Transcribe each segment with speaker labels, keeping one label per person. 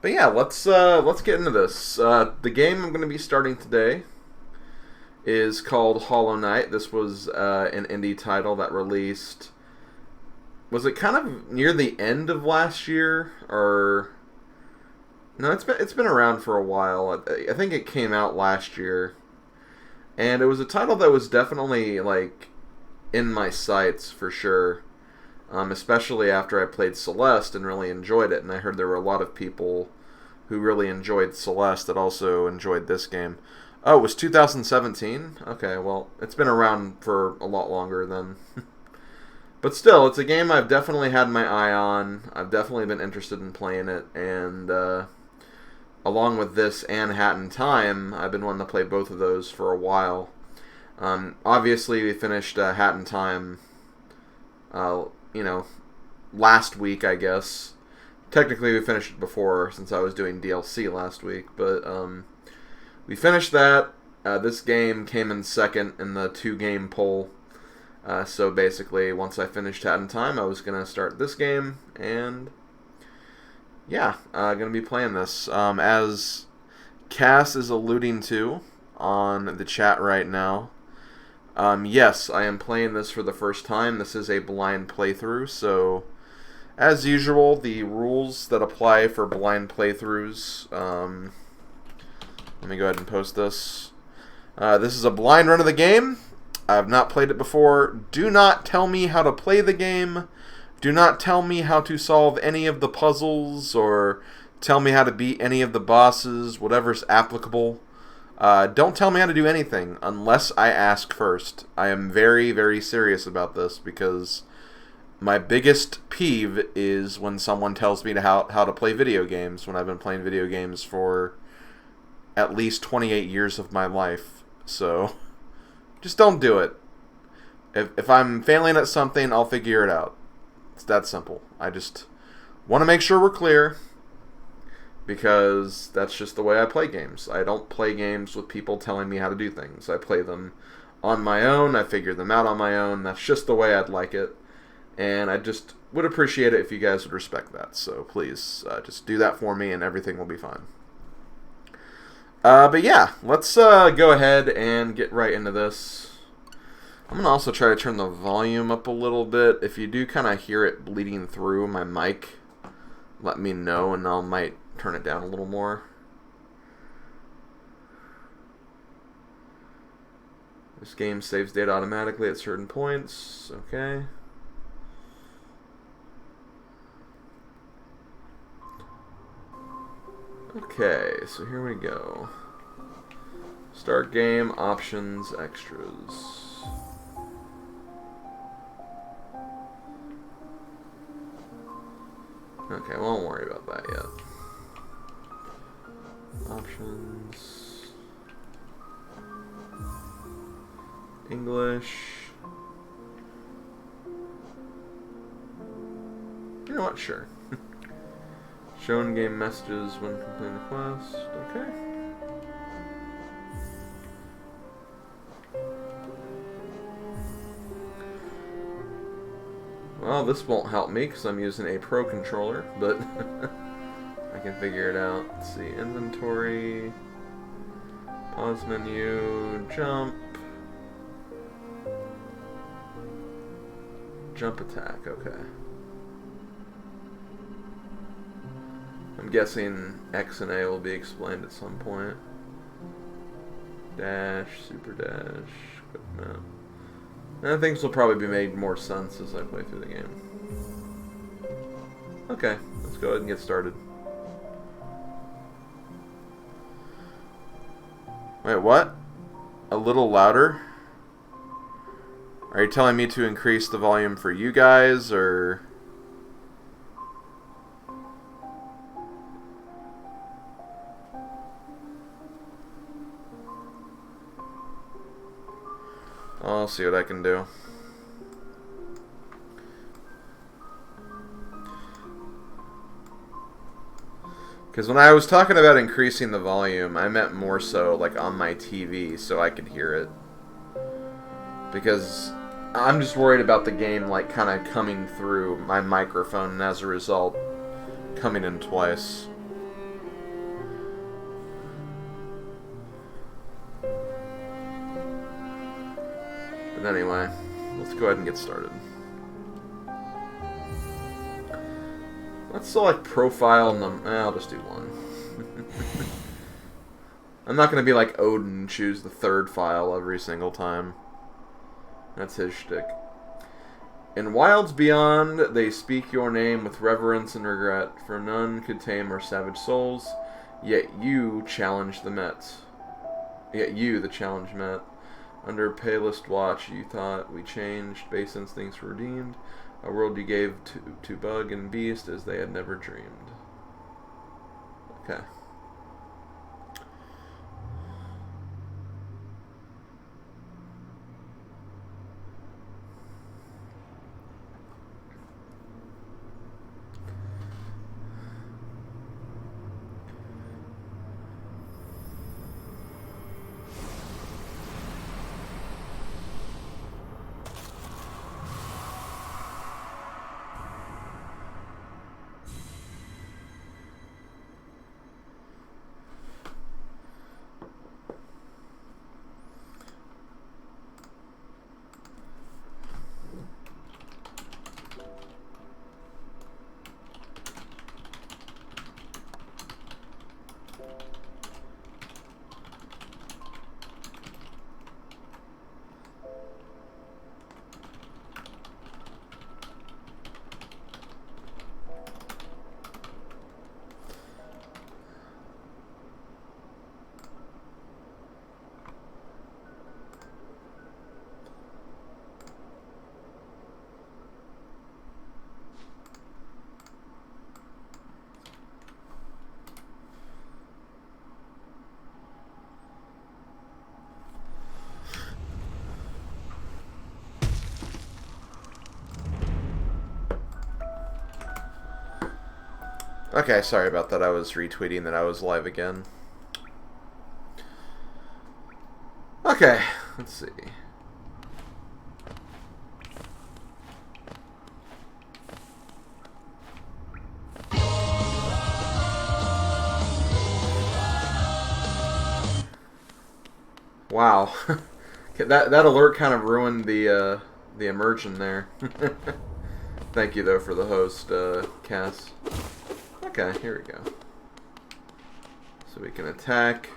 Speaker 1: But yeah, let's get into this. The game I'm going to be starting today is called Hollow Knight. This was an indie title that released. Was it kind of near the end of last year, or no? It's been around for a while. I think it came out last year, and it was a title that was definitely like in my sights for sure. Especially after I played Celeste and really enjoyed it, and I heard there were a lot of people who really enjoyed Celeste that also enjoyed this game. Oh, it was 2017? Okay, well, it's been around for a lot longer than. But still, it's a game I've definitely had my eye on. I've definitely been interested in playing it, and along with this and Hat in Time, I've been wanting to play both of those for a while. Obviously, we finished Hat in Time, uh, you know, last week, I guess. Technically, we finished it before, since I was doing DLC last week, but we finished that. This game came in second in the two-game poll. So basically, once I finished Hat in Time, I was going to start this game, and yeah, going to be playing this. As Cass is alluding to on the chat right now, yes, I am playing this for the first time. This is a blind playthrough, so as usual, the rules that apply for blind playthroughs, let me go ahead and post this. This is a blind run of the game. I've not played it before. Do not tell me how to play the game. Do not tell me how to solve any of the puzzles or tell me how to beat any of the bosses, whatever's applicable. Don't tell me how to do anything unless I ask first. I am very, very serious about this because my biggest peeve is when someone tells me how to play video games when I've been playing video games for at least 28 years of my life. So just don't do it. If I'm failing at something, I'll figure it out. It's that simple. I just want to make sure we're clear because that's just the way I play games. I don't play games with people telling me how to do things. I play them on my own. I figure them out on my own. That's just the way I'd like it. And I just would appreciate it if you guys would respect that. So please, just do that for me and everything will be fine. But yeah, let's go ahead and get right into this. I'm going to also try to turn the volume up a little bit. If you do kind of hear it bleeding through my mic, let me know and I might turn it down a little more. This game saves data automatically at certain points. Okay. Okay, so here we go. Start game, options, extras. Okay, we won't worry about that yet. Options. English. You know what? Sure. Show in-game messages when completing the quest. Okay. Well, this won't help me because I'm using a Pro controller, but I can figure it out. Let's see. Inventory. Pause menu. Jump. Jump attack. Okay. I'm guessing X and A will be explained at some point. Dash, super dash, quick map. And things will probably be made more sense as I play through the game. Okay, let's go ahead and get started. Wait, what? A little louder? Are you telling me to increase the volume for you guys, or... I'll see what I can do. Because when I was talking about increasing the volume, I meant more so like on my TV so I could hear it. Because I'm just worried about the game like kind of coming through my microphone and as a result coming in twice. But anyway, let's go ahead and get started. Let's select profile I'll just do one. I'm not going to be like Odin and choose the third file every single time. That's his shtick. In Wilds Beyond, they speak your name with reverence and regret, for none could tame our savage souls, yet you challenge the Met. Yet you, the challenge met. Under palest watch, you thought we changed, base instincts were redeemed, a world you gave to bug and beast as they had never dreamed. Okay. Okay, sorry about that. I was retweeting that I was live again. Okay, let's see. Wow. that alert kind of ruined the immersion there. Thank you though for the host, Cass. Okay, here we go. So we can attack.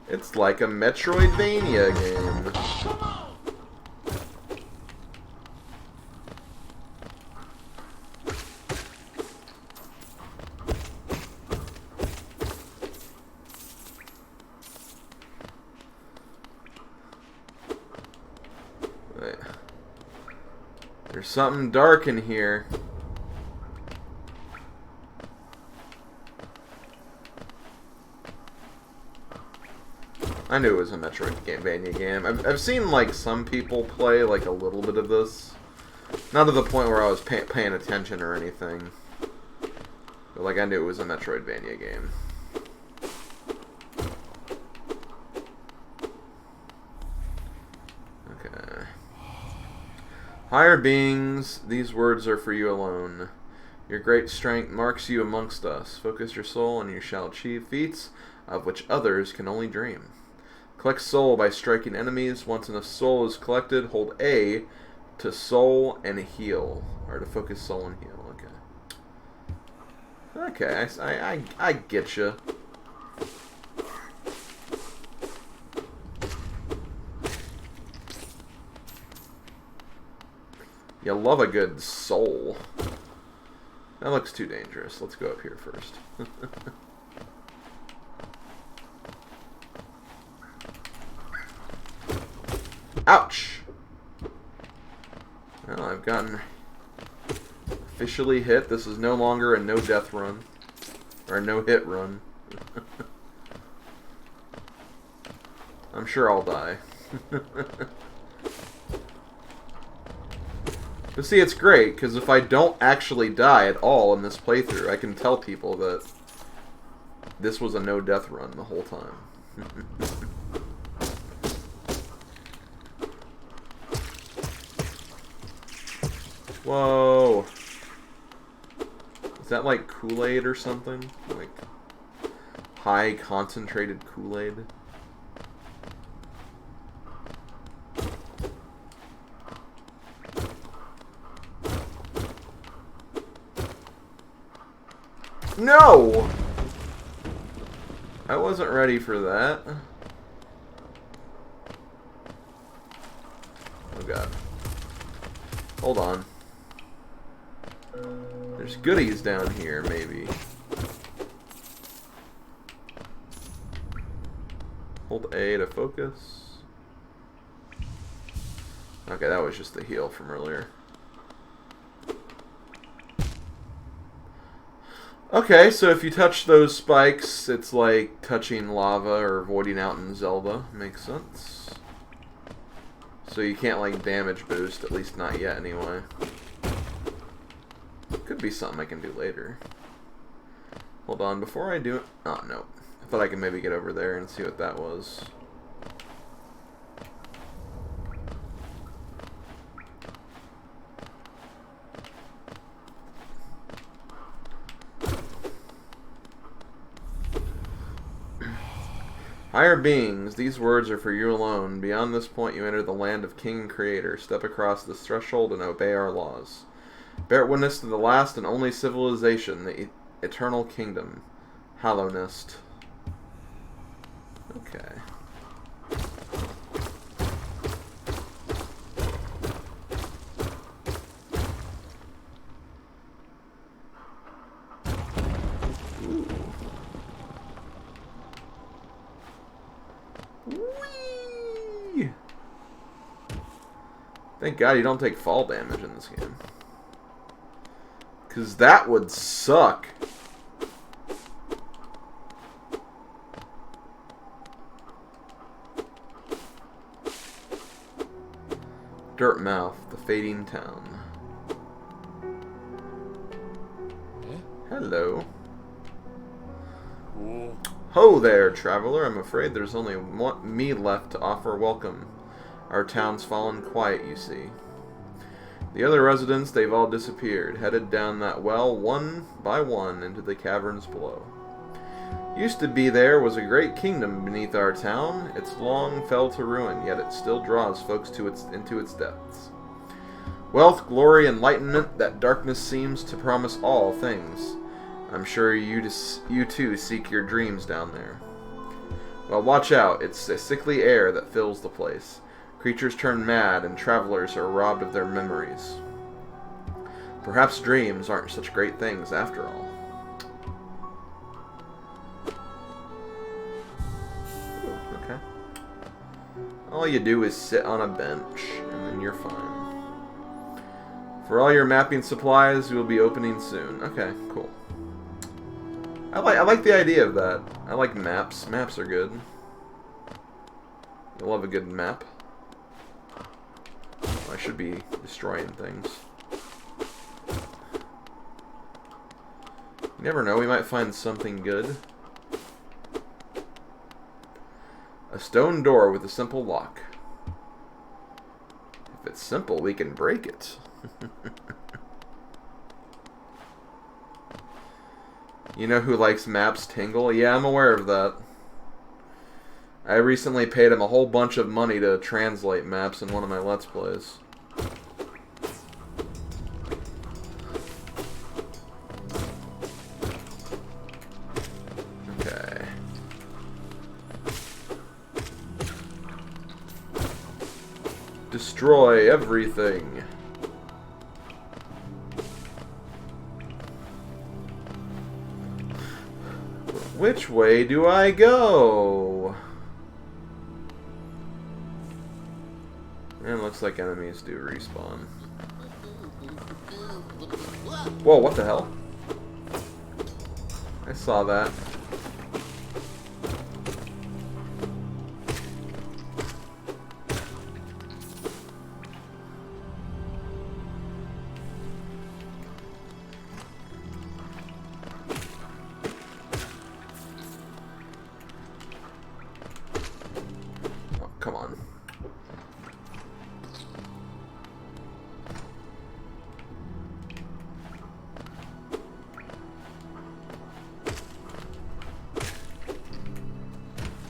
Speaker 1: It's like a Metroidvania game. There's something dark in here. I knew it was a Metroidvania game. I've seen like some people play like a little bit of this. Not to the point where I was paying attention or anything. But like I knew it was a Metroidvania game. Higher beings, these words are for you alone. Your great strength marks you amongst us. Focus your soul and you shall achieve feats of which others can only dream. Collect soul by striking enemies. Once enough soul is collected, hold A to soul and heal. Or to focus soul and heal. Okay. Okay, I get you. You love a good soul. That looks too dangerous. Let's go up here first. Ouch! Well, I've gotten officially hit. This is no longer a no-death run. Or a no-hit run. I'm sure I'll die. But see, it's great, because if I don't actually die at all in this playthrough, I can tell people that this was a no-death run the whole time. Whoa. Is that like Kool-Aid or something? Like high concentrated Kool-Aid? No! I wasn't ready for that. Oh god. Hold on. There's goodies down here, maybe. Hold A to focus. Okay, that was just the heal from earlier. Okay, so if you touch those spikes, it's like touching lava or voiding out in Zelda. Makes sense. So you can't like damage boost, at least not yet anyway. Could be something I can do later. Hold on, before I do it... Oh, no. I thought I could maybe get over there and see what that was. Higher beings, these words are for you alone. Beyond this point you enter the land of King and Creator. Step across this threshold and obey our laws. Bear witness to the last and only civilization, the eternal kingdom. Hallownest. Okay. Whee! Thank God you don't take fall damage in this game. 'Cause that would suck. Dirtmouth, the fading town. Hello. Ho there, traveler. I'm afraid there's only me left to offer welcome. Our town's fallen quiet, you see. The other residents, they've all disappeared, headed down that well one by one into the caverns below. Used to be there was a great kingdom beneath our town. It's long fell to ruin, yet it still draws folks into its depths. Wealth, glory, enlightenment, that darkness seems to promise all things. I'm sure you too seek your dreams down there. Well, watch out. It's a sickly air that fills the place. Creatures turn mad, and travelers are robbed of their memories. Perhaps dreams aren't such great things after all. Ooh, okay. All you do is sit on a bench, and then you're fine. For all your mapping supplies, we will be opening soon. Okay, cool. I like the idea of that. I like maps. Maps are good. I love a good map. I should be destroying things. You never know, we might find something good. A stone door with a simple lock. If it's simple, we can break it. You know who likes maps tingle? Yeah, I'm aware of that. I recently paid him a whole bunch of money to translate maps in one of my Let's Plays. Okay. Destroy everything. Which way do I go? And looks like enemies do respawn. Whoa, what the hell? I saw that. Oh, come on.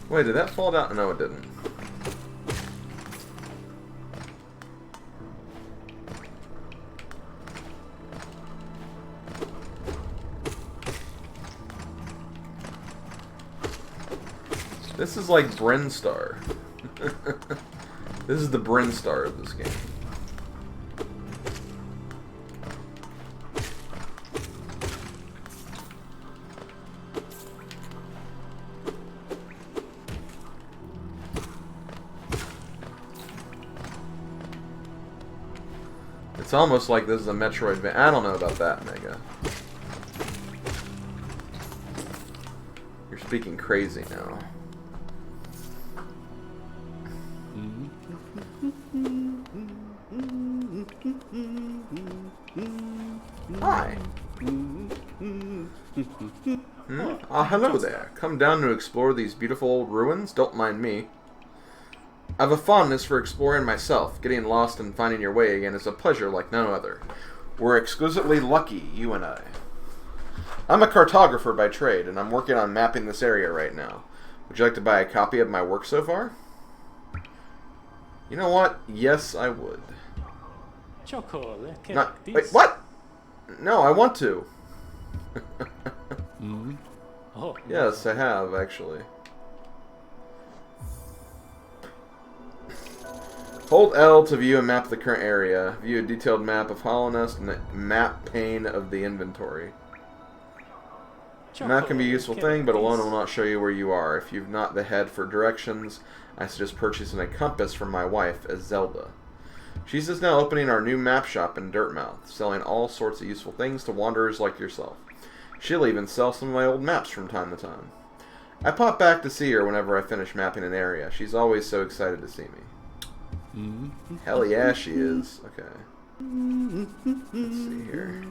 Speaker 1: Wait, did that fall down? No, it didn't. This is like Brinstar. This is the Brinstar of this game. It's almost like this is a Metroidvania. I don't know about that, Mega. You're speaking crazy now. Hi. Hello there. Come down to explore these beautiful old ruins? Don't mind me. I have a fondness for exploring myself. Getting lost and finding your way again is a pleasure like no other. We're exquisitely lucky, you and I. I'm a cartographer by trade, and I'm working on mapping this area right now. Would you like to buy a copy of my work so far? You know what? Yes, I would. Wait, what? No, I want to. Yes, I have, actually. Hold L to view and map the current area. View a detailed map of Hollow Nest and the map pane of the inventory. The map can be a useful thing, but alone it will not show you where you are. If you've not the head for directions, I suggest purchasing a compass from my wife, Zelda. She's just now opening our new map shop in Dirtmouth, selling all sorts of useful things to wanderers like yourself. She'll even sell some of my old maps from time to time. I pop back to see her whenever I finish mapping an area. She's always so excited to see me. Hell yeah, she is. Okay. Let's see here.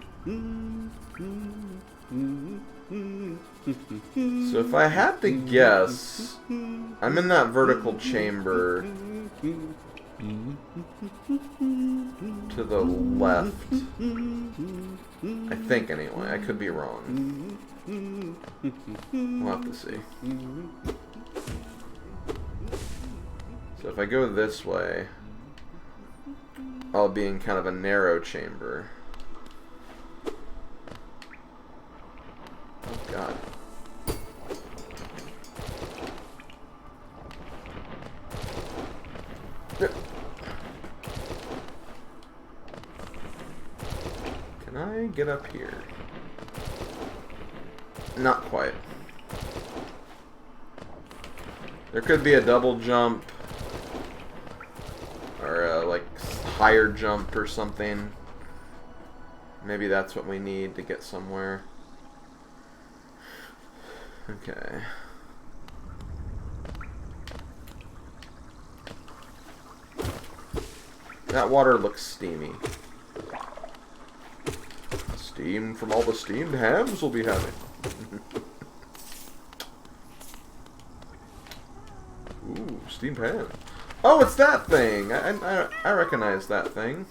Speaker 1: So if I had to guess, I'm in that vertical chamber to the left. I think, anyway. I could be wrong. We'll have to see. So if I go this way, I'll be in kind of a narrow chamber. Oh, God. Can I get up here? Not quite. There could be a double jump. Or a, like, higher jump or something. Maybe that's what we need to get somewhere. Okay. That water looks steamy. Steam from all the steamed hams we'll be having. Ooh, steamed ham. Oh, it's that thing! I recognize that thing.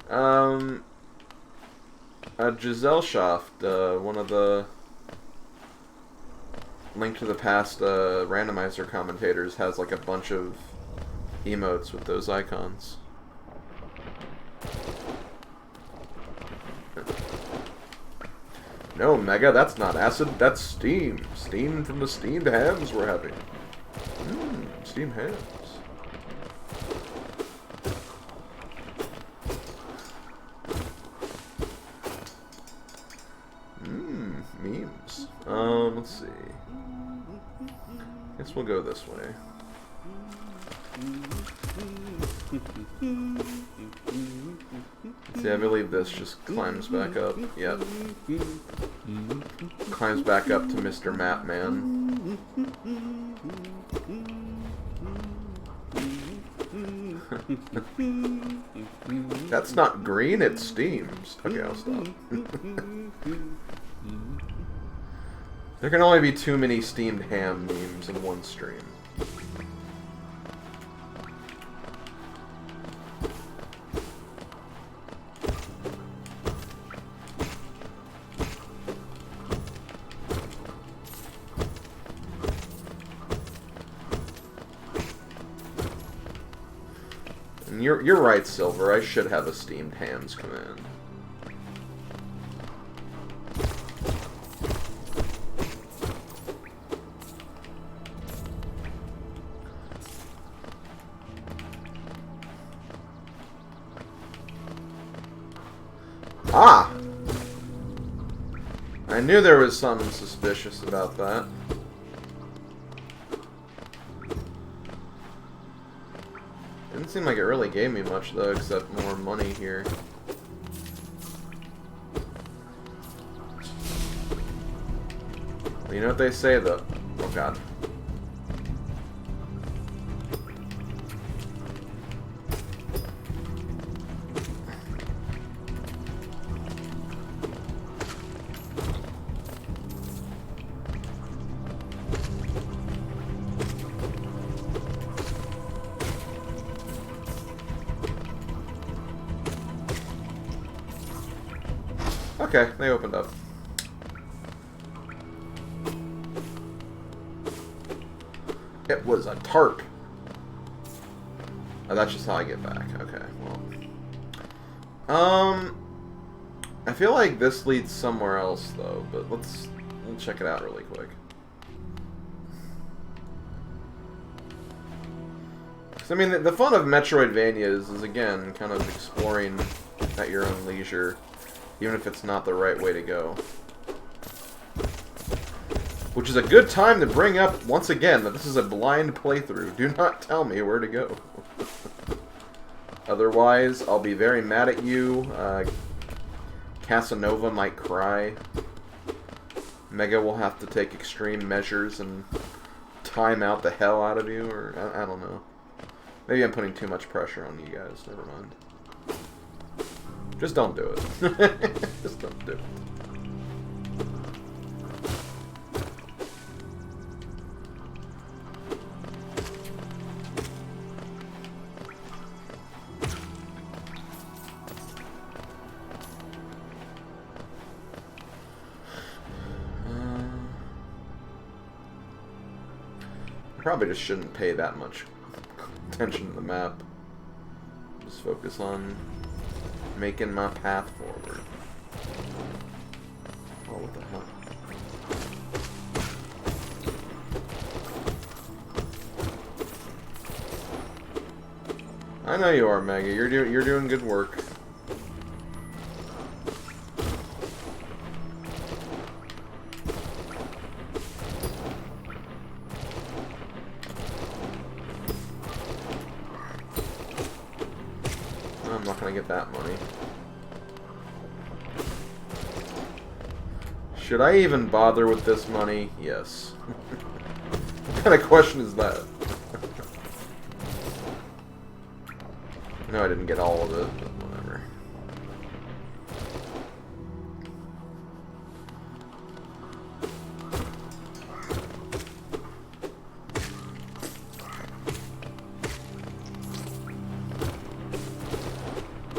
Speaker 1: A Gesellschaft, one of the Link to the Past randomizer commentators, has like a bunch of emotes with those icons. No, Mega, that's not acid, that's steam. Steam from the steamed hams we're having. Steamed hams. Memes. Let's see. Guess we'll go this way. See, I believe this just climbs back up. Yep. Climbs back up to Mr. Map Man. That's not green, it steams. Okay, I'll stop. There can only be too many steamed ham memes in one stream. And you're right, Silver. I should have a Steamed Hams command. Ah! I knew there was something suspicious about that. Didn't seem like it really gave me much, though, except more money here. You know what they say, though? Oh, God. Okay, they opened up. It was a tarp. Oh, that's just how I get back. Okay, well. I feel like this leads somewhere else, though, but we'll check it out really quick. I mean, the fun of Metroidvanias is, again, kind of exploring at your own leisure, even if it's not the right way to go. Which is a good time to bring up, once again, that this is a blind playthrough. Do not tell me where to go. Otherwise, I'll be very mad at you. Casanova might cry. Mega will have to take extreme measures and time out the hell out of you, or I don't know. Maybe I'm putting too much pressure on you guys. Never mind. Just don't do it. Just don't do it. Probably just shouldn't pay that much attention to the map. Just focus on making my path forward. Oh, what the hell? I know you are, Mega. You're doing good work. I'm not gonna get that money. Should I even bother with this money? Yes. What kind of question is that? No, I didn't get all of it, but whatever.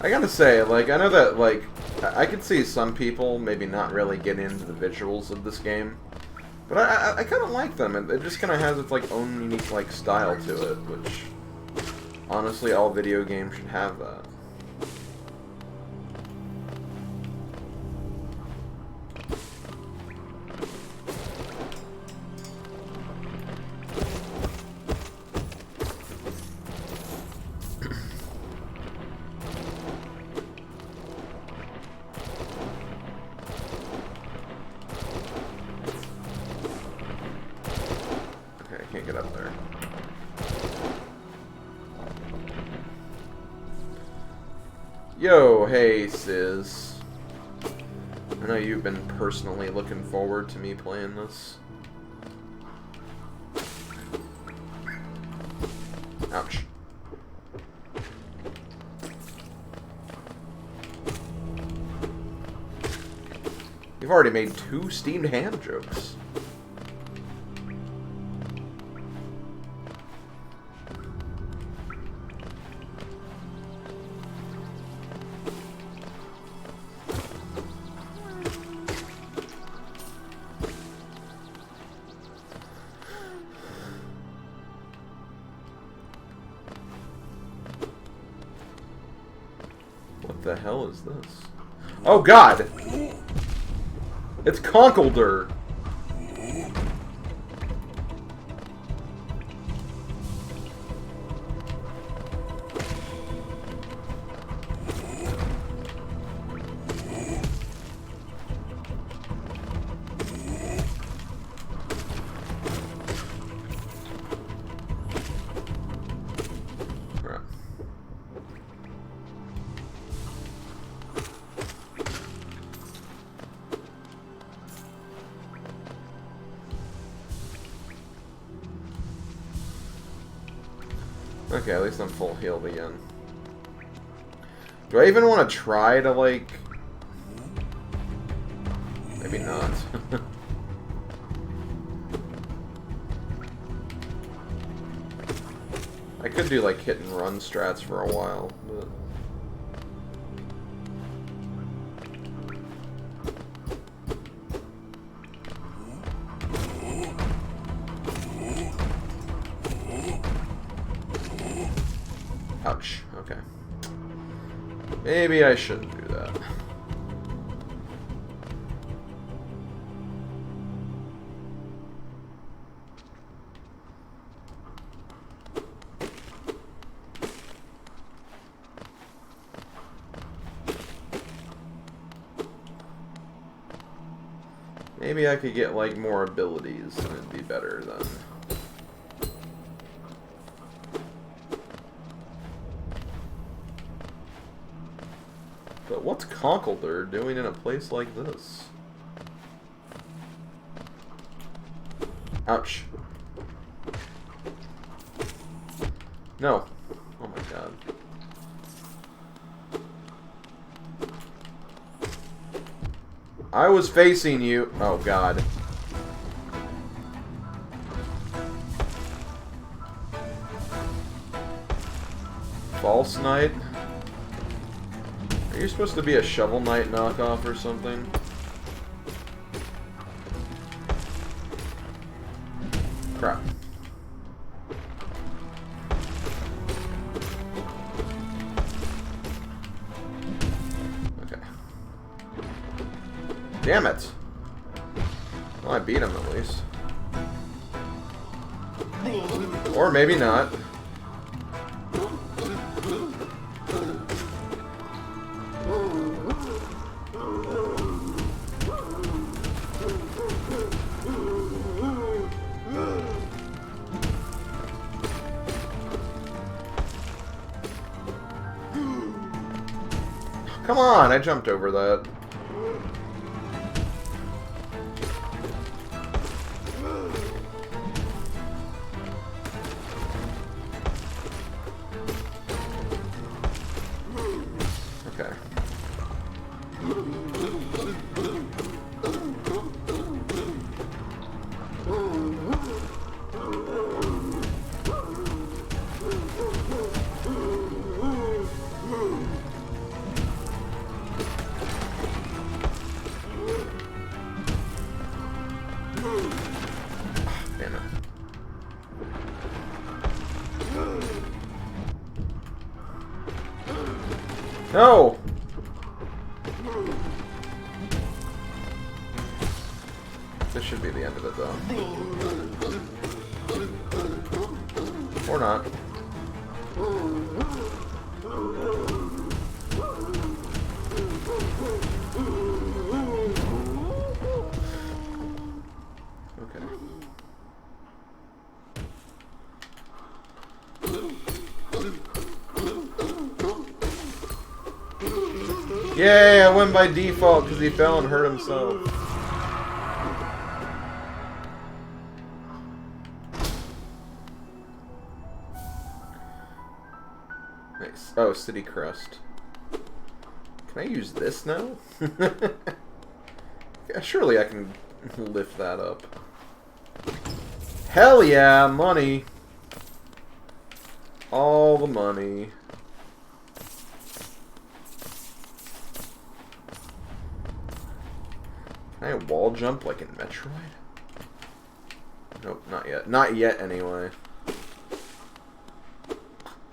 Speaker 1: I gotta say, like, I know that, like, I could see some people maybe not really get into the visuals of this game, but I kind of like them. It just kind of has its, like, own unique, like, style to it, which, honestly, all video games should have that. Can't get up there. Yo, hey, Sis. I know you've been personally looking forward to me playing this. Ouch. You've already made 2 steamed ham jokes. the hell is this? Oh god! It's Conkeldurr! Okay, at least I'm full healed again. Do I even want to try to, like... Maybe not. I could do, like, hit and run strats for a while, but... Ouch. Okay. Maybe I shouldn't do that. Maybe I could get, like, more abilities and it'd be better then. But what's Conkeldurr doing in a place like this? Ouch. No. Oh my god. I was facing you. Oh god. False Knight? Are you supposed to be a Shovel Knight knockoff or something? Crap. Okay. Damn it! Well, I beat him at least. Or maybe not. Come on, I jumped over that. Okay. Damn it. No! This should be the end of it, though. Or not. Okay. Yay, I win by default because he fell and hurt himself. Nice. Oh, City Crest. Can I use this now? Yeah, surely I can lift that up. Hell yeah, money. All the money. Can I wall jump like in Metroid? Nope, not yet. Not yet, anyway.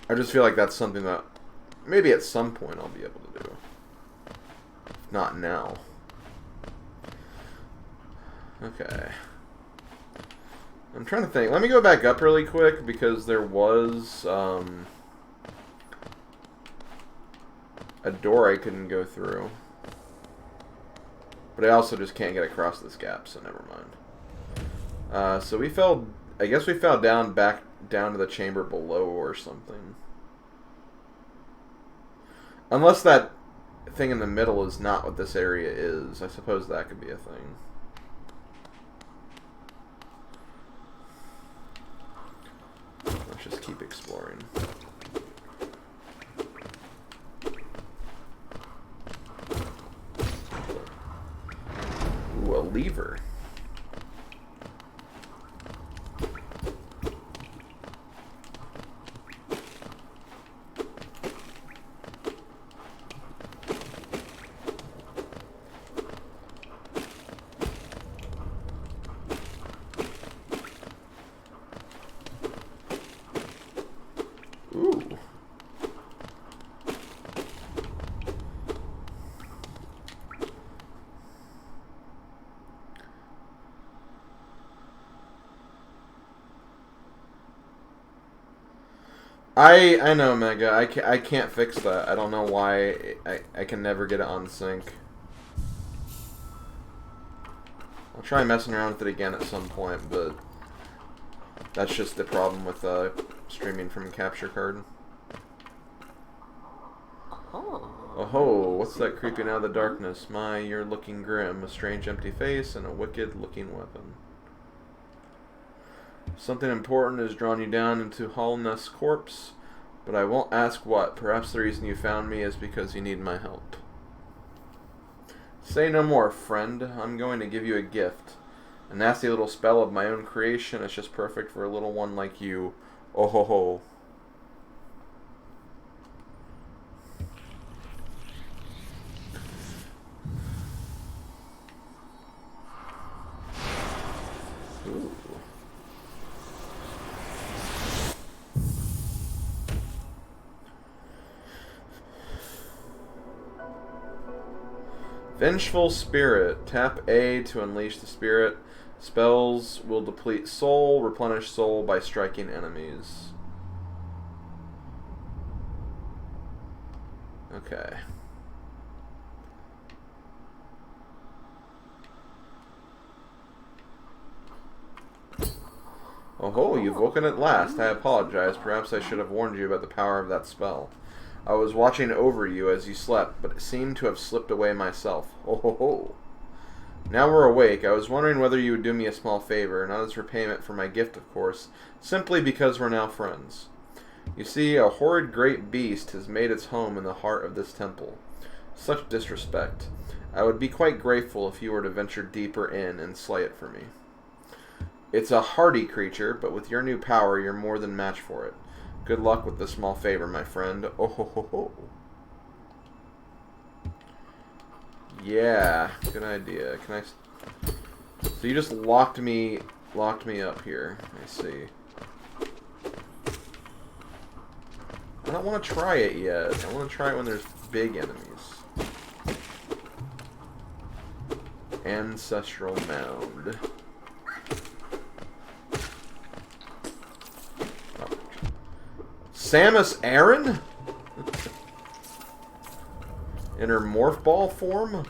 Speaker 1: I just feel like that's something that maybe at some point I'll be able to do. not now. Okay. I'm trying to think. Let me go back up really quick because there was a door I couldn't go through. But I also just can't get across this gap, so never mind. So we fell... I guess we fell back down to the chamber below or something. Unless that thing in the middle is not what this area is. I suppose that could be a thing. Let's just keep exploring. Ooh, a lever. Ooh. I know, Mega. I can't fix that. I don't know why. I can never get it on sync. I'll try messing around with it again at some point, but that's just the problem with streaming from a capture card. Oh, what's that creeping out of the darkness? My, you're looking grim. A strange empty face and a wicked looking weapon. Something important has drawn you down into Holness corpse, but I won't ask what. Perhaps the reason you found me is because you need my help. Say no more, friend. I'm going to give you a gift. A nasty little spell of my own creation. It's just perfect for a little one like you. Oh ho ho. Ooh. Vengeful Spirit. Tap A to unleash the spirit. Spells will deplete soul, replenish soul by striking enemies. Okay. Oh ho, you've woken at last. I apologize. Perhaps I should have warned you about the power of that spell. I was watching over you as you slept, but it seemed to have slipped away myself. Oh ho ho. Now we're awake. I was wondering whether you would do me a small favor, not as repayment for my gift, of course, simply because we're now friends. You see, a horrid great beast has made its home in the heart of this temple. Such disrespect. I would be quite grateful if you were to venture deeper in and slay it for me. It's a hardy creature, but with your new power, you're more than match for it. Good luck with this small favor, my friend. Oh ho ho ho. Yeah, good idea. Can I... So you just locked me up here. I see. I don't want to try it yet. I want to try it when there's big enemies. Ancestral Mound. Oh. Samus Aran? In her morph ball form?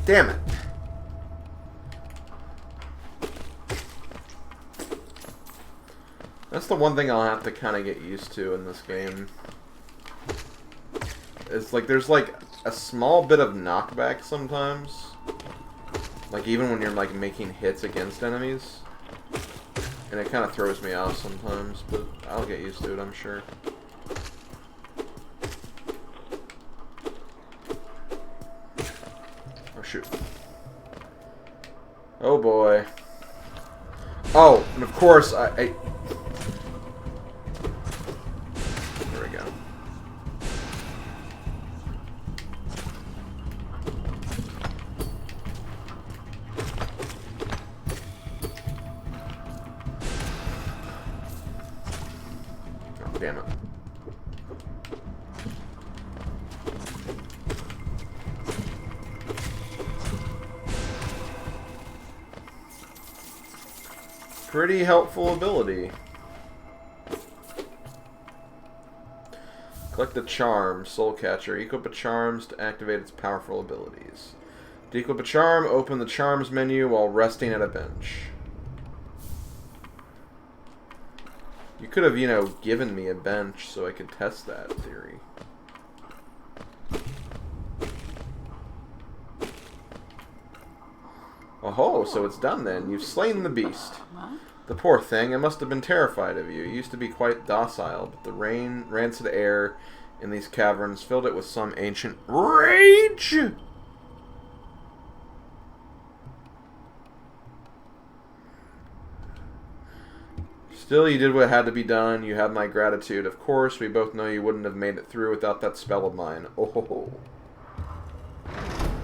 Speaker 1: Damn it. That's the one thing I'll have to kind of get used to in this game. It's like there's like a small bit of knockback sometimes. Like even when you're like making hits against enemies. And it kind of throws me off sometimes, but I'll get used to it, I'm sure. Oh shoot. Oh boy. Oh, and of course I there we go. Oh, damn it. Pretty helpful ability. Collect the charm, Soul Catcher. Equip a charms to activate its powerful abilities. To equip a charm, open the charms menu while resting at a bench. You could have, you know, given me a bench so I could test that theory. Oh, so it's done then. You've slain the beast. The poor thing, it must have been terrified of you. It used to be quite docile, but the rancid air in these caverns filled it with some ancient rage! Still, you did what had to be done. You have my gratitude. Of course, we both know you wouldn't have made it through without that spell of mine. Oh ho ho.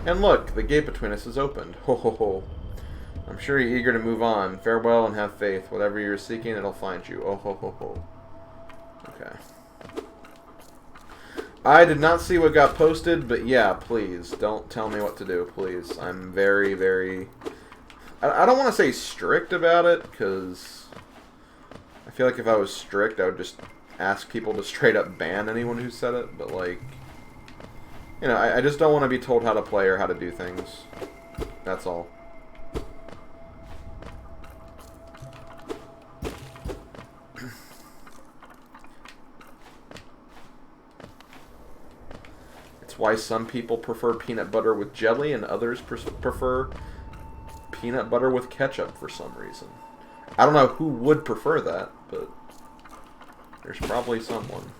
Speaker 1: And look, the gate between us is opened. Ho ho ho. I'm sure you're eager to move on. Farewell and have faith. Whatever you're seeking, it'll find you. Oh ho ho ho. Okay. I did not see what got posted, but yeah, please, don't tell me what to do, please. I'm very, very... I don't want to say strict about it, because I feel like if I was strict, I would just ask people to straight up ban anyone who said it, but like... You know, I just don't want to be told how to play or how to do things. That's all. It's why some people prefer peanut butter with jelly and others prefer peanut butter with ketchup for some reason. I don't know who would prefer that, but there's probably someone.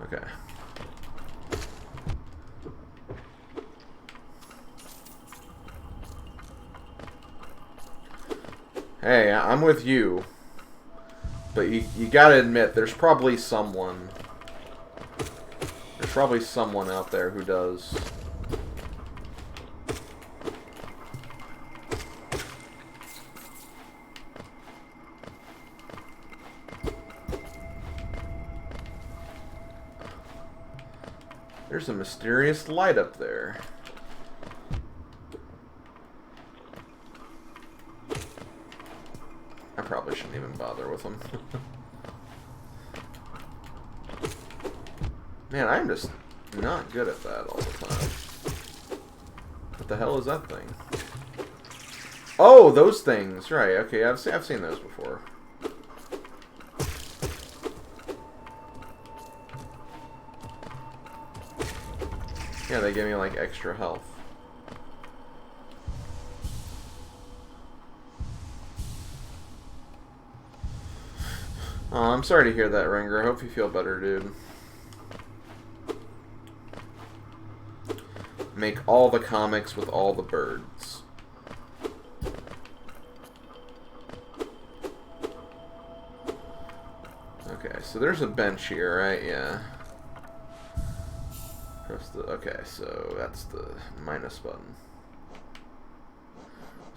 Speaker 1: Okay. Hey, I'm with you. But you gotta admit, there's probably someone. There's probably someone out there who does. There's a mysterious light up there. I probably shouldn't even bother with them. Man, I'm just not good at that all the time. What the hell is that thing? Oh, those things. Right, okay, I've seen those before. Yeah, they give me like extra health. Oh, I'm sorry to hear that, Ringer. I hope you feel better, dude. Make all the comics with all the birds. Okay, so there's a bench here, right? Yeah. Press the... Okay, so that's the minus button.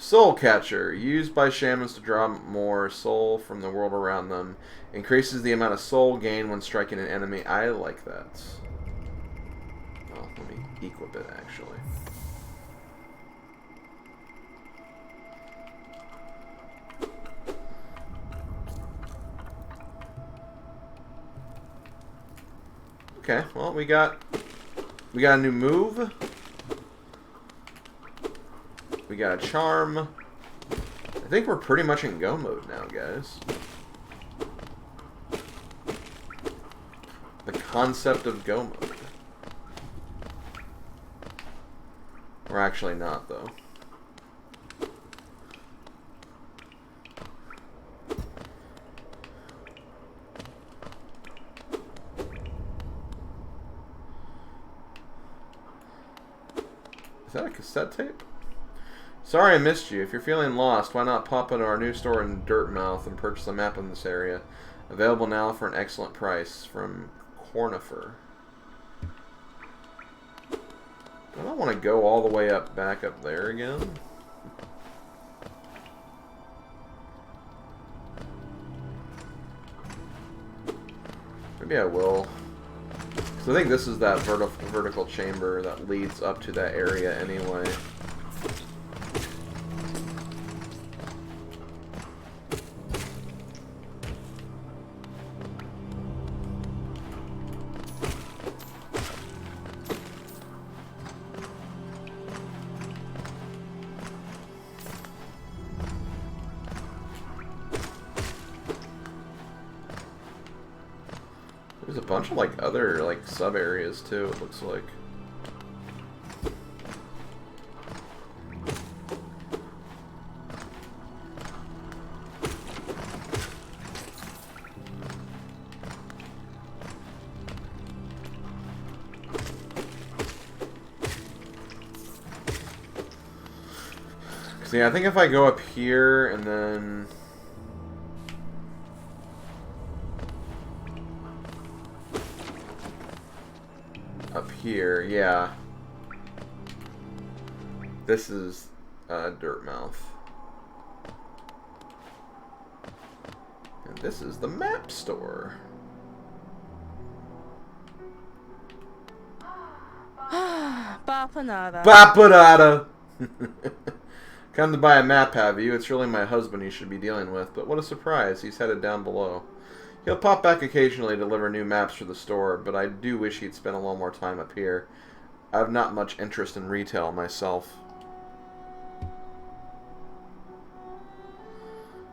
Speaker 1: Soul Catcher, used by shamans to draw more soul from the world around them. Increases the amount of soul gained when striking an enemy. I like that. Well, let me equip it, actually. Okay, well, we got a new move. We got a charm. I think we're pretty much in go mode now, guys. The concept of go mode. We're actually not, though. Is that a cassette tape? Sorry I missed you. If you're feeling lost, why not pop into our new store in Dirtmouth and purchase a map in this area. Available now for an excellent price from Cornifer. I don't want to go all the way back up there again. Maybe I will. So I think this is that vertical chamber that leads up to that area anyway. There's a bunch of like other like sub areas too, it looks like. See, I think if I go up here and then up here, yeah. This is Dirtmouth. And this is the map store.
Speaker 2: Bapanada.
Speaker 1: Bapanada! Come to buy a map, have you? It's really my husband you should be dealing with, but what a surprise, he's headed down below. He'll pop back occasionally to deliver new maps for the store, but I do wish he'd spend a little more time up here. I have not much interest in retail myself.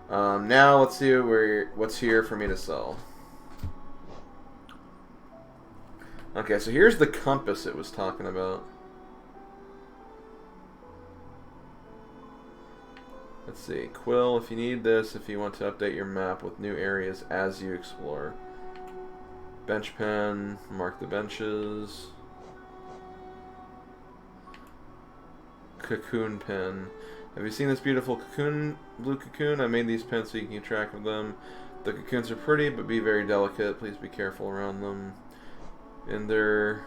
Speaker 1: Now let's see what's here for me to sell. Okay, so here's the compass it was talking about. Let's see, Quill, if you need this, if you want to update your map with new areas as you explore. Bench pen, mark the benches. Cocoon pen. Have you seen this beautiful cocoon, blue cocoon? I made these pens so you can keep track of them. The cocoons are pretty, but be very delicate. Please be careful around them. And they're...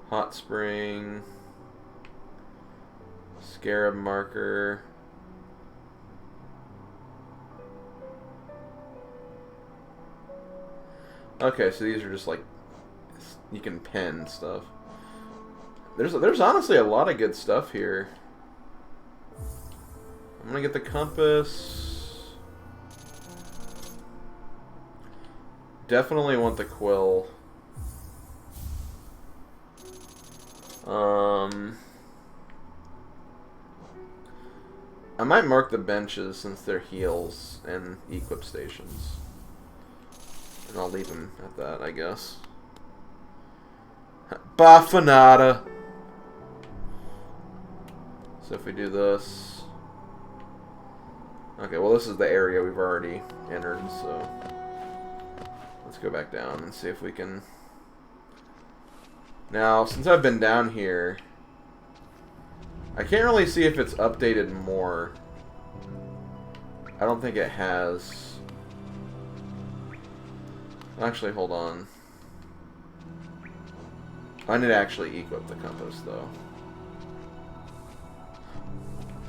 Speaker 1: Hot spring, scarab marker, okay, so these are just like you can pen stuff. There's honestly a lot of good stuff here. I'm gonna get the compass. Definitely want the quill. I might mark the benches since they're heals and equip stations. And I'll leave them at that, I guess. Bafanada! So if we do this... Okay, well this is the area we've already entered, so... Let's go back down and see if we can... Now, since I've been down here... I can't really see if it's updated more. I don't think it has. Actually, hold on. I need to actually equip the compass, though.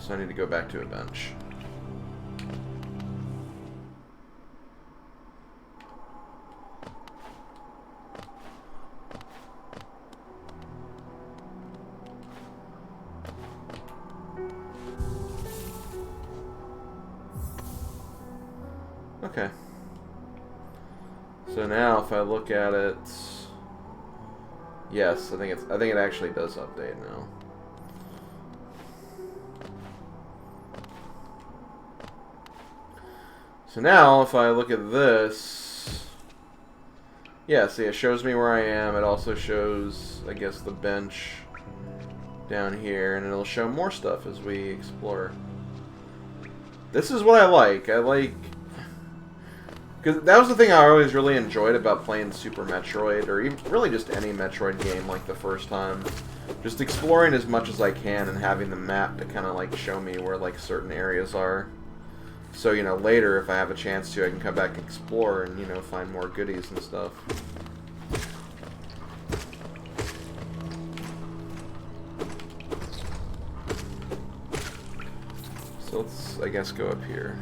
Speaker 1: So I need to go back to a bench. So now if I look at it, yes, I think it actually does update now. So now if I look at this, yeah, see, it shows me where I am. It also shows, I guess, the bench down here, and it'll show more stuff as we explore. This is what I like. Because that was the thing I always really enjoyed about playing Super Metroid, or even really just any Metroid game like the first time. Just exploring as much as I can and having the map to kind of like show me where like certain areas are. So, you know, later if I have a chance to, I can come back and explore and, you know, find more goodies and stuff. So let's, I guess, go up here.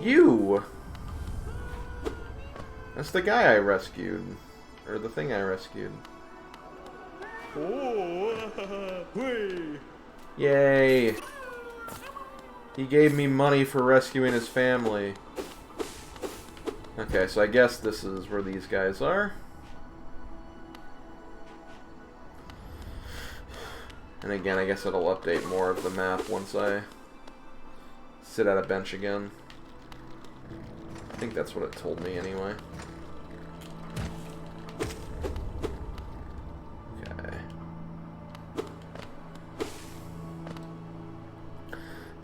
Speaker 1: You! That's the guy I rescued. Or the thing I rescued. Yay! He gave me money for rescuing his family. Okay, so I guess this is where these guys are. And again, I guess it'll update more of the map once I sit at a bench again. I think that's what it told me anyway. Okay.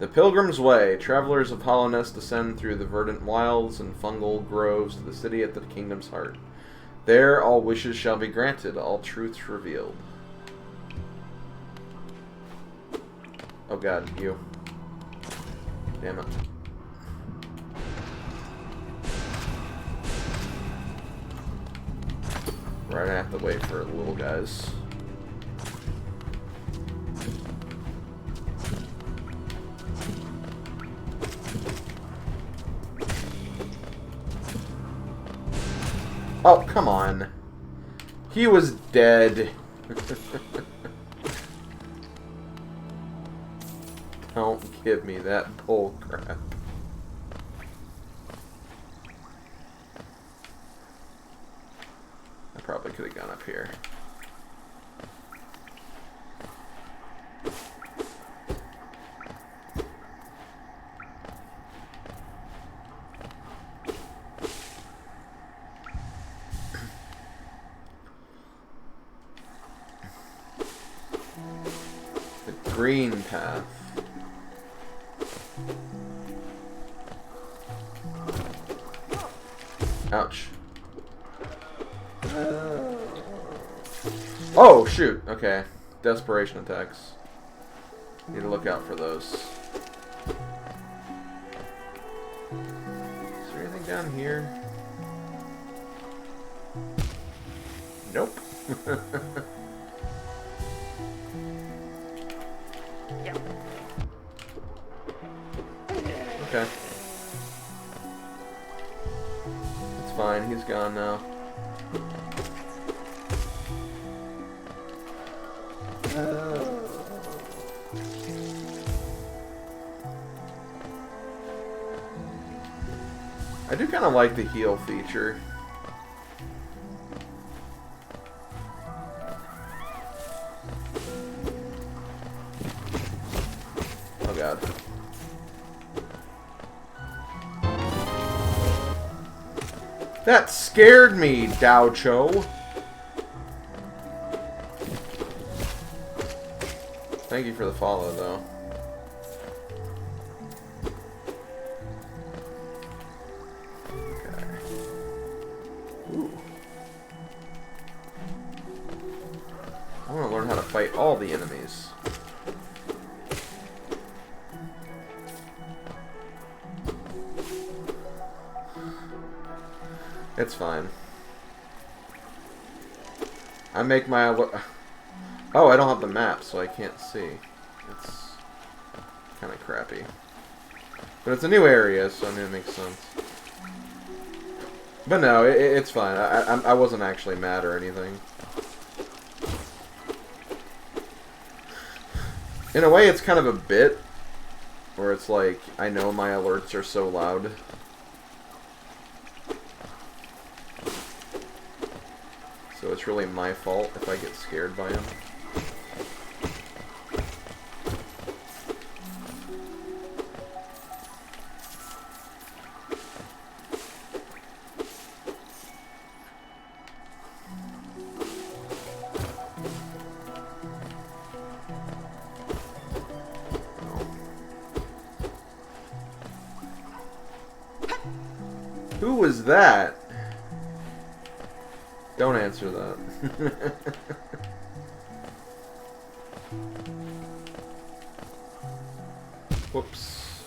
Speaker 1: The Pilgrim's Way. Travelers of Hallownest descend through the verdant wilds and fungal groves to the city at the kingdom's heart. There all wishes shall be granted, all truths revealed. Oh god, you. Damn it. Right, I have to wait for the little guys. Oh, come on. He was dead. Don't give me that bull crap. I probably could have gone up here. The green path. Ouch. Oh, shoot. Okay. Desperation attacks. Need to look out for those. Is there anything down here? Nope. Okay. It's fine, he's gone now. I do kind of like the heal feature. Oh god. That scared me, Dao-Cho. Thank you for the follow, though. Okay. Ooh. I want to learn how to fight all the enemies. It's fine. I make my... Oh, I don't have the map, so I can't see. It's kind of crappy. But it's a new area, so I mean it makes sense. But no, it's fine. I wasn't actually mad or anything. In a way, it's kind of a bit Where it's like, I know my alerts are so loud. So it's really my fault if I get scared by him. Who was that? Don't answer that. Whoops.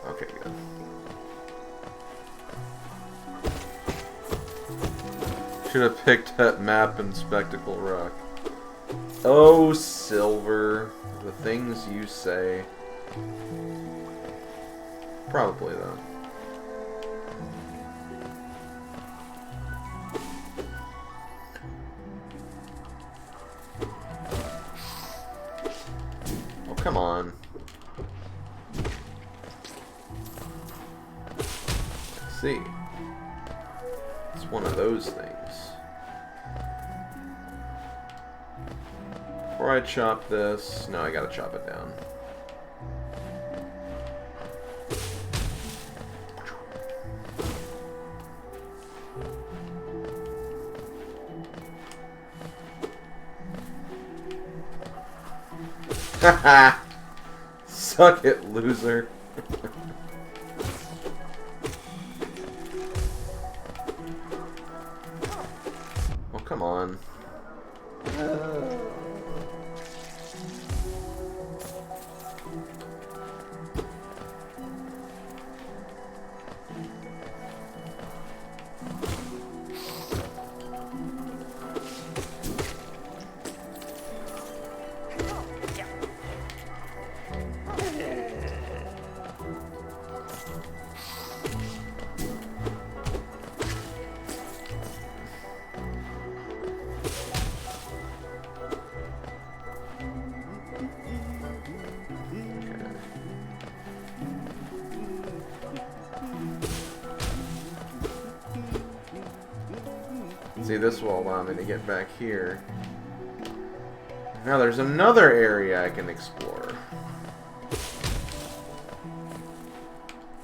Speaker 1: Okay, good. Should have picked that map in Spectacle Rock. Oh, Silver. The things you say. Probably, though. Oh, come on. Let's see. It's one of those things. Before I chop this... No, I gotta chop it down. Haha! Suck it, loser. Oh, come on. See, this will allow me to get back here. Now there's another area I can explore.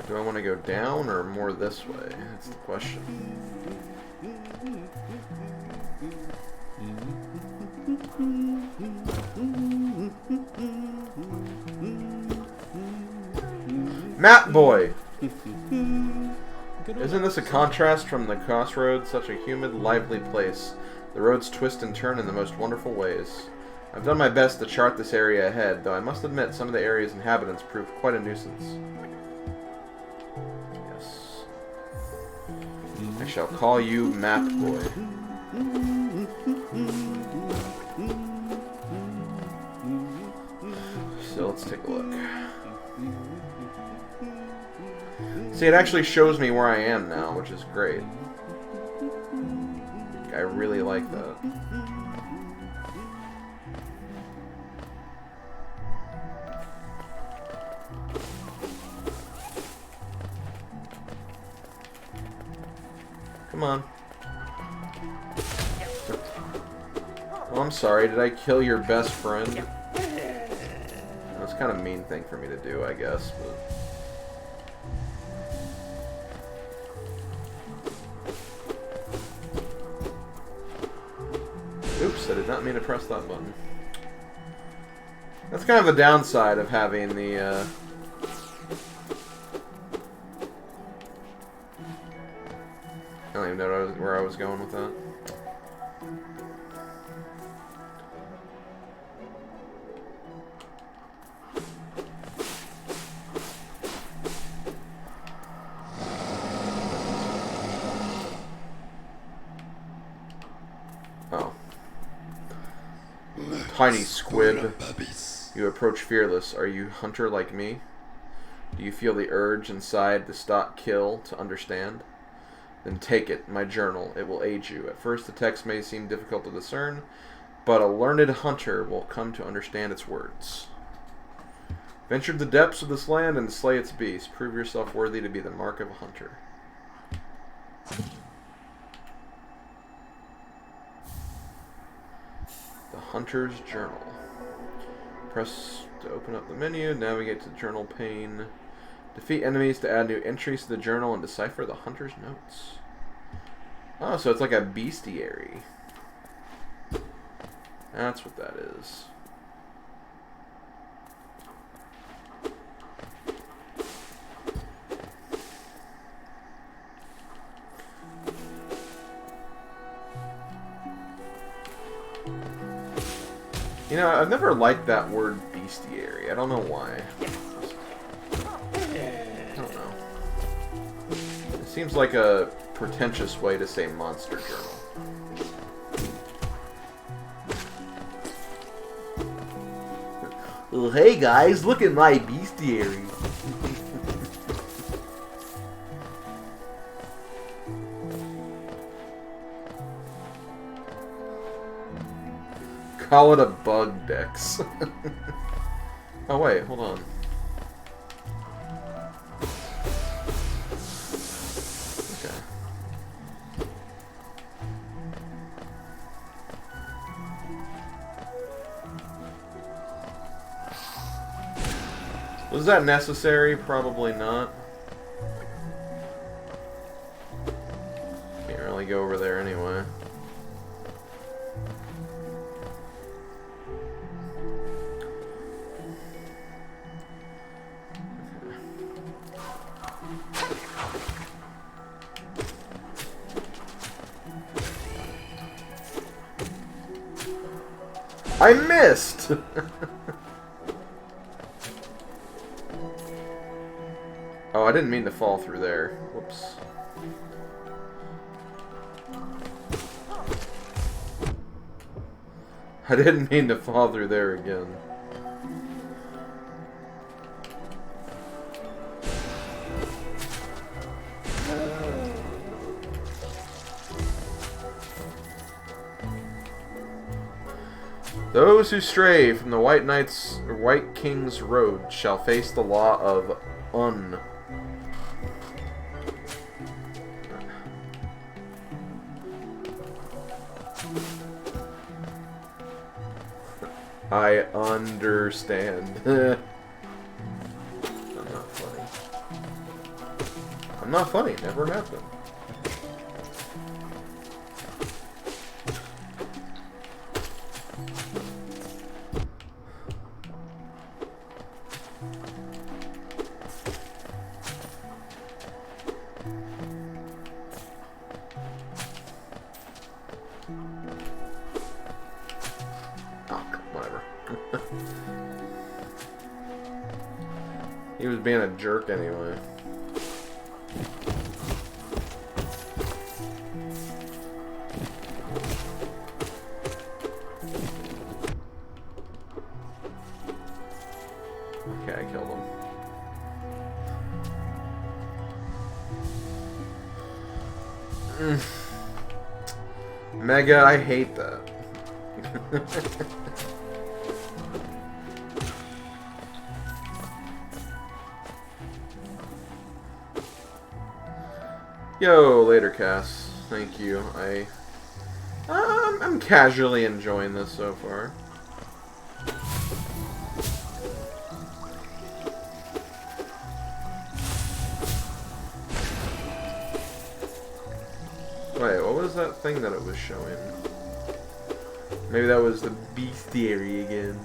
Speaker 1: Do I want to go down or more this way? That's the question. Map Boy! Isn't this a contrast from the crossroads? Such a humid, lively place. The roads twist and turn in the most wonderful ways. I've done my best to chart this area ahead, though I must admit some of the area's inhabitants proved quite a nuisance. Yes. I shall call you Map Boy. So let's take a look. See, it actually shows me where I am now, which is great. I really like that. Come on. Oh, I'm sorry. Did I kill your best friend? That's kind of a mean thing for me to do, I guess, but... Oops, I did not mean to press that button. That's kind of the downside of having the, I don't even know where I was going with that. Oh. Tiny squid.
Speaker 2: Puppies.
Speaker 1: You approach fearless. Are you hunter like me? Do you feel the urge inside to stop kill to understand? Then take it, my journal. It will aid you. At first the text may seem difficult to discern, but a learned hunter will come to understand its words. Venture to the depths of this land and slay its beasts. Prove yourself worthy to be the mark of a hunter. The Hunter's Journal. Press to open up the menu. Navigate to the journal pane. Defeat enemies to add new entries to the journal and decipher the Hunter's notes. Oh, so it's like a bestiary. That's what that is. You know, I've never liked that word bestiary. I don't know why. I don't know. It seems like a pretentious way to say monster journal. Well, hey guys, look at my bestiary. Call it a bug dex. Oh wait, hold on. Okay. Was that necessary? Probably not. Can't really go over there anyway. I missed! Oh, I didn't mean to fall through there. Whoops. I didn't mean to fall through there again. Those who stray from the White King's road shall face the law of Un. I understand. I'm not funny. I'm not funny. Never have been. He was being a jerk anyway. Okay, I killed him. Mega, I hate that. Yo, later, Cass. Thank you. I'm casually enjoying this so far. Wait, what was that thing that it was showing? Maybe that was the bestiary again.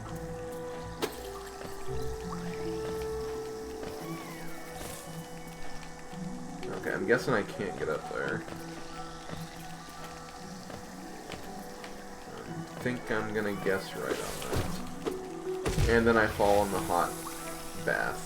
Speaker 1: Okay, I'm guessing I can't get up there. I think I'm gonna guess right on that. And then I fall in the hot bath.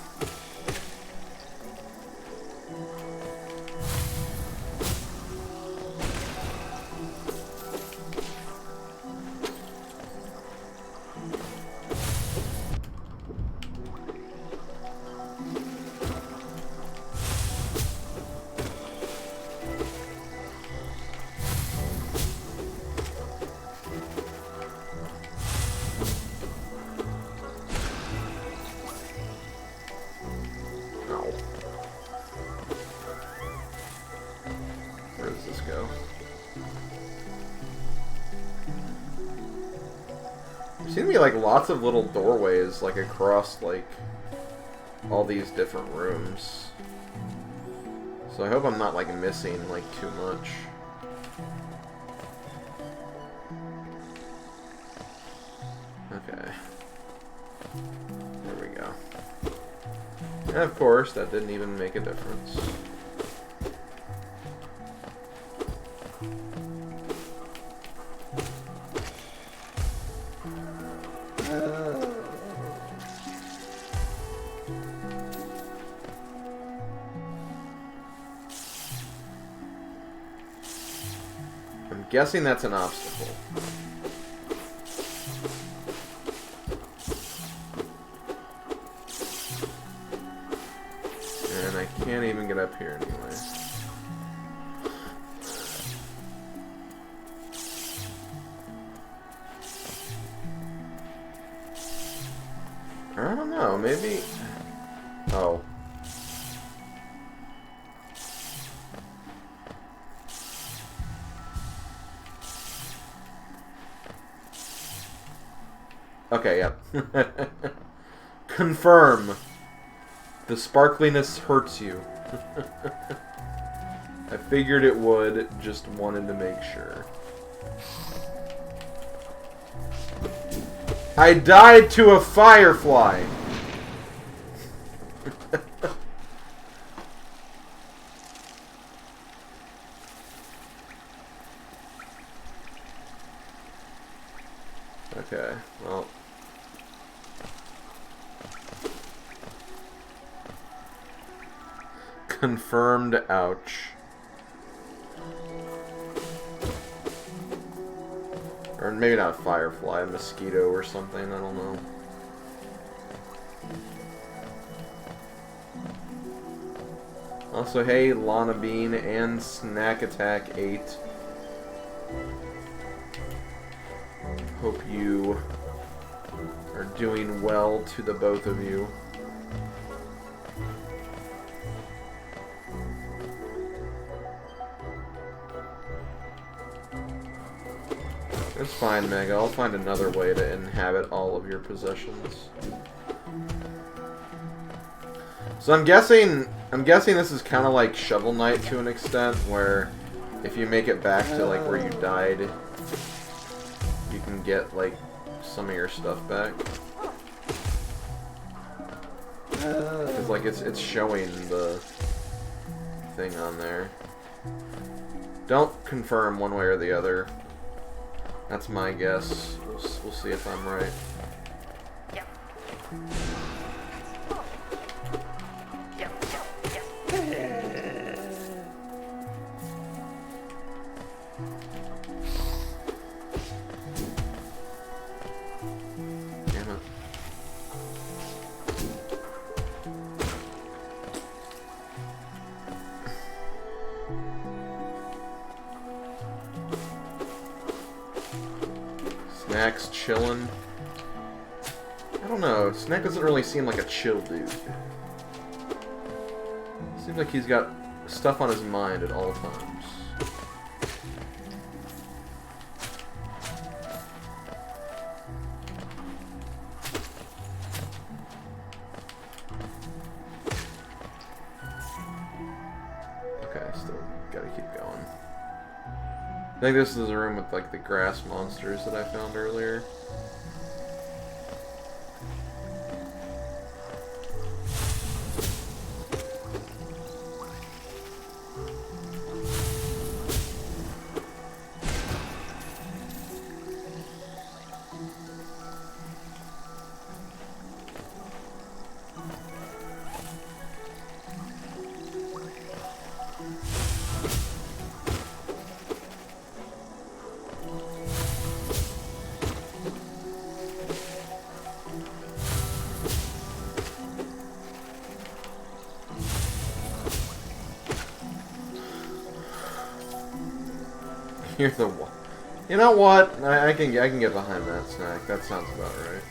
Speaker 1: Seem to be like lots of little doorways like across like all these different rooms. So I hope I'm not like missing like too much. Okay. There we go. And of course, that didn't even make a difference. I'm guessing that's an obstacle. And I can't even get up here anyway. I don't know, maybe... Oh. Okay, yep. Confirm. The sparkliness hurts you. I figured it would, just wanted to make sure. I died to a firefly! Okay, well... Confirmed, ouch. Or maybe not a firefly, a mosquito or something, I don't know. Also, hey, Lana Bean and Snack Attack 8. Hope you are doing well to the both of you. It's fine, Mega. I'll find another way to inhabit all of your possessions. So I'm guessing this is kind of like Shovel Knight to an extent, where if you make it back to like where you died, you can get like some of your stuff back. Because like it's showing the thing on there. Don't confirm one way or the other. That's my guess. We'll see if I'm right.
Speaker 2: Yep.
Speaker 1: Damn it. Snack's chillin'. I don't know. Snack doesn't really seem like a chill dude. Seems like he's got stuff on his mind at all times. Okay, still gotta keep going. I think this is a room with like the grass monsters that I found earlier. You're the one. You know what? I can get behind that, Snack. That sounds about right.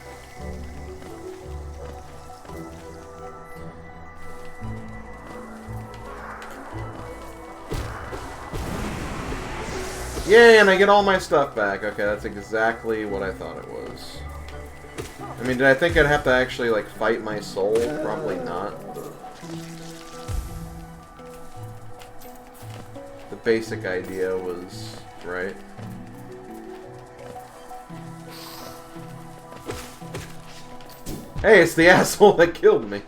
Speaker 1: Yay, and I get all my stuff back. Okay, that's exactly what I thought it was. I mean, did I think I'd have to actually, like, fight my soul? Probably not. The basic idea was right. Hey, it's the asshole that killed me!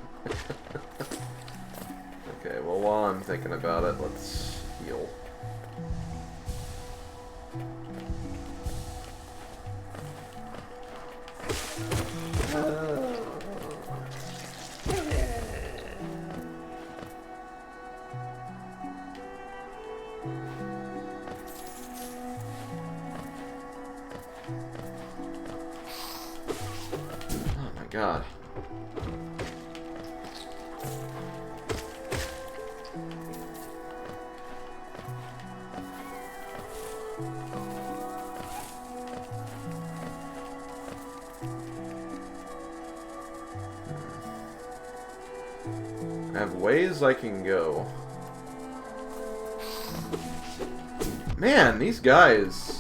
Speaker 1: Okay, well, while I'm thinking about it, let's heal. God. I have ways I can go. Man, these guys...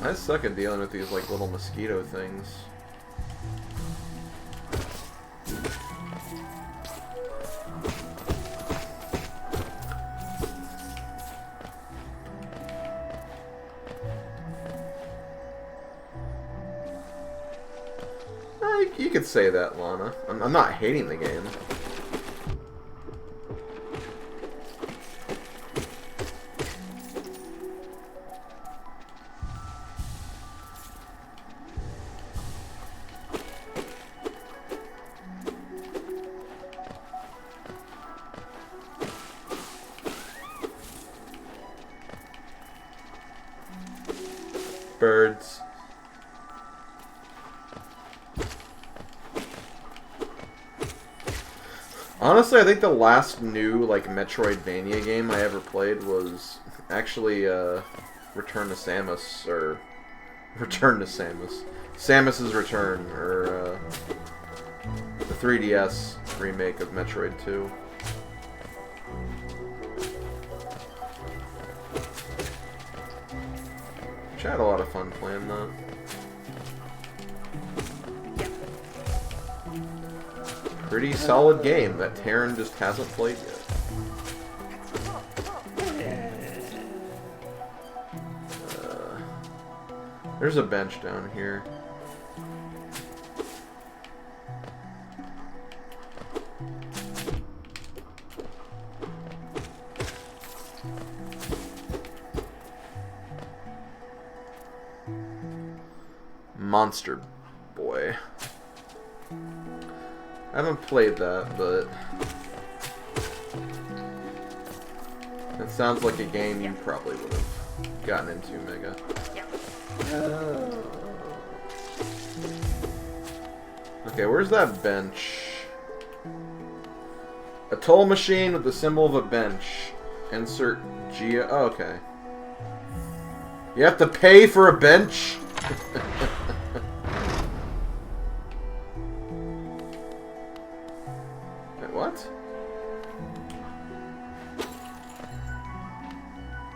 Speaker 1: I suck at dealing with these, like, little mosquito things. You could say that, Lana. I'm not hating the game. Birds. Honestly, I think the last new, like, Metroidvania game I ever played was actually, Return to Samus, or... Return to Samus. Samus's Return, or, the 3DS remake of Metroid 2. Which I had a lot of fun playing that. Pretty solid game that Taryn just hasn't played yet. There's a bench down here. Monster Boy. I haven't played that, but it sounds like a game you probably would have gotten into, Mega. Okay, where's that bench? A toll machine with the symbol of a bench. Insert Geo. Oh, okay. You have to pay for a bench? What?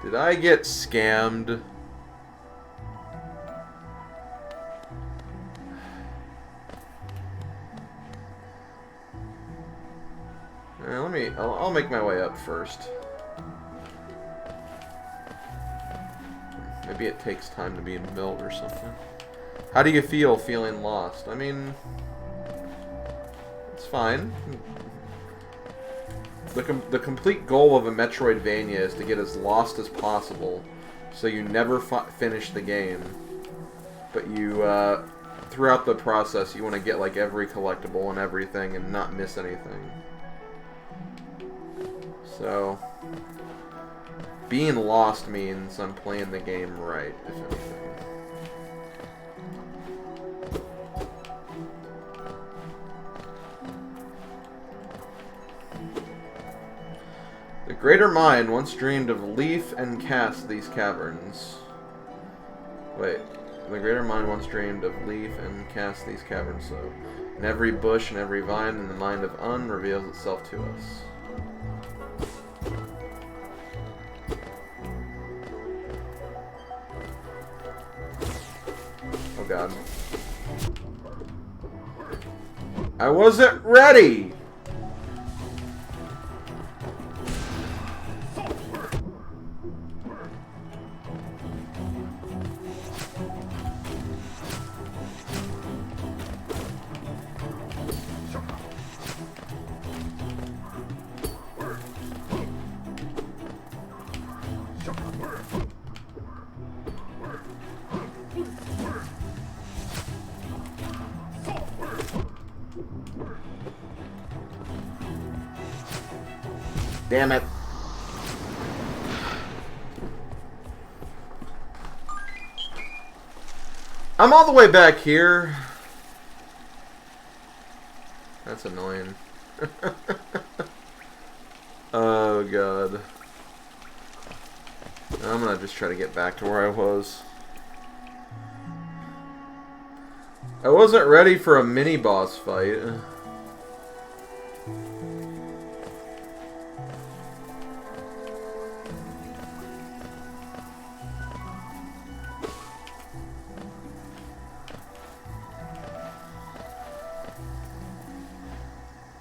Speaker 1: Did I get scammed? I'll make my way up first. Maybe it takes time to be built or something. How do you feel feeling lost? I mean, it's fine. The complete goal of a Metroidvania is to get as lost as possible, so you never finish the game. But you, throughout the process, you want to get like every collectible and everything and not miss anything. So, being lost means I'm playing the game right, if anything. The Greater Mind once dreamed of leaf and cast these caverns. Wait. The Greater Mind once dreamed of leaf and cast these caverns so. In every bush and every vine in the mind of Un reveals itself to us. god. I wasn't ready! Damn it. I'm all the way back here. That's annoying. Oh god. I'm gonna just try to get back to where I was. I wasn't ready for a mini boss fight.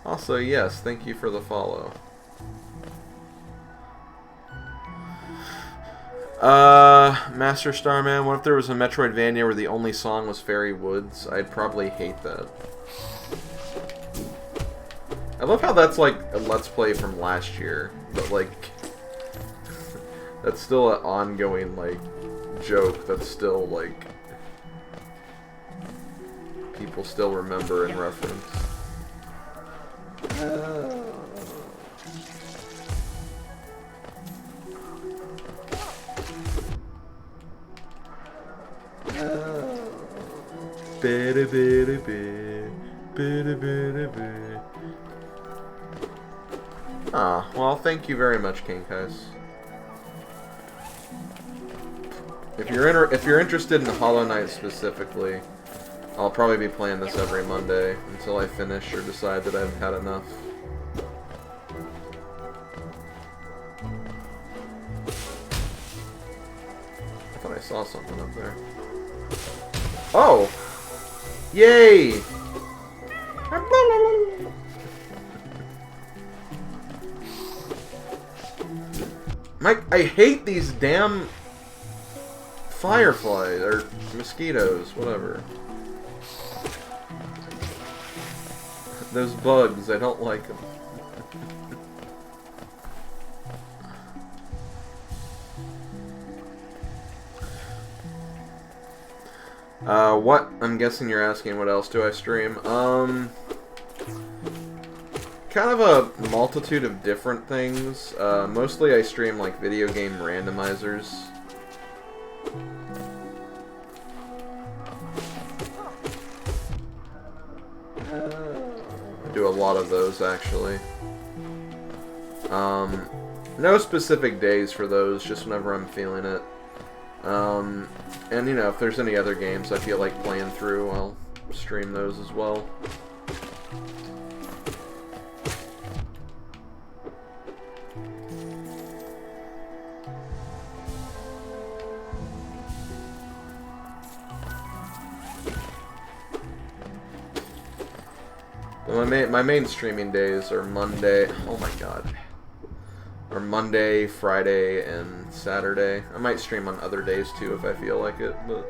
Speaker 1: Also, yes, thank you for the follow. Master Starman, what if there was a Metroidvania where the only song was Fairy Woods? I'd probably hate that. I love how that's like a Let's Play from last year, but like, that's still an ongoing, like, joke that's still, like, people still remember and reference. Ah, well, thank you very much, King Kais. If you're interested in Hollow Knight specifically, I'll probably be playing this every Monday until I finish or decide that I've had enough. I thought I saw something up there. Oh! Yay! Mike, I hate these damn fireflies, or mosquitoes, whatever. Those bugs, I don't like them. What? I'm guessing you're asking what else do I stream? Kind of a multitude of different things. Mostly I stream like video game randomizers. I do a lot of those actually. No specific days for those, just whenever I'm feeling it. And you know, if there's any other games I feel like playing through, I'll stream those as well. But my main streaming days are Monday. Oh my god. Or Monday, Friday, and Saturday. I might stream on other days too if I feel like it, but...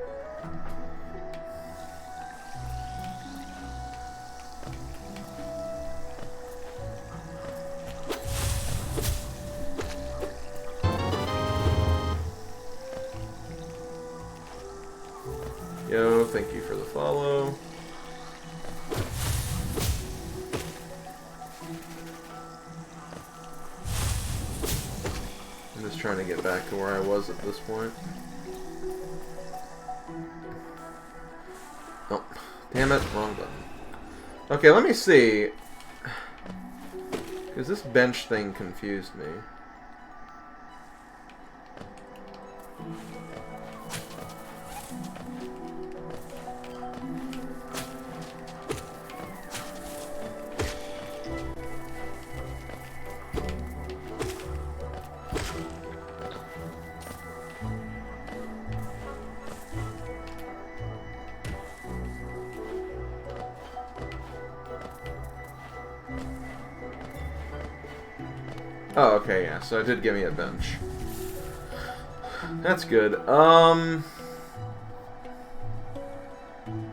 Speaker 1: Yo, thank you for the follow. I'm just trying to get back to where I was at this point. Oh, damn it, wrong button. Okay, let me see. Because this bench thing confused me. Oh, okay, yeah. So it did give me a bench. That's good.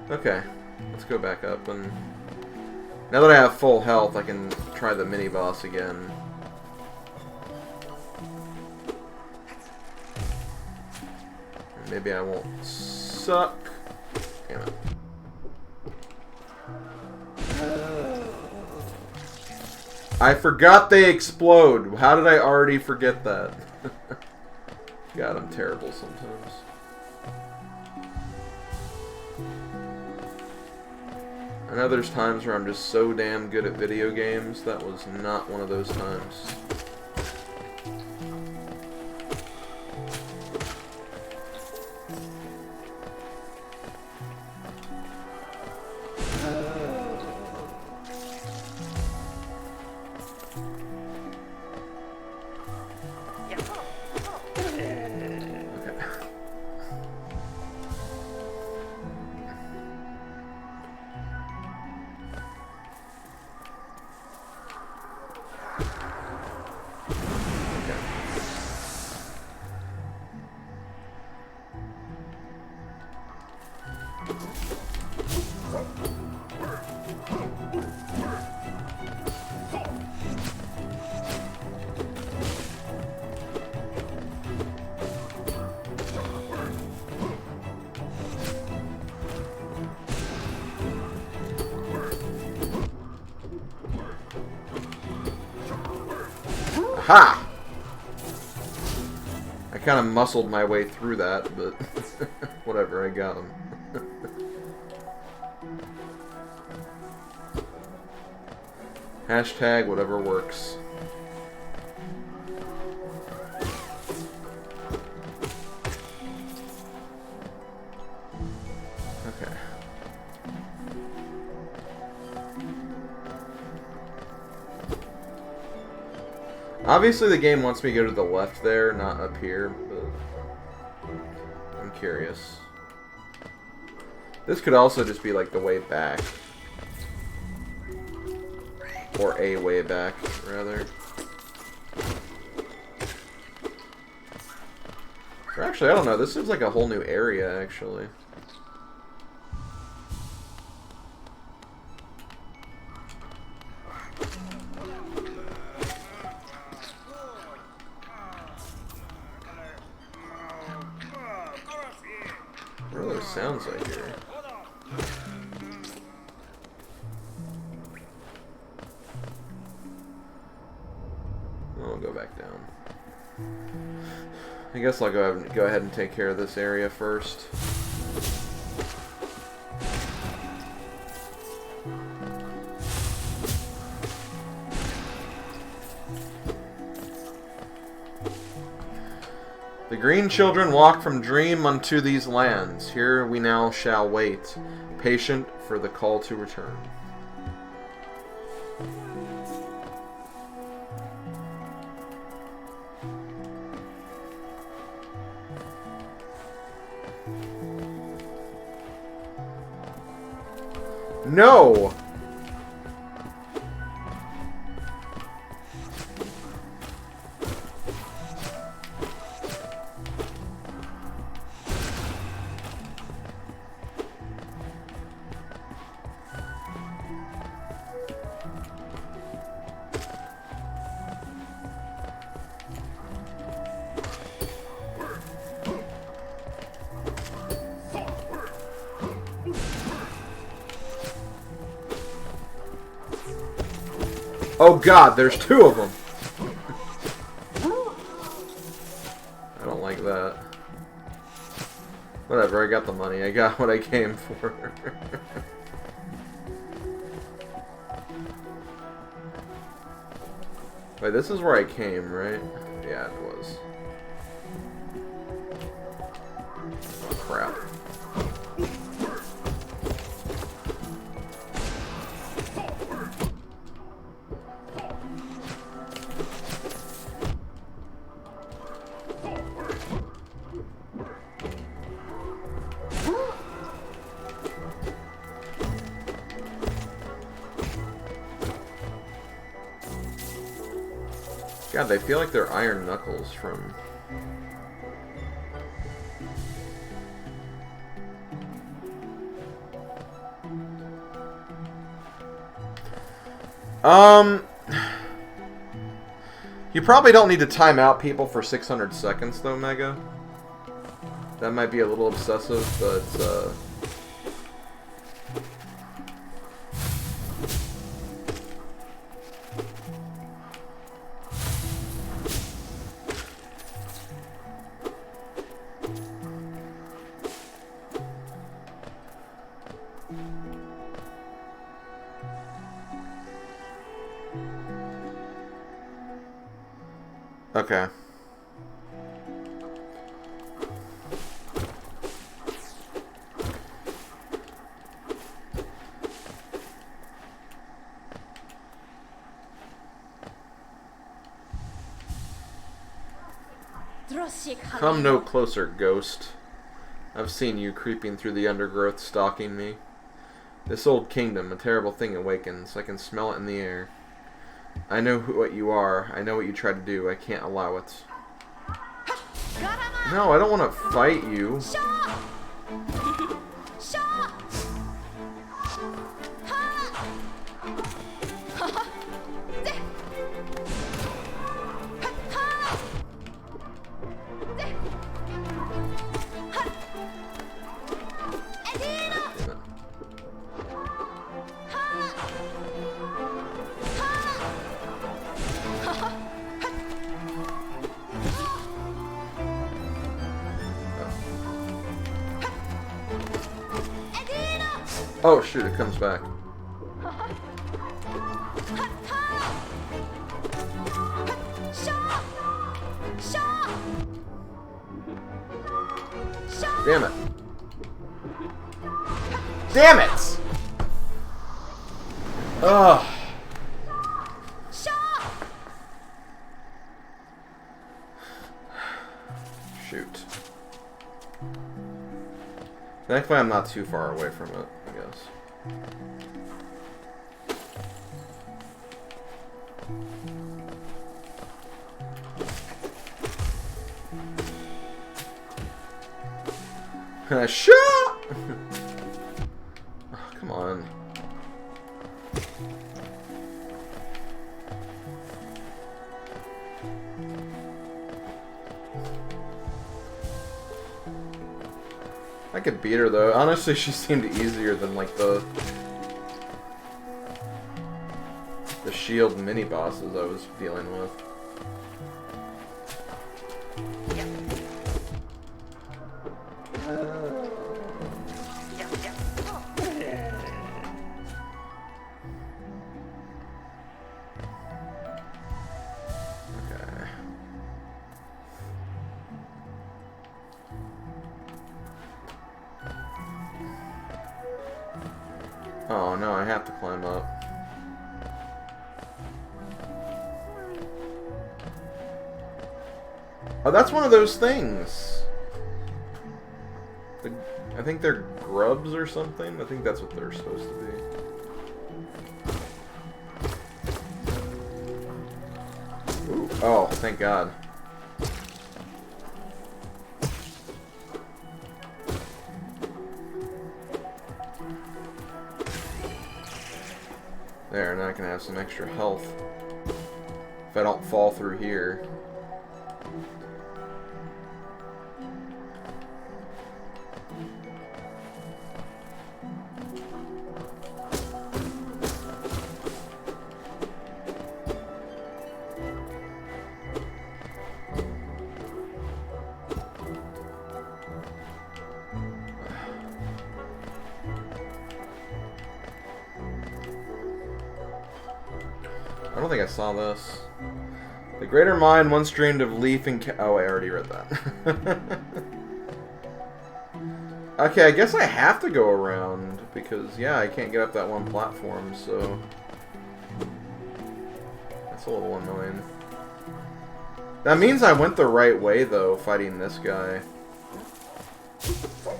Speaker 1: Okay. Let's go back up and... Now that I have full health, I can try the mini-boss again. Maybe I won't suck. Damn it. I forgot they explode. How did I already forget that? God, I'm terrible sometimes. I know there's times where I'm just so damn good at video games. That was not one of those times. Ha! I kind of muscled my way through that, but whatever, I got him. Hashtag whatever works. Okay. Obviously the game wants me to go to the left there, not up here, but I'm curious. This could also just be like the way back. Or a way back, rather. Or actually, I don't know, this seems like a whole new area, actually. What are those sounds I hear? I'll go back down. I guess I'll go ahead and take care of this area first. The green children walk from dream unto these lands. Here we now shall wait, patient for the call to return. No! Oh god, there's two of them! I don't like that. Whatever, I got the money. I got what I came for. Wait, this is where I came, right? Yeah, it was. Oh, crap. God, they feel like they're iron knuckles from... You probably don't need to time out people for 600 seconds, though, Mega. That might be a little obsessive, but, okay. Come no closer, ghost. I've seen you creeping through the undergrowth, stalking me. This old kingdom, a terrible thing awakens. I can smell it in the air. I know what you are. I know what you try to do. I can't allow it. No, I don't want to fight you. Oh shoot, it comes back. Damn it. Damn it! Ugh. Shoot. Thankfully I'm not too far away from it, I guess. Shut up! Oh, come on. I could beat her though. Honestly, she seemed easier than like the shield mini bosses I was dealing with. Oh no, I have to climb up. Oh, that's one of those things. I think they're grubs or something. I think that's what they're supposed to be. Ooh. Oh, thank God. There, now I can have some extra health if I don't fall through here. I don't think I saw this. The greater mind once dreamed of leaf and oh, I already read that. Okay, I guess I have to go around because, yeah, I can't get up that one platform, so that's a little annoying. That means I went the right way, though, fighting this guy. So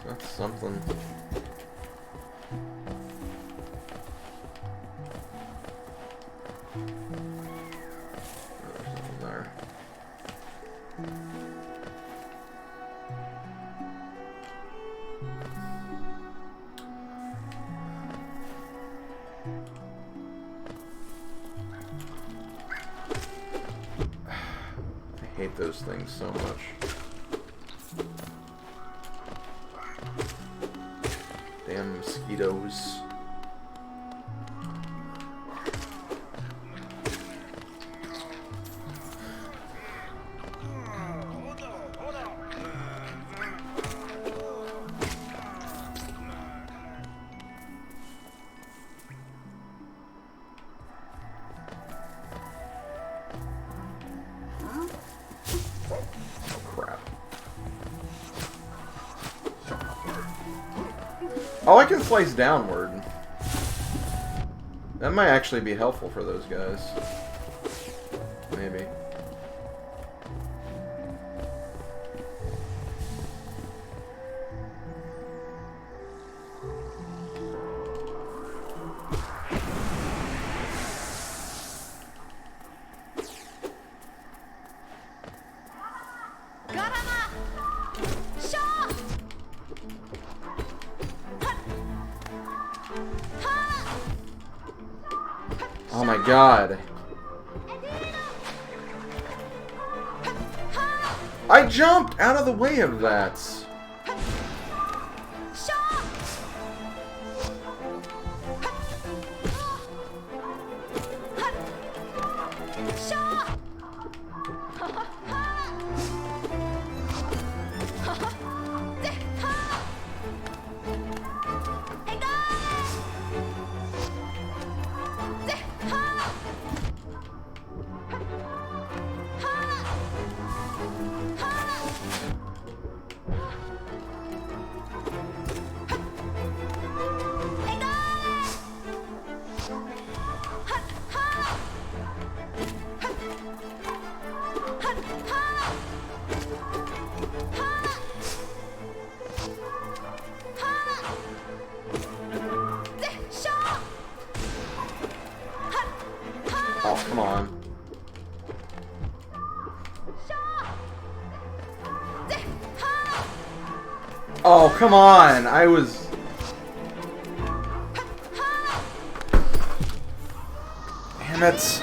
Speaker 1: that's something. I hate those things so much. Damn mosquitoes. Oh, I can slice downward. That might actually be helpful for those guys. Maybe. Oh my god. I jumped out of the way of that. Oh, come on. Oh, come on. I was... Damn it.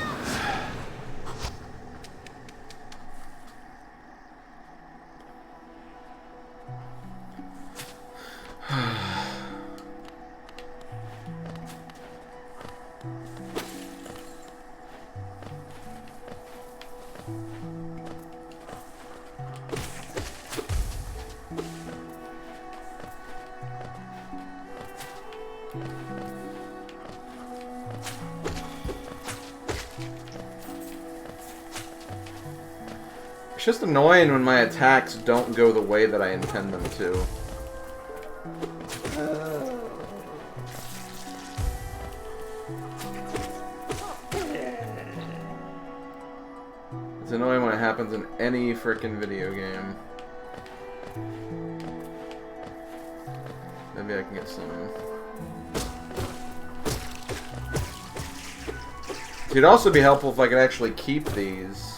Speaker 1: It's just annoying when my attacks don't go the way that I intend them to. It's annoying when it happens in any frickin' video game. Maybe I can get some... It'd also be helpful if I could actually keep these.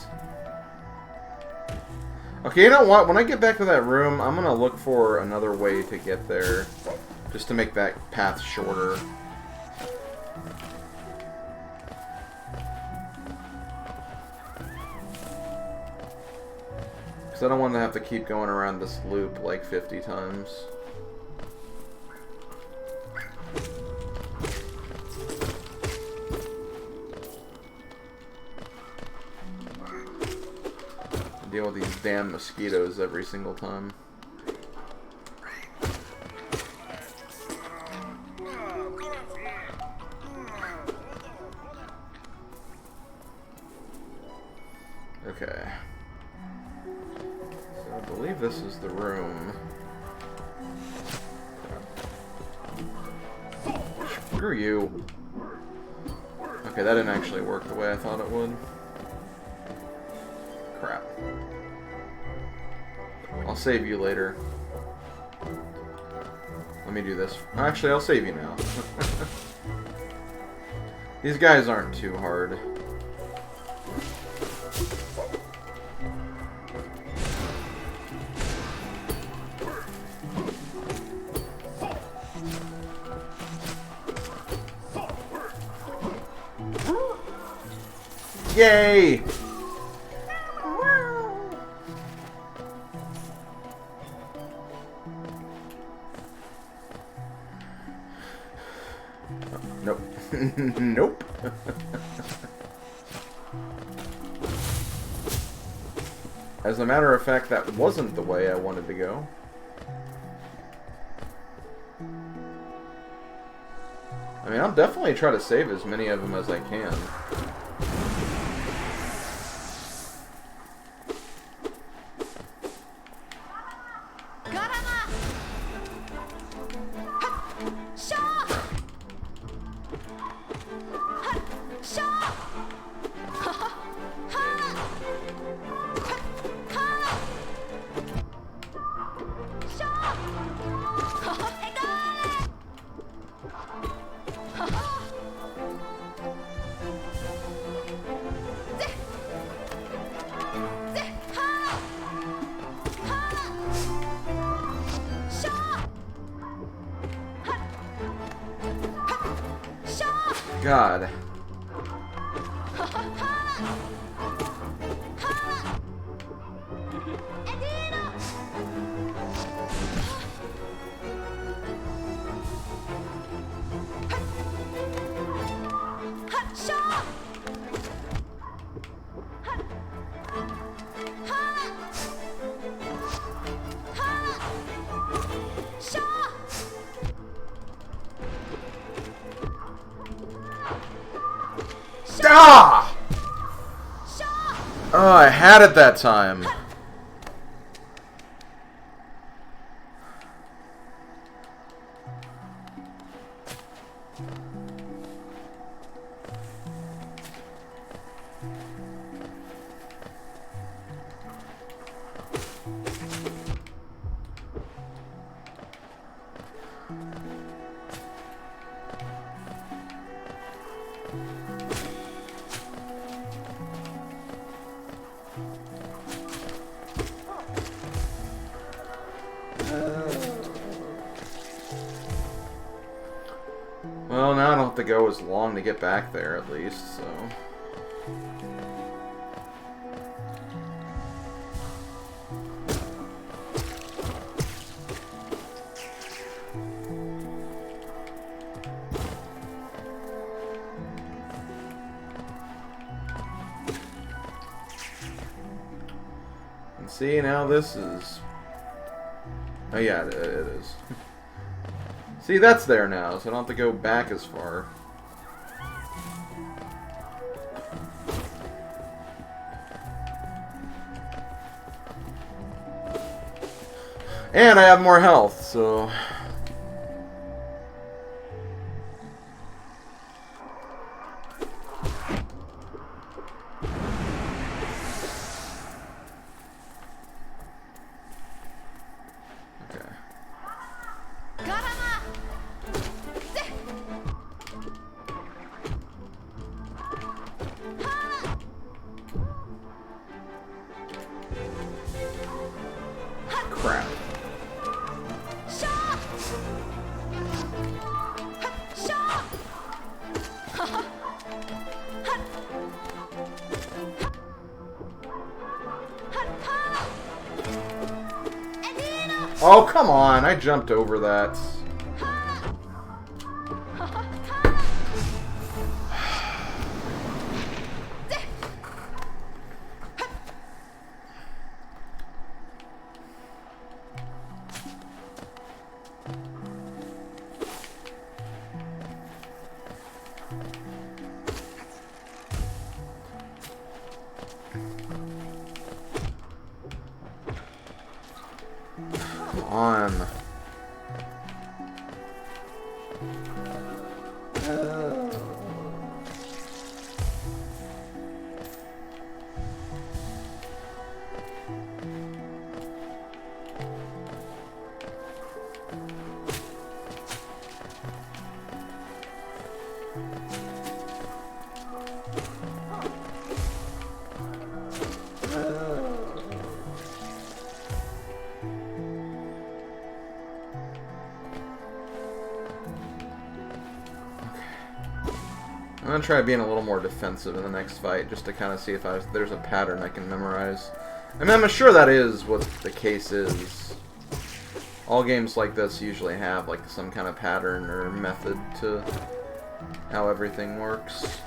Speaker 1: Okay, you know what? When I get back to that room, I'm gonna look for another way to get there. Just to make that path shorter. Because I don't want to have to keep going around this loop like 50 times. Deal with these damn mosquitoes every single time. Okay. So I believe this is the room. Screw you. Okay, that didn't actually work the way I thought it would. Crap. I'll save you later. Let me do this. Actually, I'll save you now. These guys aren't too hard. Yay! Nope. Nope. As a matter of fact, that wasn't the way I wanted to go. I mean, I'll definitely try to save as many of them as I can. God. Ah! Oh, I had it that time. Well, now I don't have to go as long to get back there, at least, so... And see, now this is... Oh yeah, it is. See, that's there now, so I don't have to go back as far. And I have more health, so... Crap. Oh, come on. I jumped over that. Come on. I'm gonna try being a little more defensive in the next fight, just to kind of see if there's a pattern I can memorize. I mean, I'm sure that is what the case is. All games like this usually have like some kind of pattern or method to how everything works.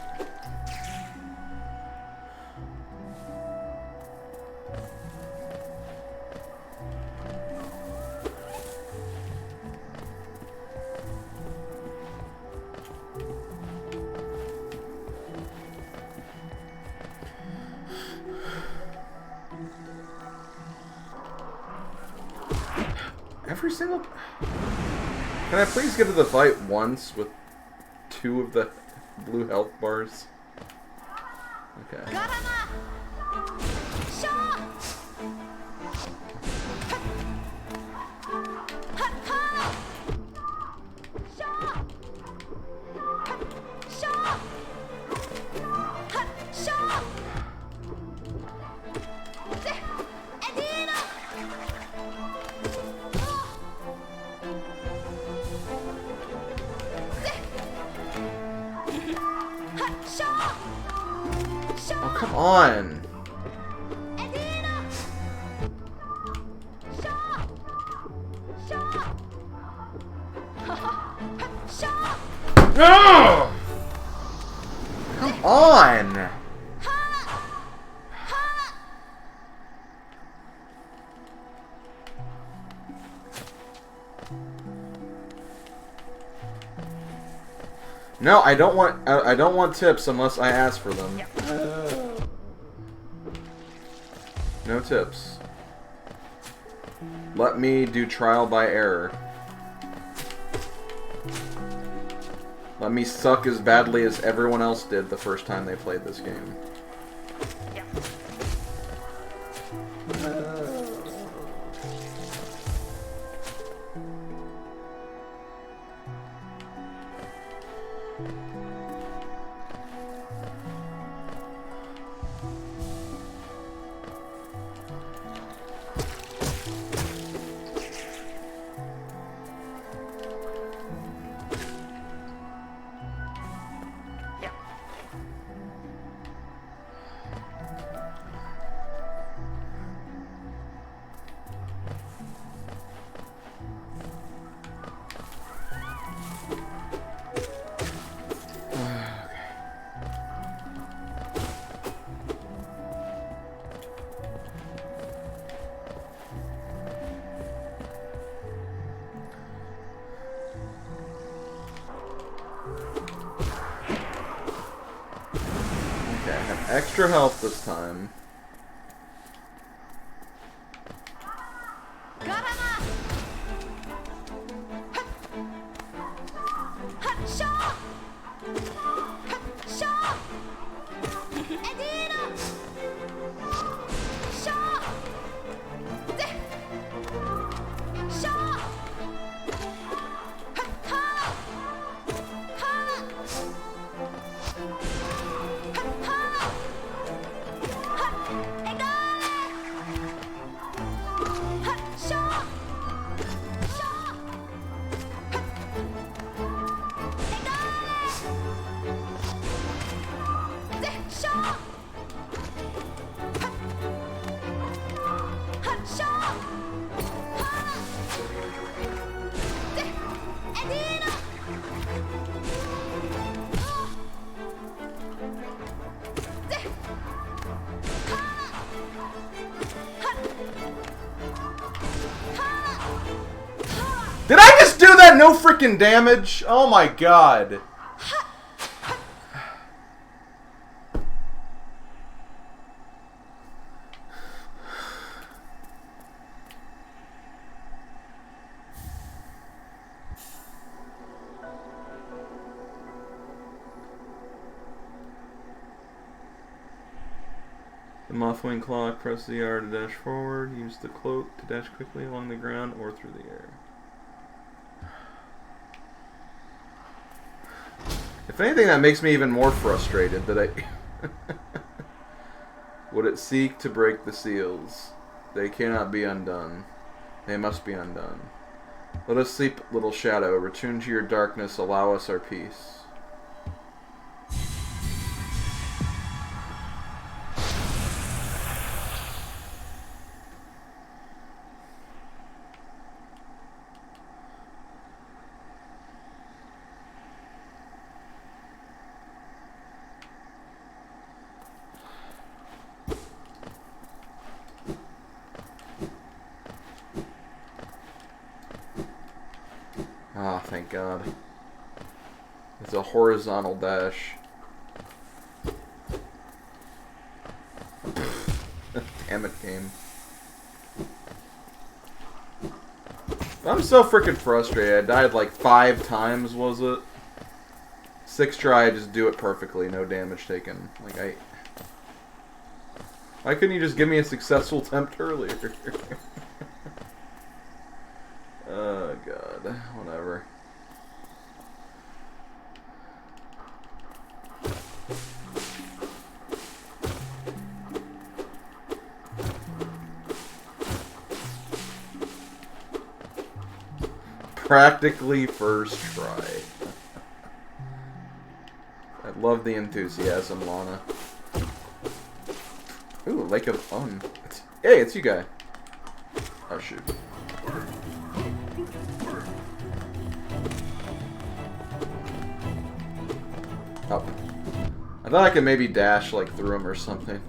Speaker 1: Every single... Can I please get to the fight once with 2 of the blue health bars? Okay. Oh, come on! No! Come on! No, I don't want tips unless I ask for them. No tips. Let me do trial by error. Let me suck as badly as everyone else did the first time they played this game. Extra health this time. Did I just do that? No freaking damage? Oh my god. The Mothwing Claw, press the R to dash forward, use the cloak to dash quickly along the ground or through the air. If anything, that makes me even more frustrated that I... Would it seek to break the seals? They cannot be undone. They must be undone. Let us sleep, little shadow. Return to your darkness. Allow us our peace. Ah, thank God. It's a horizontal dash. Damn it, game. I'm so freaking frustrated. I died like 5 times, was it? 6th try, I just do it perfectly, no damage taken. Like, why couldn't you just give me a successful attempt earlier? Oh, God. Whatever. Practically first try. I love the enthusiasm, Lana. Ooh, Lake of Un. Hey, it's you guy. Oh, shoot. Up. I thought I could maybe dash, like, through him or something.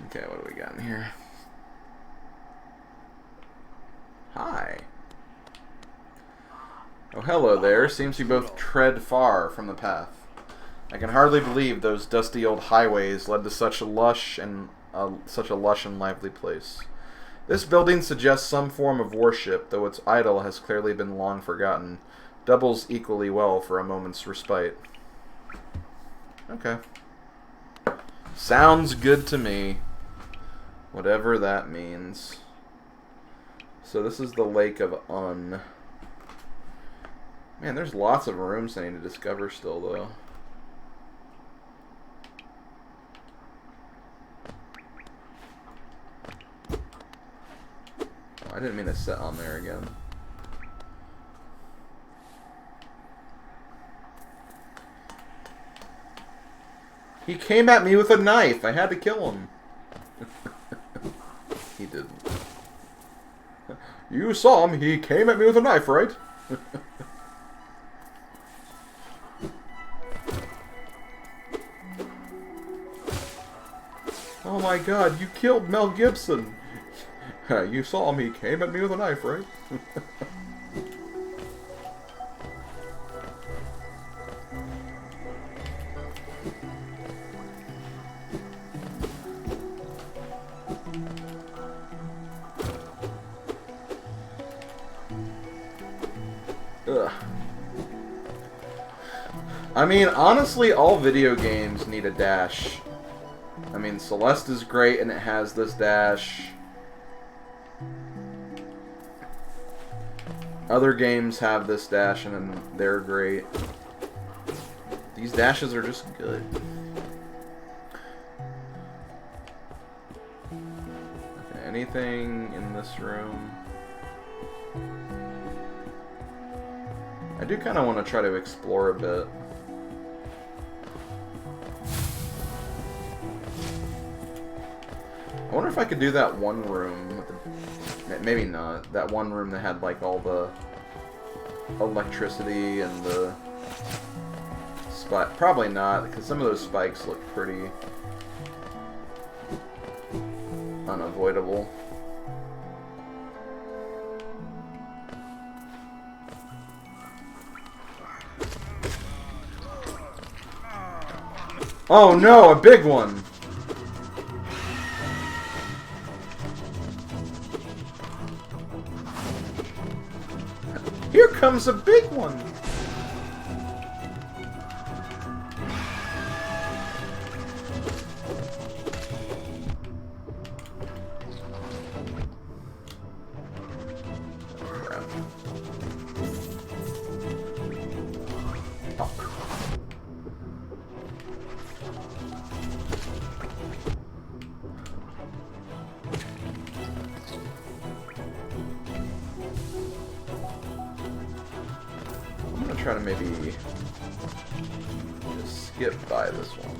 Speaker 1: Okay, what do we got in here? Hi. Oh, hello there. Seems you both tread far from the path. I can hardly believe those dusty old highways led to such a lush and lively place. This building suggests some form of worship, though its idol has clearly been long forgotten. Doubles equally well for a moment's respite. Okay. Sounds good to me. Whatever that means. So this is the Lake of Un. Man, there's lots of rooms I need to discover still, though. Oh, I didn't mean to set on there again. He came at me with a knife. I had to kill him. He didn't. You saw him. He came at me with a knife, right? Oh my God, you killed Mel Gibson. You saw him. He came at me with a knife, right? Ugh. I mean, honestly, all video games need a dash. I mean, Celeste is great and it has this dash. Other games have this dash and they're great. These dashes are just good. Okay, anything in this room? I do kind of want to try to explore a bit. I wonder if I could do that one room with the, maybe not. That one room that had like all the electricity and the spike. Probably not, because some of those spikes look pretty unavoidable. Oh no, a big one! Here comes a big one! Crap. Oh. I'm gonna try to maybe just skip by this one.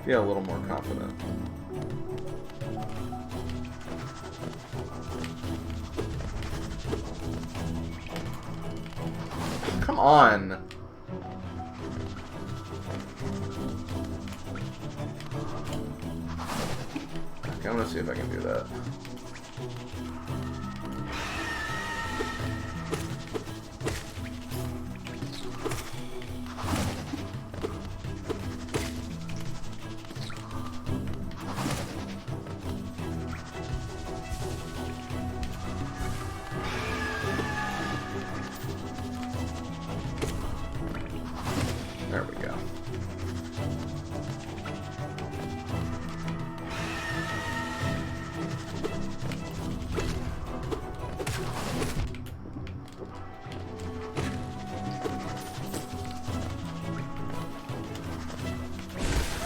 Speaker 1: Feel a little more confident. Come on! Okay, I'm gonna see if I can do that. There we go.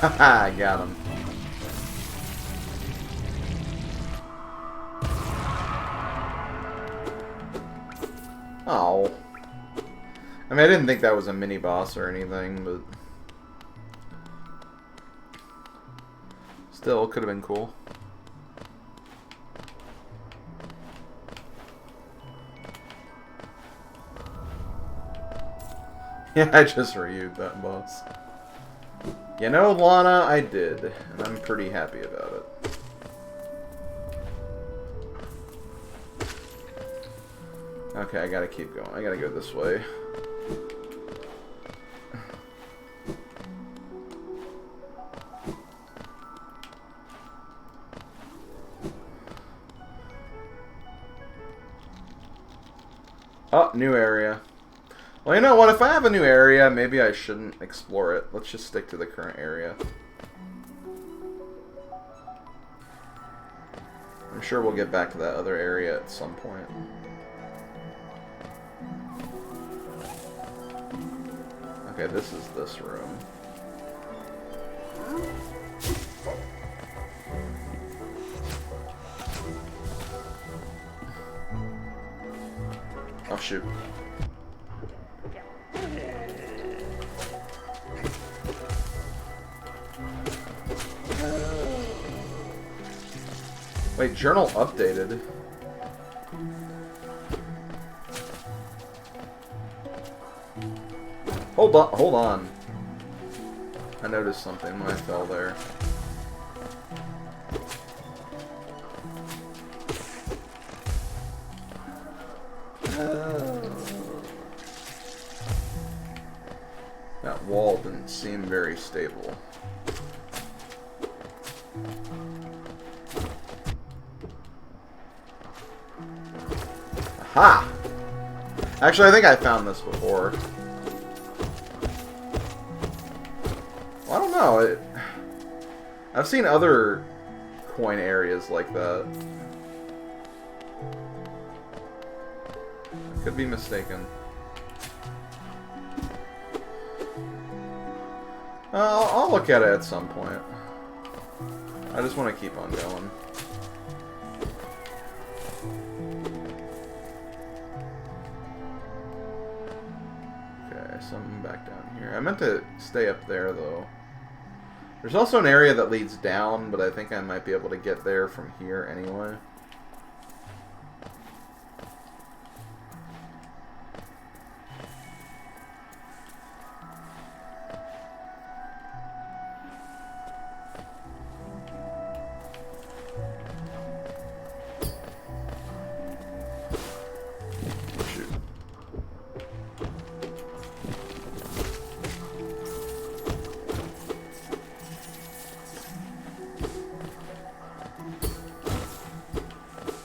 Speaker 1: Haha, I got him. Oh. I mean, I didn't think that was a mini boss or anything, but still, could have been cool. Yeah, I just reviewed that boss. You know, Lana, I did, and I'm pretty happy about it. Okay, I gotta keep going. I gotta go this way. Oh, new area. Well, you know what? If I have a new area, maybe I shouldn't explore it. Let's just stick to the current area. I'm sure we'll get back to that other area at some point. Okay, this is this room. Oh, shoot. Wait, journal updated. Hold on, hold on. I noticed something when I fell there. That wall didn't seem very stable. Aha! Actually, I think I found this before. Well, I don't know. I've seen other coin areas like that. I could be mistaken. I'll look at it at some point. I just want to keep on going. Okay, something back down here. I meant to stay up there, though. There's also an area that leads down, but I think I might be able to get there from here anyway.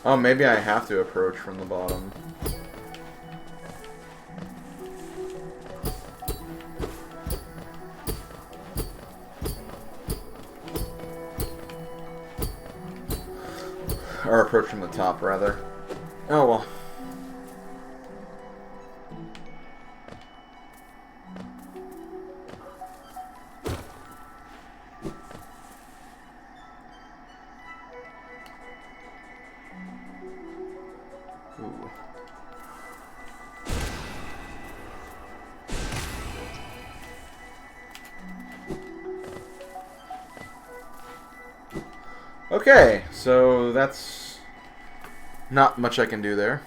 Speaker 1: Oh, maybe I have to approach from the bottom. Or approach from the top, rather. Oh, well. Ooh. Okay, so that's not much I can do there.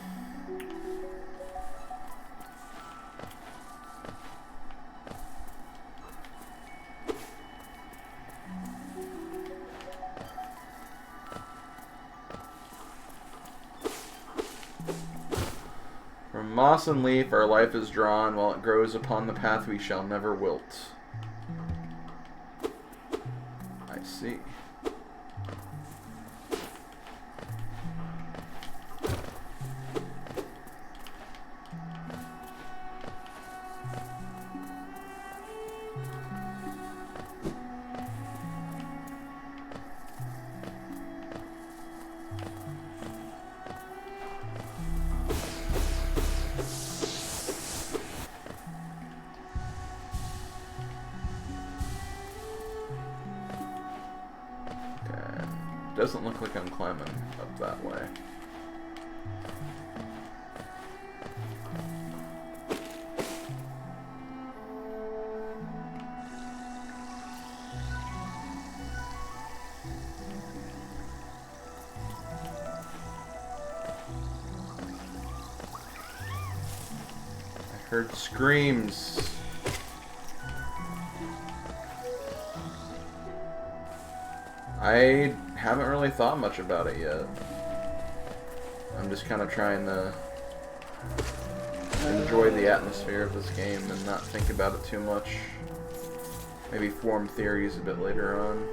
Speaker 1: From moss and leaf our life is drawn, while it grows upon the path we shall never wilt. I see. Doesn't look like I'm climbing up that way. I heard screams. I haven't really thought much about it yet. I'm just kind of trying to enjoy the atmosphere of this game and not think about it too much. Maybe form theories a bit later on.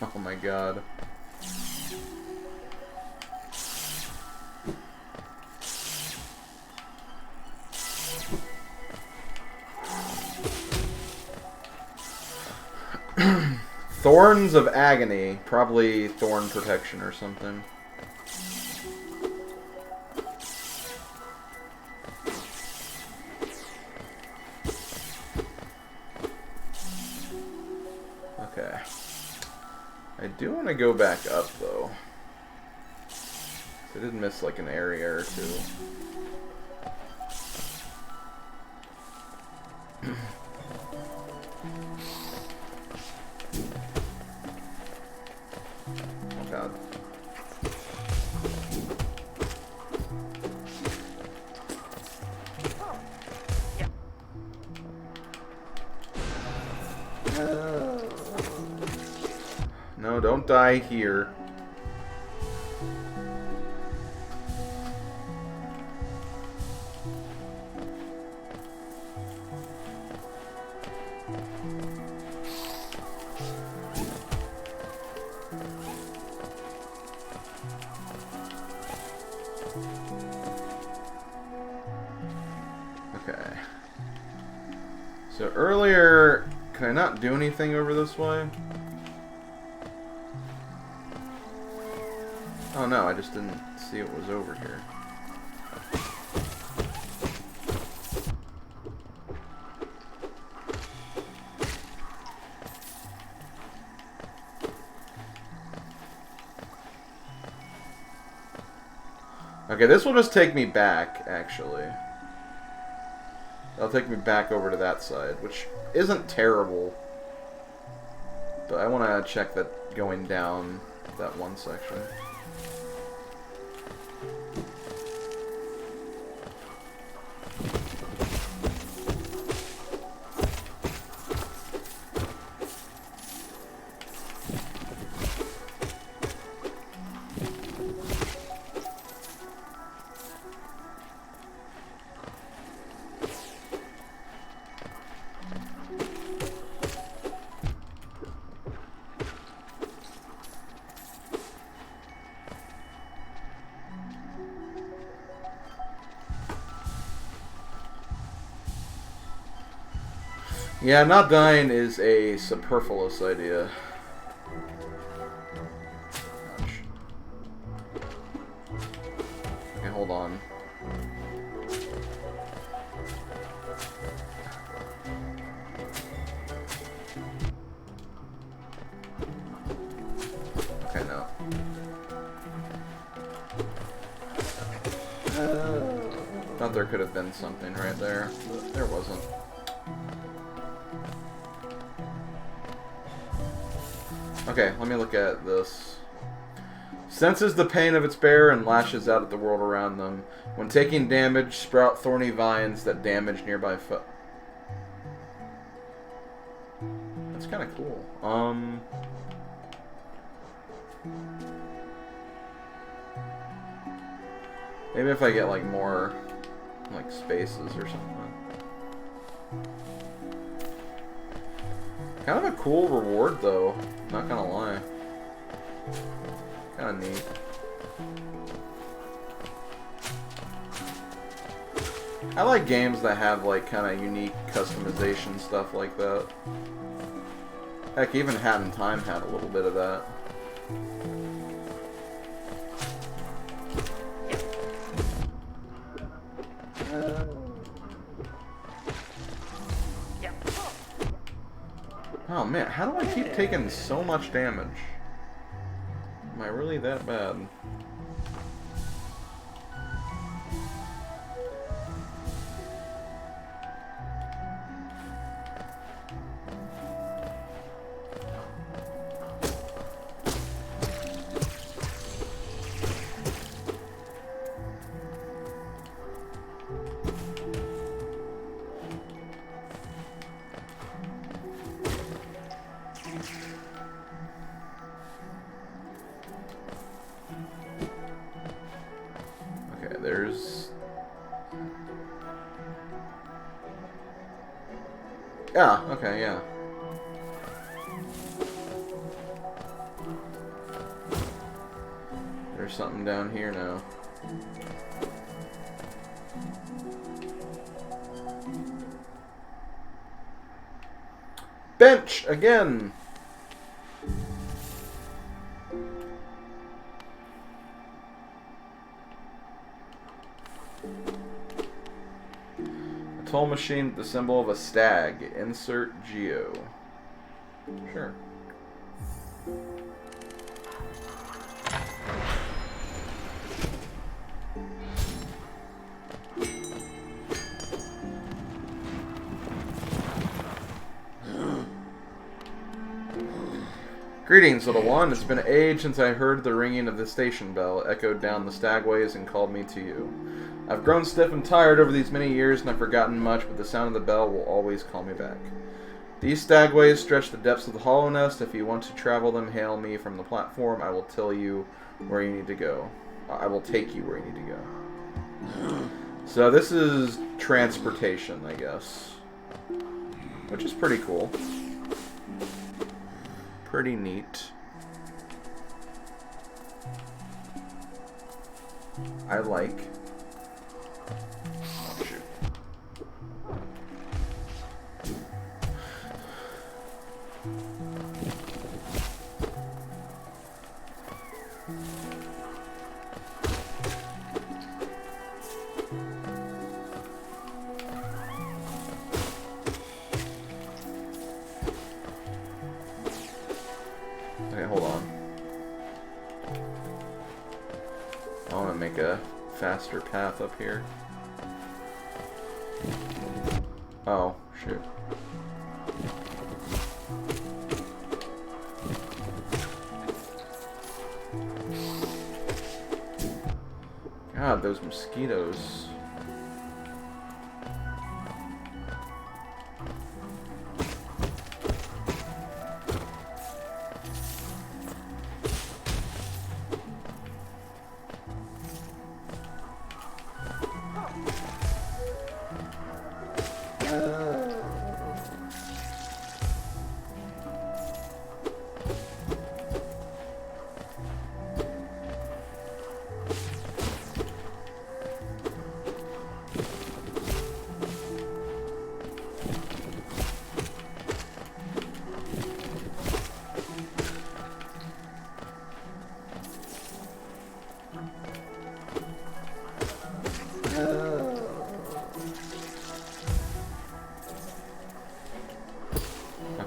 Speaker 1: Oh my god. Thorns of Agony. Probably thorn protection or something. Okay. I do want to go back up, though. I did miss, like, an area or two. Oh, God. No, don't die here. Okay. So earlier, can I not do anything over this way? Oh no, I just didn't see what was over here. Okay, this will just take me back, actually. That'll take me back over to that side, which isn't terrible. But I want to check that going down that one section. Yeah, not dying is a superfluous idea. Ouch. Okay, hold hold on. Okay, no. Thought there could have been something right there. There wasn't. Okay, let me look at this. Senses the pain of its bearer and lashes out at the world around them. When taking damage, sprout thorny vines that damage nearby foe. That's kind of cool. Maybe if I get like more like spaces or something. Kind of a cool reward though, not gonna lie. Kind of neat. I like games that have like kind of unique customization stuff like that. Heck, even Hat in Time had a little bit of that. Oh man, how do I keep taking so much damage? Am I really that bad? There's... Yeah, okay, yeah. There's something down here now. Bench! Again! Toll machine, the symbol of a stag. Insert geo. Sure. Greetings, little one. It's been an age since I heard the ringing of the station bell. It echoed down the stagways and called me to you. I've grown stiff and tired over these many years, and I've forgotten much, but the sound of the bell will always call me back. These stagways stretch the depths of the Hollow Nest. If you want to travel them, hail me from the platform. I will tell you where you need to go. I will take you where you need to go. So this is transportation, I guess. Which is pretty cool. Pretty neat. I like. Oh, shoot. Okay, hold on. I want to make a faster path up here. Oh, shoot. God, those mosquitoes.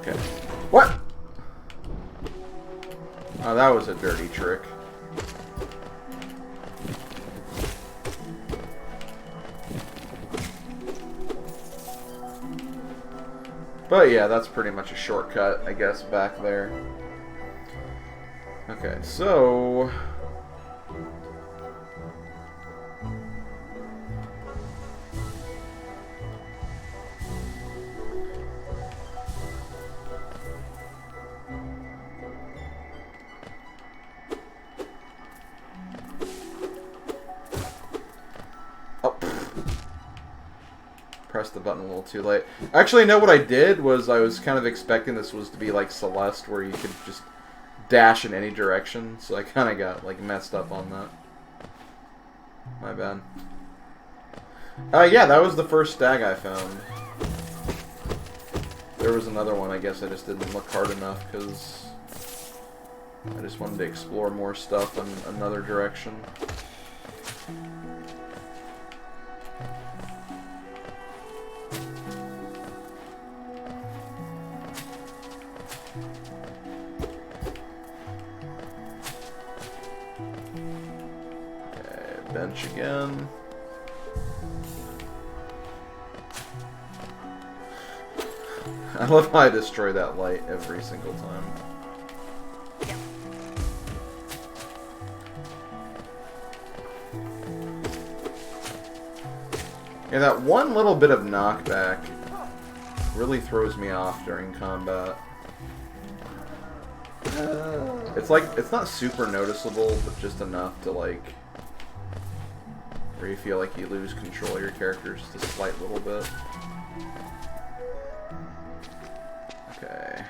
Speaker 1: Okay. What? Oh, that was a dirty trick. But yeah, that's pretty much a shortcut, I guess, back there. Okay, so... Oh. Pressed the button a little too late. Actually, no, what I did was I was kind of expecting this was to be like Celeste, where you could just dash in any direction, so I kind of got like messed up on that. My bad. Yeah, that was the first stag I found. There was another one, I guess I just didn't look hard enough, because I just wanted to explore more stuff in another direction. Okay, bench again. I love how I destroy that light every single time. Yeah, that one little bit of knockback really throws me off during combat. It's like, it's not super noticeable, but just enough to like, where you feel like you lose control of your character just a slight little bit. Okay.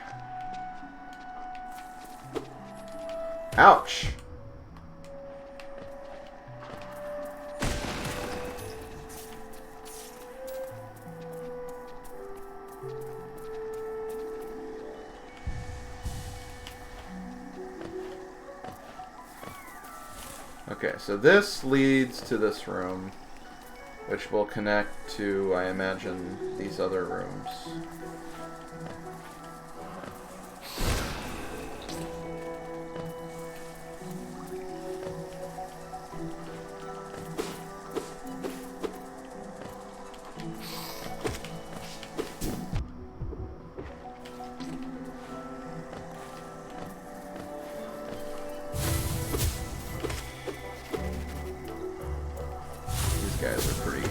Speaker 1: Ouch! Okay, so this leads to this room, which will connect to, I imagine, these other rooms. Guys are pretty...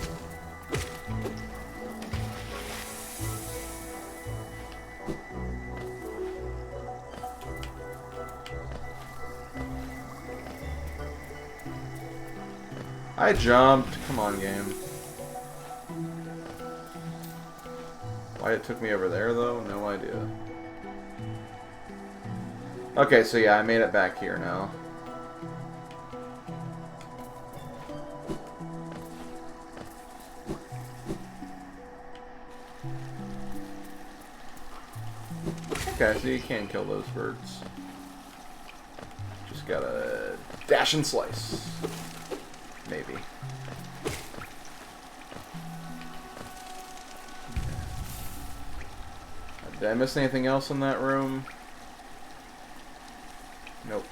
Speaker 1: I jumped. Come on, game. Why it took me over there, though? No idea. Okay, so yeah, I made it back here now. Okay, so you can kill those birds. Just gotta dash and slice. Maybe. Did I miss anything else in that room? Nope.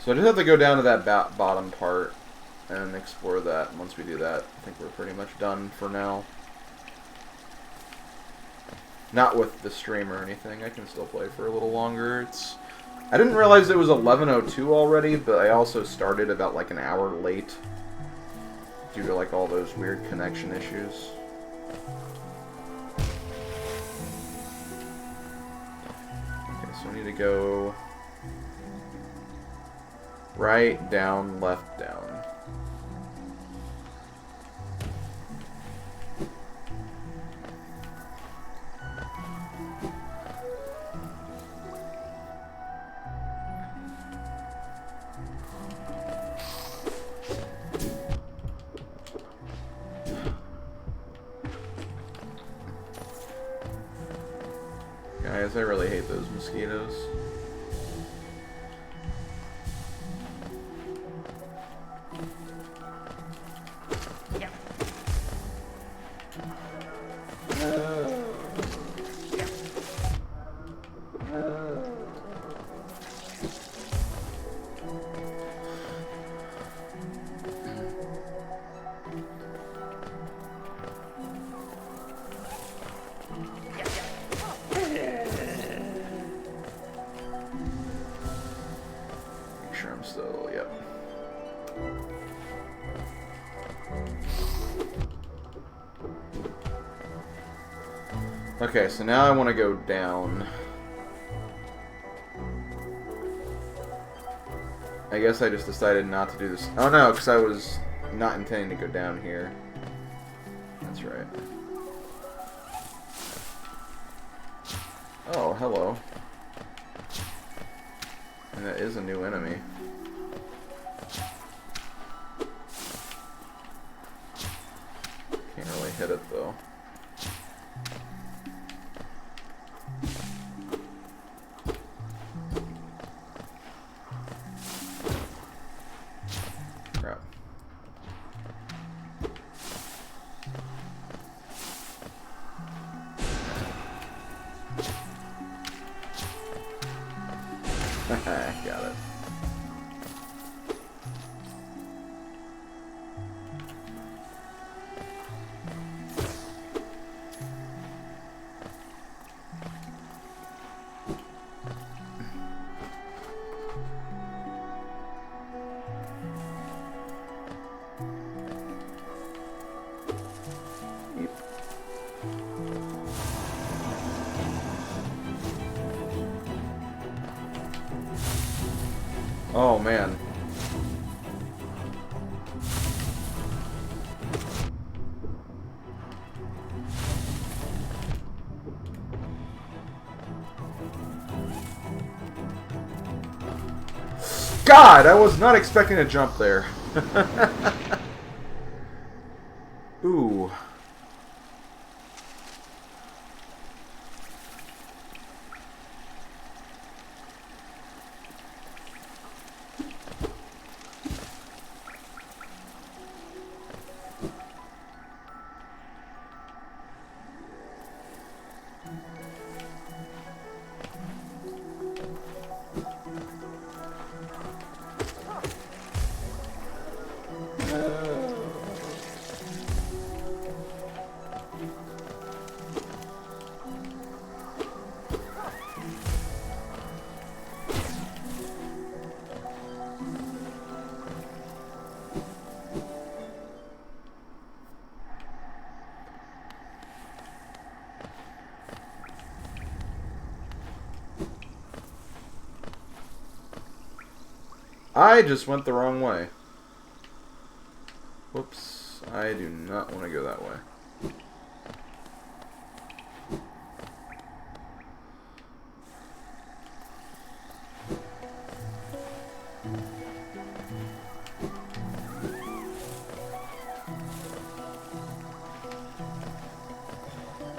Speaker 1: So I just have to go down to that bottom part and explore that. Once we do that, I think we're pretty much done for now. Not with the stream or anything. I can still play for a little longer. I didn't realize it was 11:02 already, but I also started about like an hour late due to like all those weird connection issues. Okay, so we need to go right, down, left, down. Guys, I really hate those mosquitoes.
Speaker 2: Yep.
Speaker 1: Okay, so now I want to go down. I guess I just decided not to do this. Oh no, because I was not intending to go down here. That's right. Oh, hello. And that is a new enemy. Can't really hit it though. Crap. Got it. Oh man. God, I was not expecting to jump there. Ooh. I just went the wrong way. Whoops. I do not want to go that way.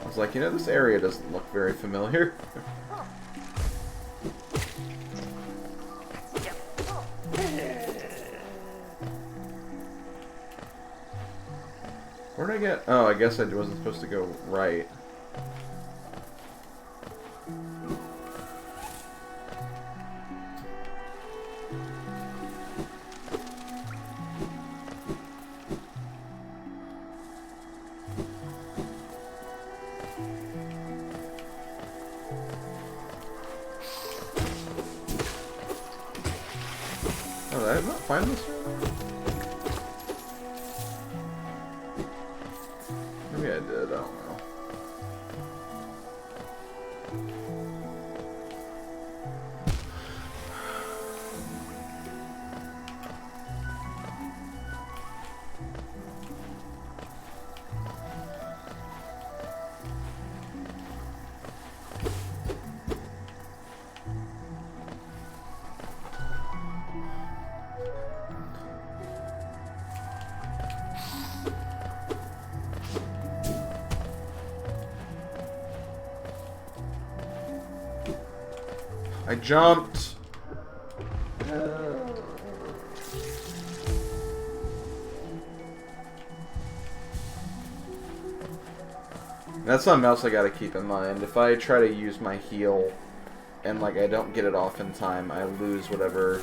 Speaker 1: I was like, you know, this area doesn't look very familiar. Where did I get... Oh, I guess I wasn't supposed to go right. Oh, did I not find this one? Maybe I did, I don't know. I jumped. That's something else I gotta keep in mind. If I try to use my heal and like I don't get it off in time, I lose whatever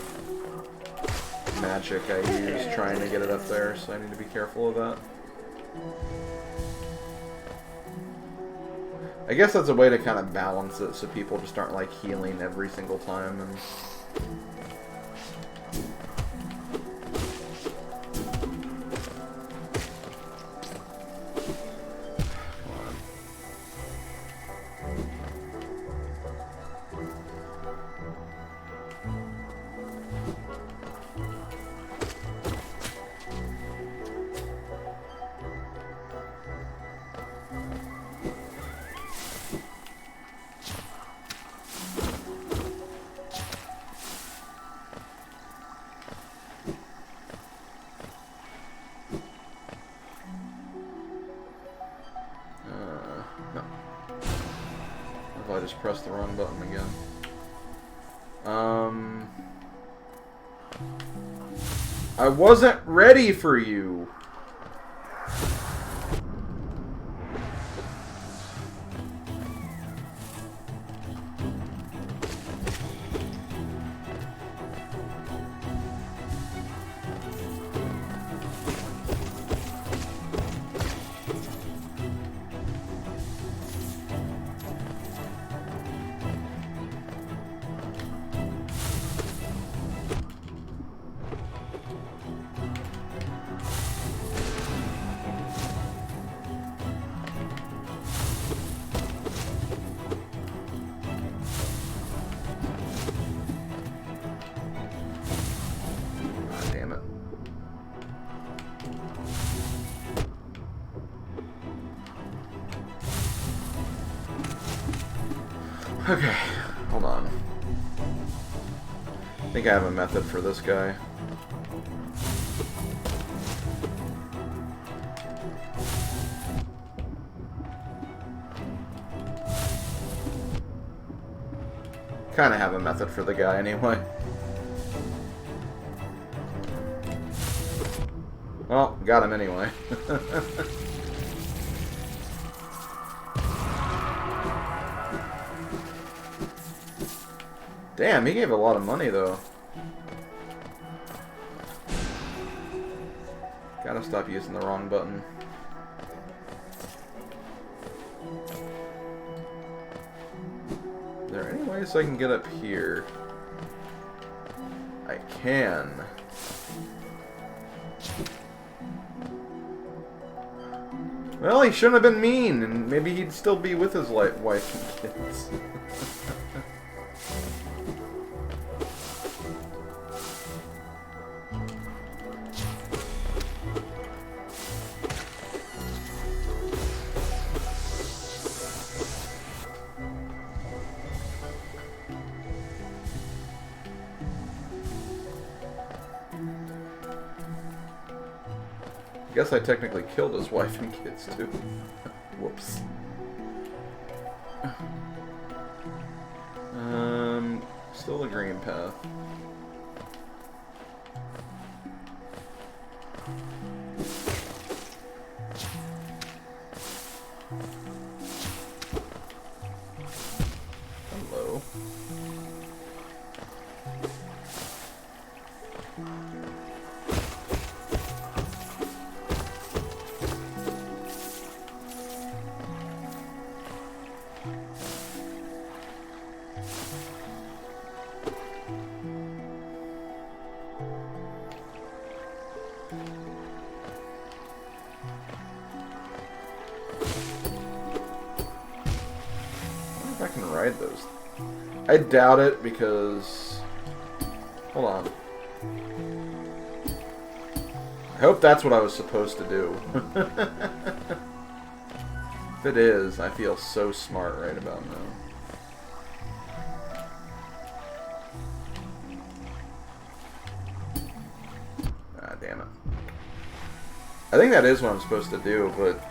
Speaker 1: magic I use trying to get it up there, so I need to be careful of that. I guess that's a way to kind of balance it so people just aren't like healing every single time and if I just press the wrong button again. I wasn't ready for you. Okay, hold on. I think I have a method for this guy. Kind of have a method for the guy anyway. Well, got him anyway. Damn, he gave a lot of money, though. Gotta stop using the wrong button. Is there any ways I can get up here? I can. Well, he shouldn't have been mean, and maybe he'd still be with his wife and kids. I guess I technically killed his wife and kids, too. Whoops. Still the green path. Hello. I can ride those. I doubt it because... Hold on. I hope that's what I was supposed to do. If it is, I feel so smart right about now. Ah, damn it. I think that is what I'm supposed to do, but...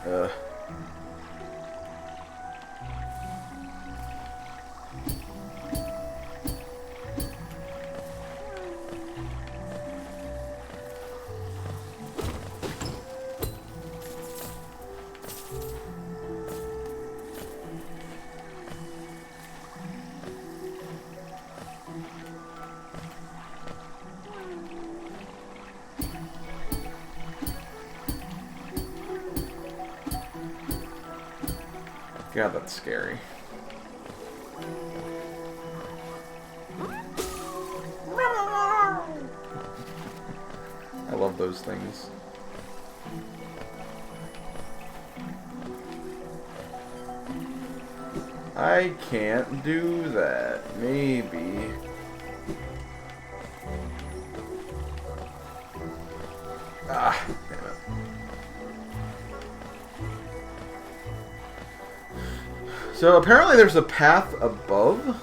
Speaker 1: God, that's scary. I love those things. I can't do that. Maybe. Ah, damn it. So apparently there's a path above.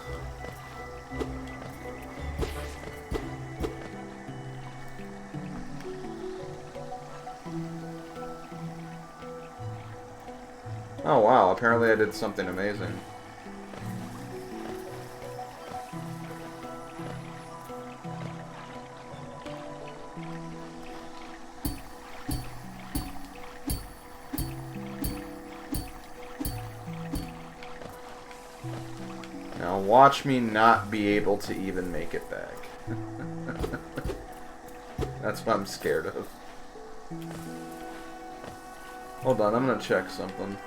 Speaker 1: Oh wow, apparently I did something amazing. Now watch me not be able to even make it back. That's what I'm scared of. Hold on, I'm gonna check something.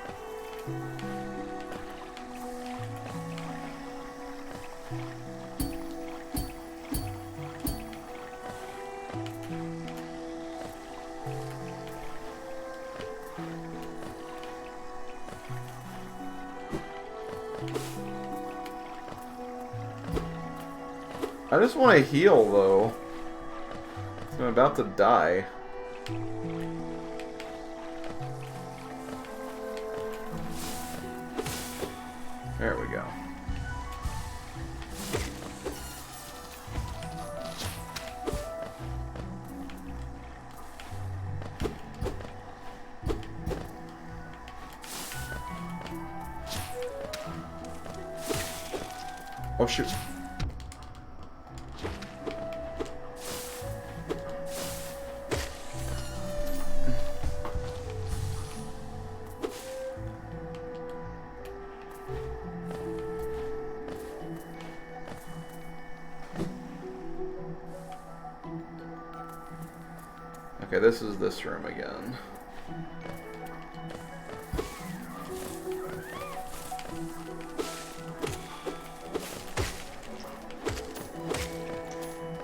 Speaker 1: I just want to heal, though. I'm about to die. There we go. Oh, shoot. Okay, this is this room again.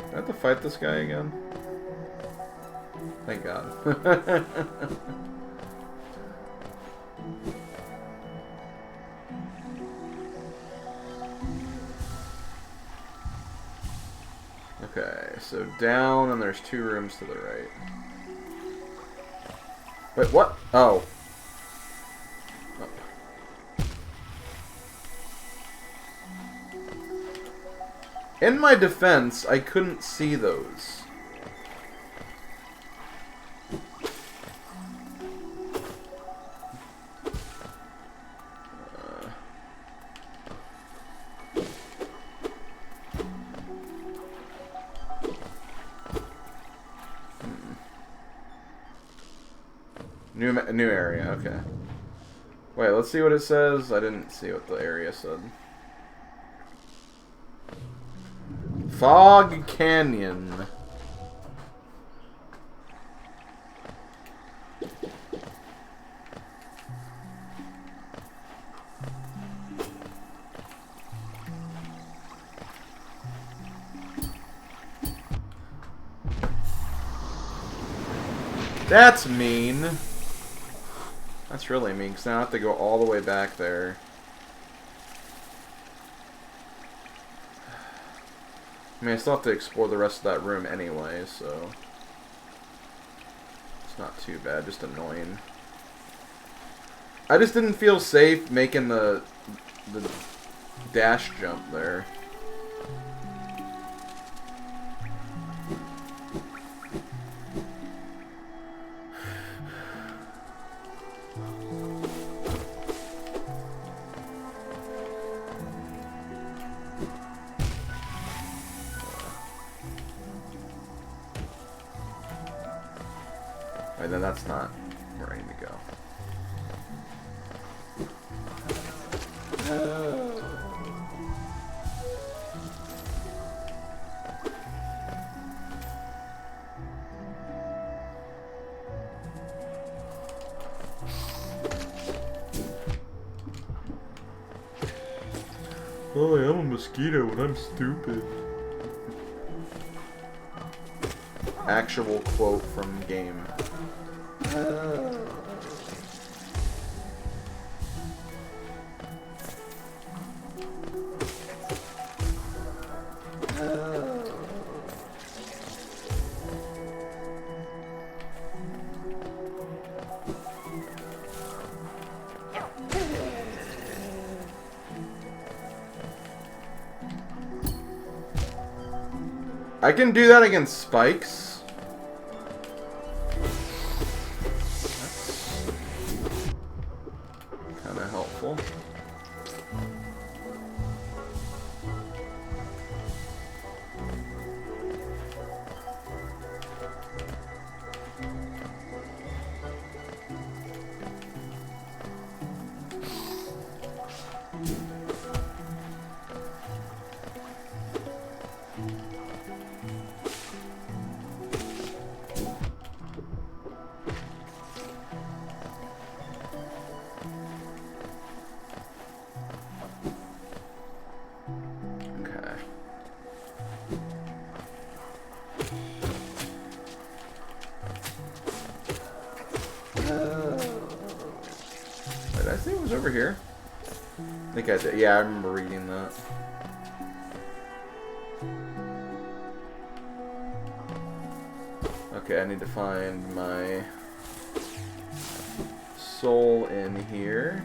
Speaker 1: Do I have to fight this guy again? Thank God. Okay, so down and there's 2 rooms to the right. Wait, what? Oh. In my defense, I couldn't see those. New area, okay. Wait, let's see what it says. I didn't see what the area said. Fog Canyon. That's mean. That's really mean, because now I have to go all the way back there. I mean, I still have to explore the rest of that room anyway, so... It's not too bad, just annoying. I just didn't feel safe making the dash jump there. Then that's not where I need to go. Oh, I'm a mosquito and I'm stupid. Actual quote from game. I can do that against spikes. That's kind of helpful. over here? I think I did. Yeah, I remember reading that. Okay, I need to find my soul in here.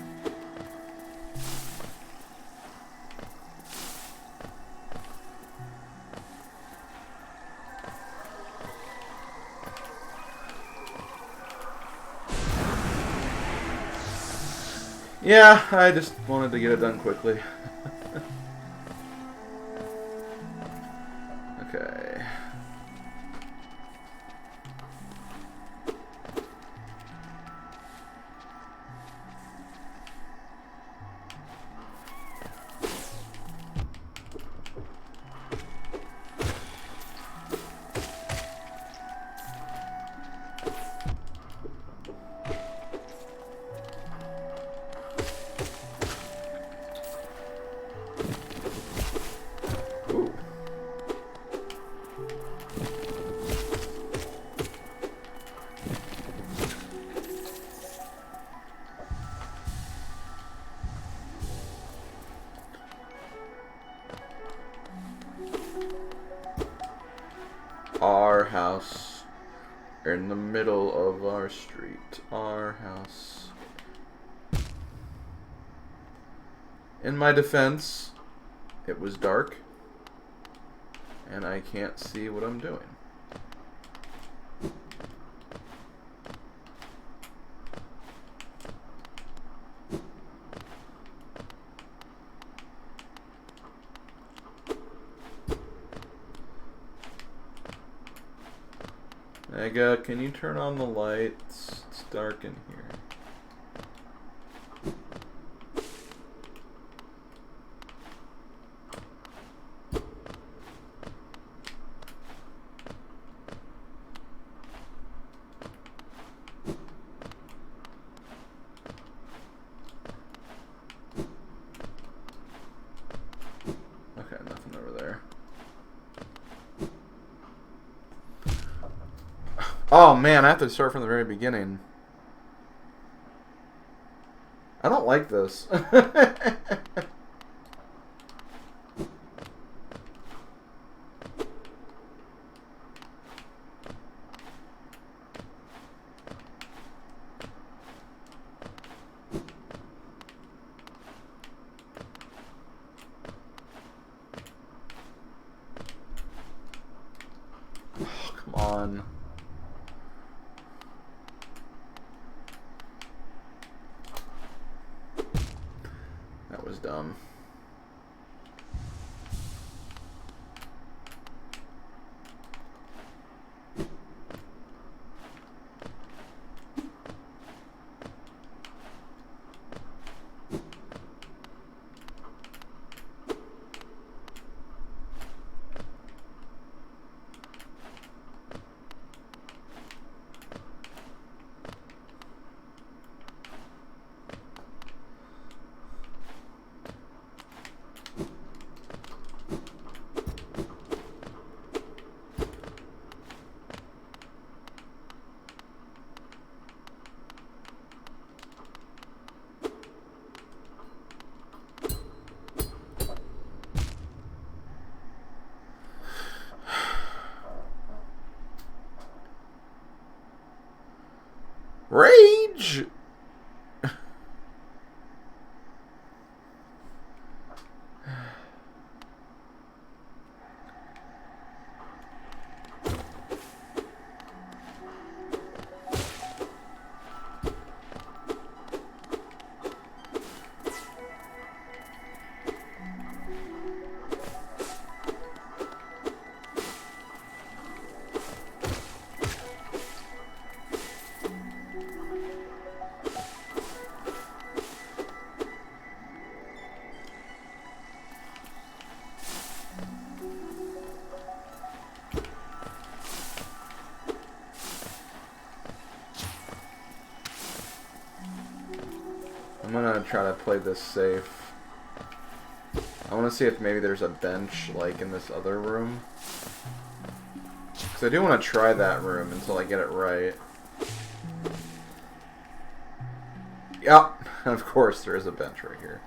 Speaker 1: Yeah, I just wanted to get it done quickly. Okay. Ooh. Our house. In the middle of our street. Our house. In my defense, it was dark. And I can't see what I'm doing. Mega, can you turn on the lights? It's dark in here. Okay, nothing over there. Oh man, I have to start from the very beginning. I don't like this. Oh, come on. That was dumb. Rage! I'm gonna try to play this safe. I want to see if maybe there's a bench like in this other room. Because I do want to try that room until I get it right. Yep, and of course there is a bench right here.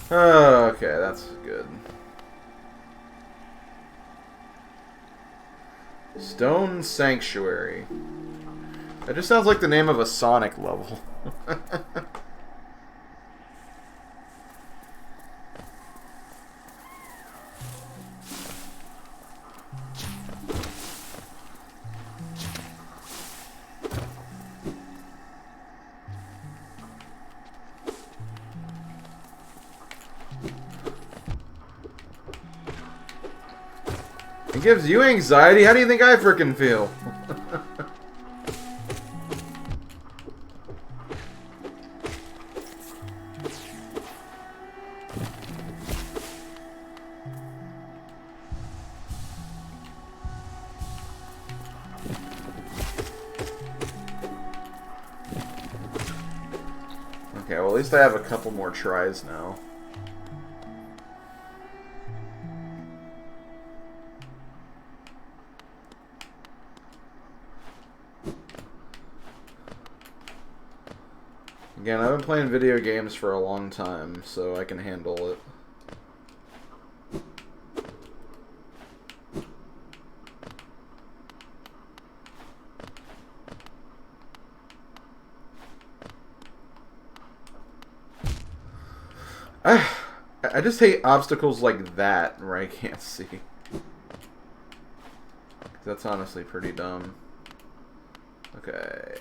Speaker 1: Okay, that's good. Stone Sanctuary. That just sounds like the name of a Sonic level. It gives you anxiety? How do you think I frickin' feel? Okay, well at least I have a couple more tries now. Again, I've been playing video games for a long time, so I can handle it. I just hate obstacles like that where I can't see. That's honestly pretty dumb. Okay.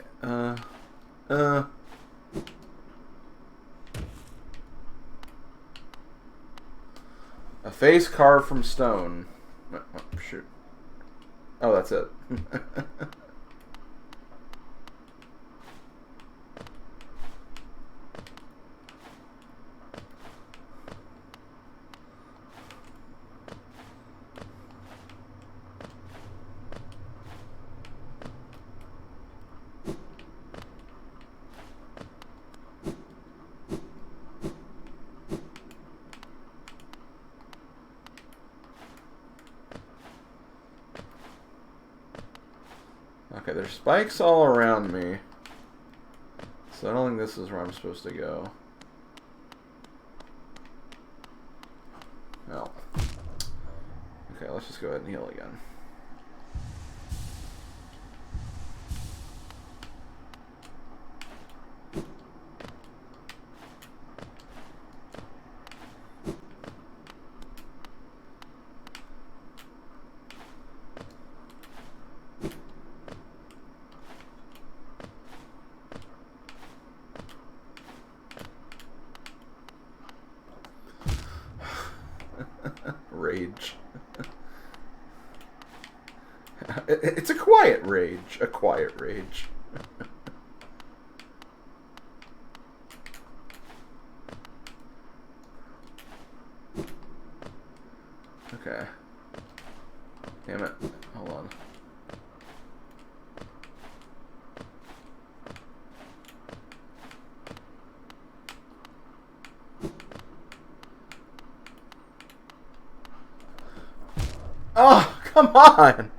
Speaker 1: A face carved from stone. Oh, shoot. Oh, that's it. Okay, there's spikes all around me. So I don't think this is where I'm supposed to go. No. Okay, let's just go ahead and heal again. Rage. It's a quiet rage. A quiet rage. Okay. Damn it. Hold on. Oh, come on!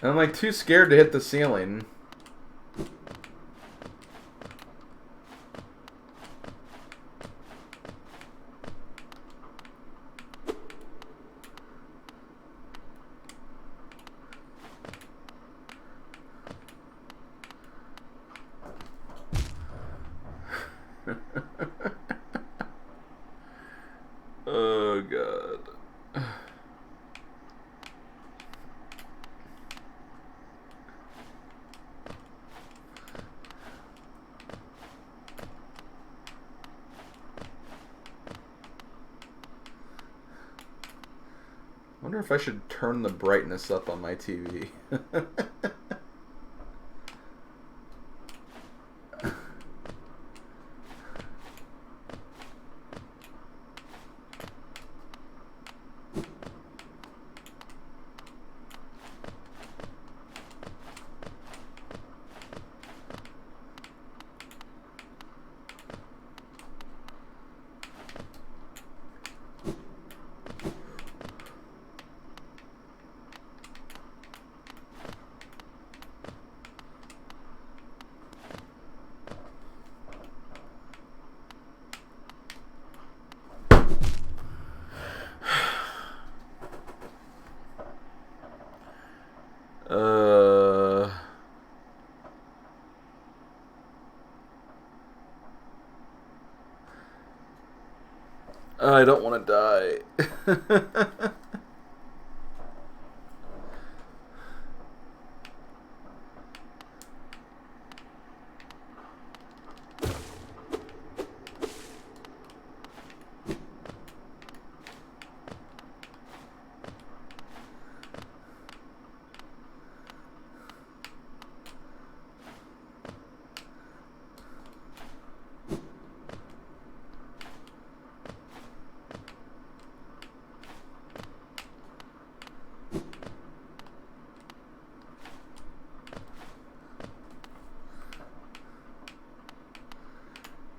Speaker 1: I'm like too scared to hit the ceiling. Oh god. I wonder if I should turn the brightness up on my TV. I don't want to die.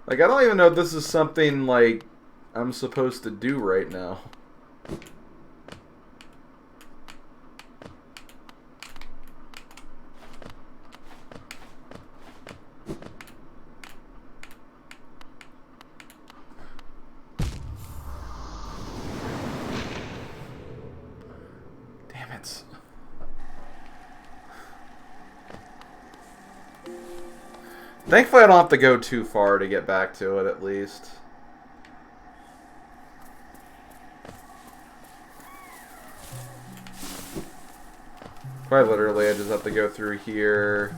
Speaker 1: Like, I don't even know if this is something, like, I'm supposed to do right now. Damn it. Thankfully, I don't have to go too far to get back to it, at least. Quite literally, I just have to go through here.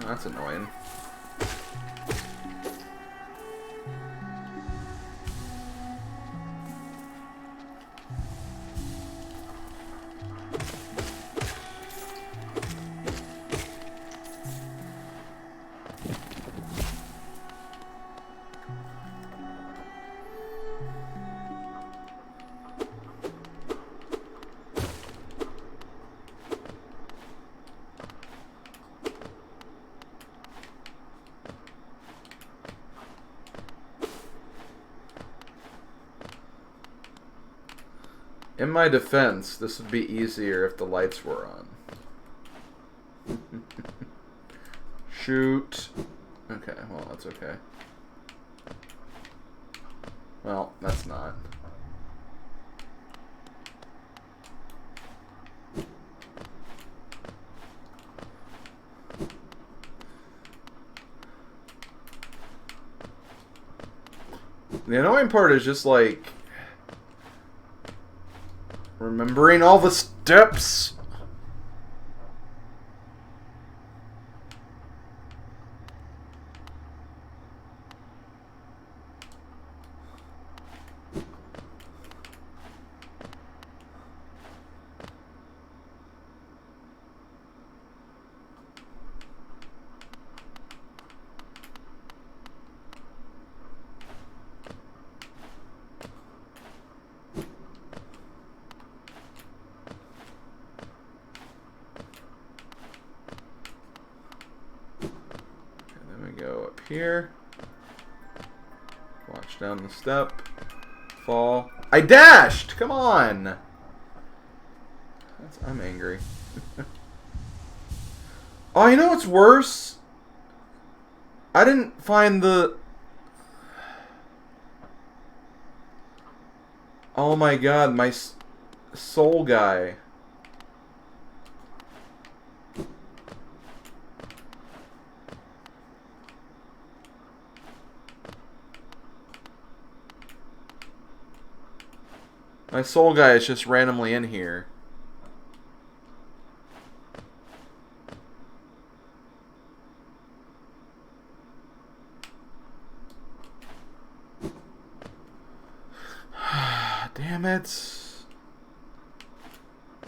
Speaker 1: Oh, that's annoying. In my defense, this would be easier if the lights were on. Shoot. Okay, well, that's okay. Well, that's not. The annoying part is just like remembering all the steps. Here. Watch down the step. Fall. I dashed! Come on! I'm angry. Oh, you know what's worse? I didn't find the... Oh my god, my soul guy. My soul guy is just randomly in here. Damn it.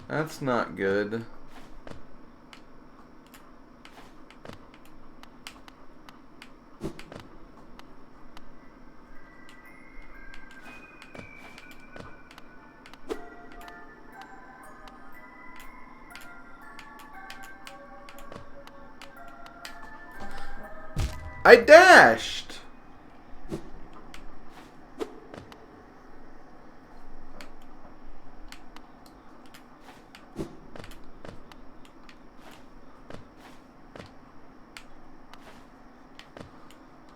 Speaker 1: That's not good. I dashed!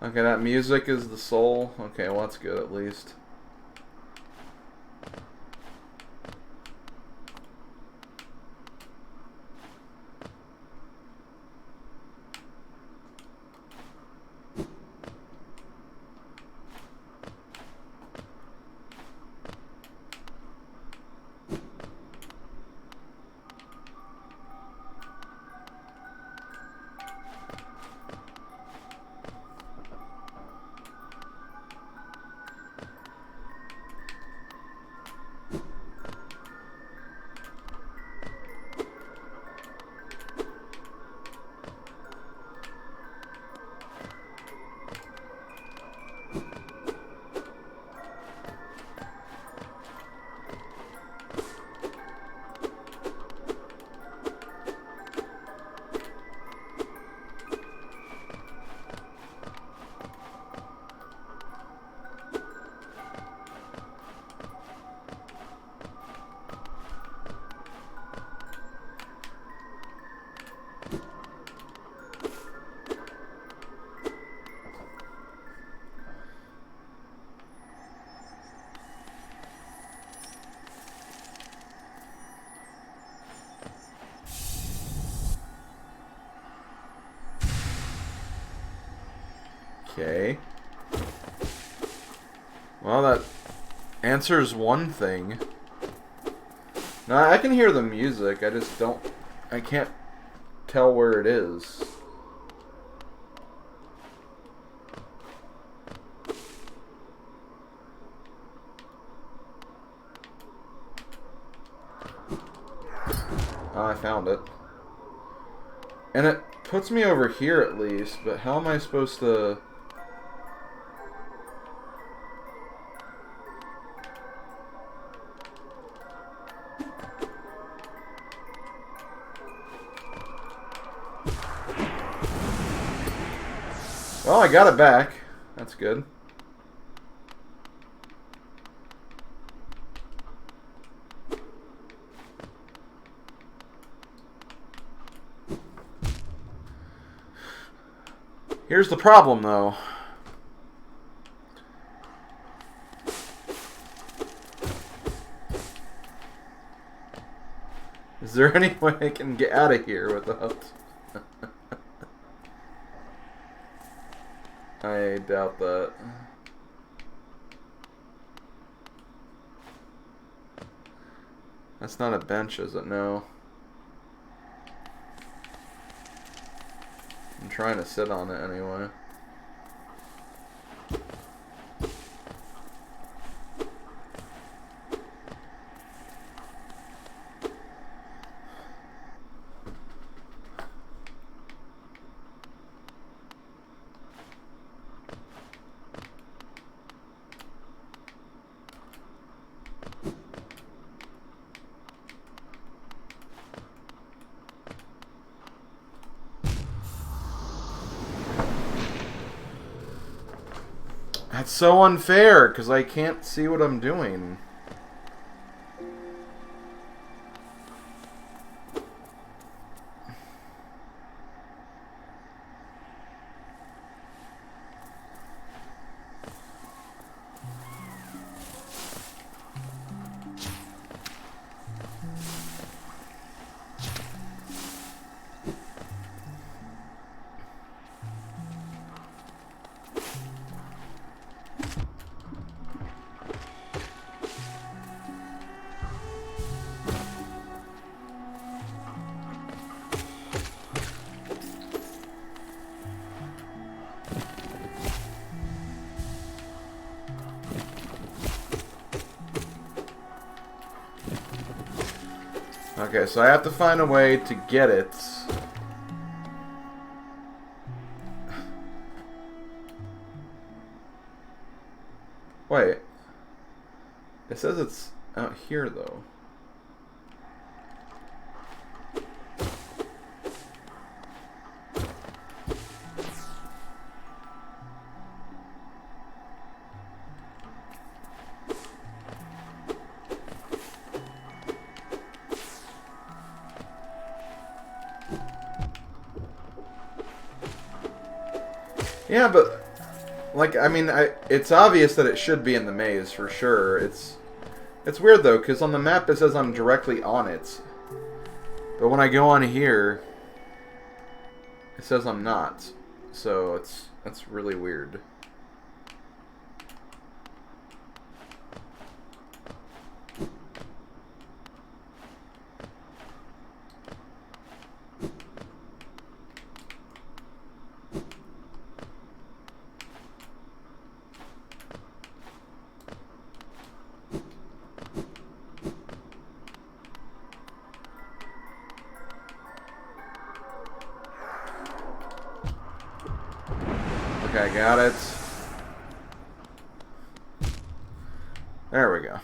Speaker 1: Okay, that music is the soul. Okay, well that's good at least. Okay. Well, that answers one thing. No, I can hear the music. I just don't... I can't tell where it is. Oh, I found it. And it puts me over here at least, but how am I supposed to... Well, I got it back. That's good. Here's the problem, though. Is there any way I can get out of here without... I doubt that. That's not a bench, is it? No. I'm trying to sit on it anyway. That's so unfair, because I can't see what I'm doing. Okay, so I have to find a way to get it. Wait. It says it's out here, though. Yeah, but, like, I mean, it's obvious that it should be in the maze, for sure. It's weird, though, because on the map it says I'm directly on it. But when I go on here, it says I'm not. So, that's really weird. Okay, I got it. There we go.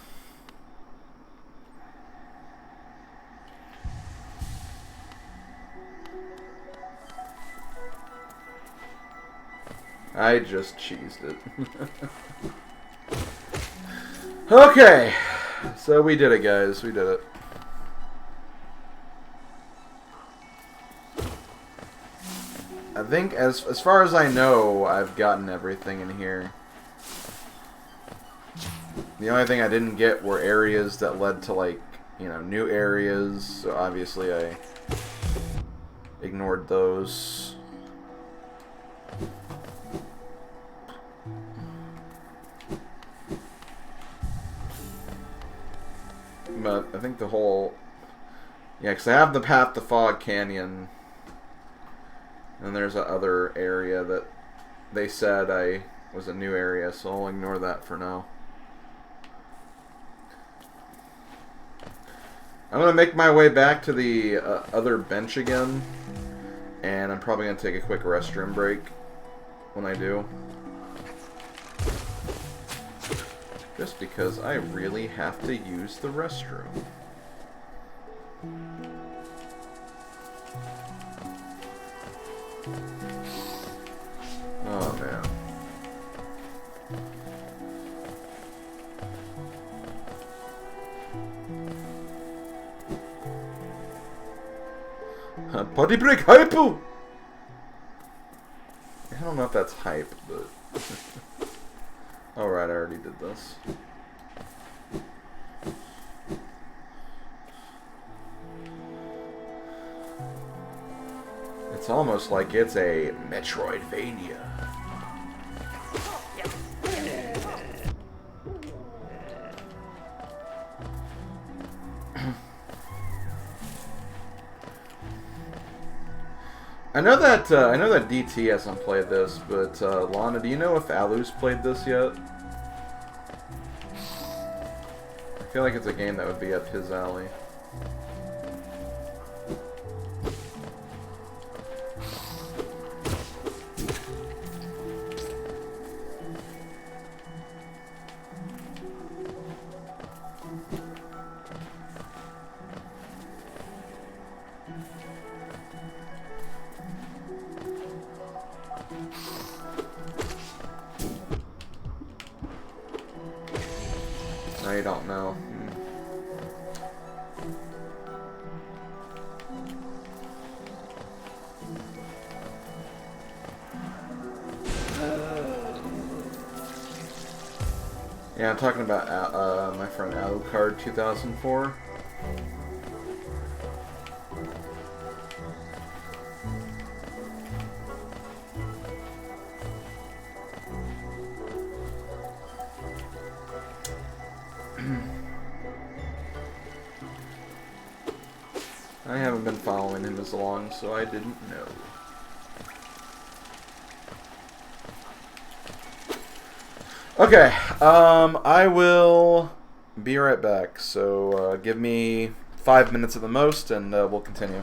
Speaker 1: I just cheesed it. Okay, so we did it, guys. We did it. I think, as far as I know, I've gotten everything in here. The only thing I didn't get were areas that led to, like, you know, new areas. So obviously I ignored those. think the whole... Yeah, because I have the path to Fog Canyon. And there's a other area that they said was a new area, so I'll ignore that for now. I'm going to make my way back to the other bench again. And I'm probably going to take a quick restroom break when I do. Just because I really have to use the restroom. Oh, man. Body break hypo! I don't know if that's hype, but... Alright, I already did this. It's almost like it's a Metroidvania. I know that DT hasn't played this, but Lana, do you know if Alu's played this yet? I feel like it's a game that would be up his alley. I don't know. Yeah, I'm talking about my friend Alucard 2004. I haven't been following him as long, so I didn't know. Okay, I will be right back. So give me 5 minutes at the most, and we'll continue.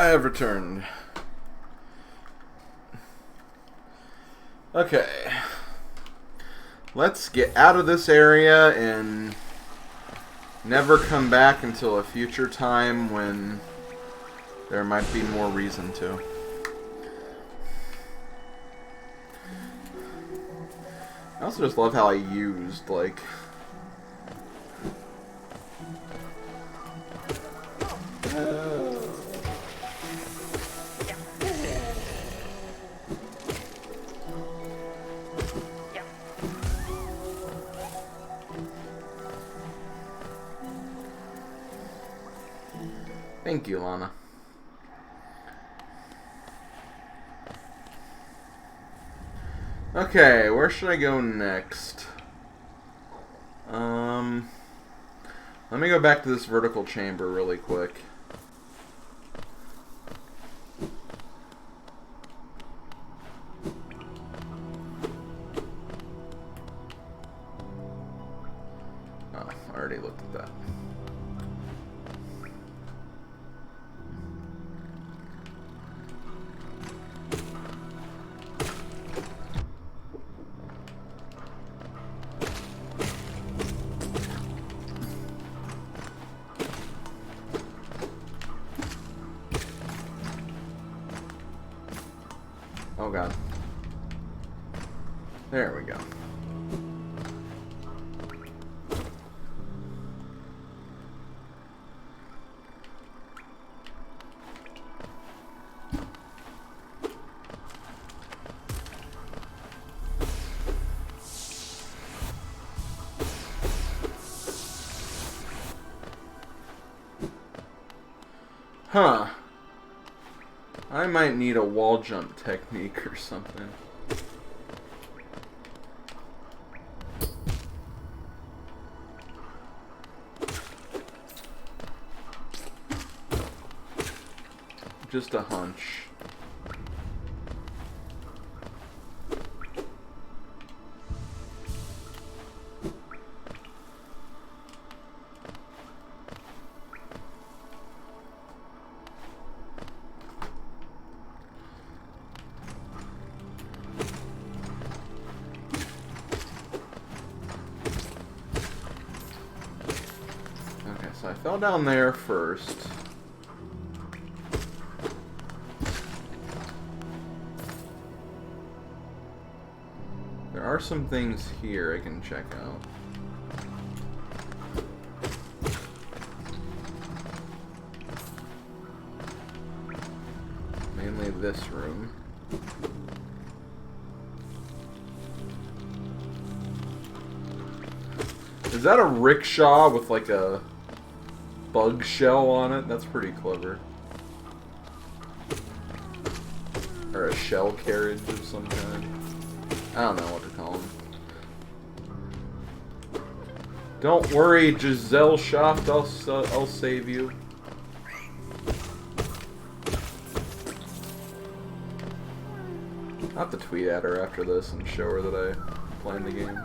Speaker 1: have returned. Okay. Let's get out of this area and never come back until a future time when there might be more reason to. I also just love how I used, like... Thank you, Lana. Okay, where should I go next? Let me go back to this vertical chamber really quick. Oh, I already looked at that. Oh god. There we go. Huh. I might need a wall jump technique or something. Just a hunch. So I fell down there first. There are some things here I can check out. Mainly this room. Is that a rickshaw with like a bug shell on it? That's pretty clever. Or a shell carriage of some kind. I don't know what to call them. Don't worry, Giselle Shaft, I'll save you. I'll have to tweet at her after this and show her that I played the game.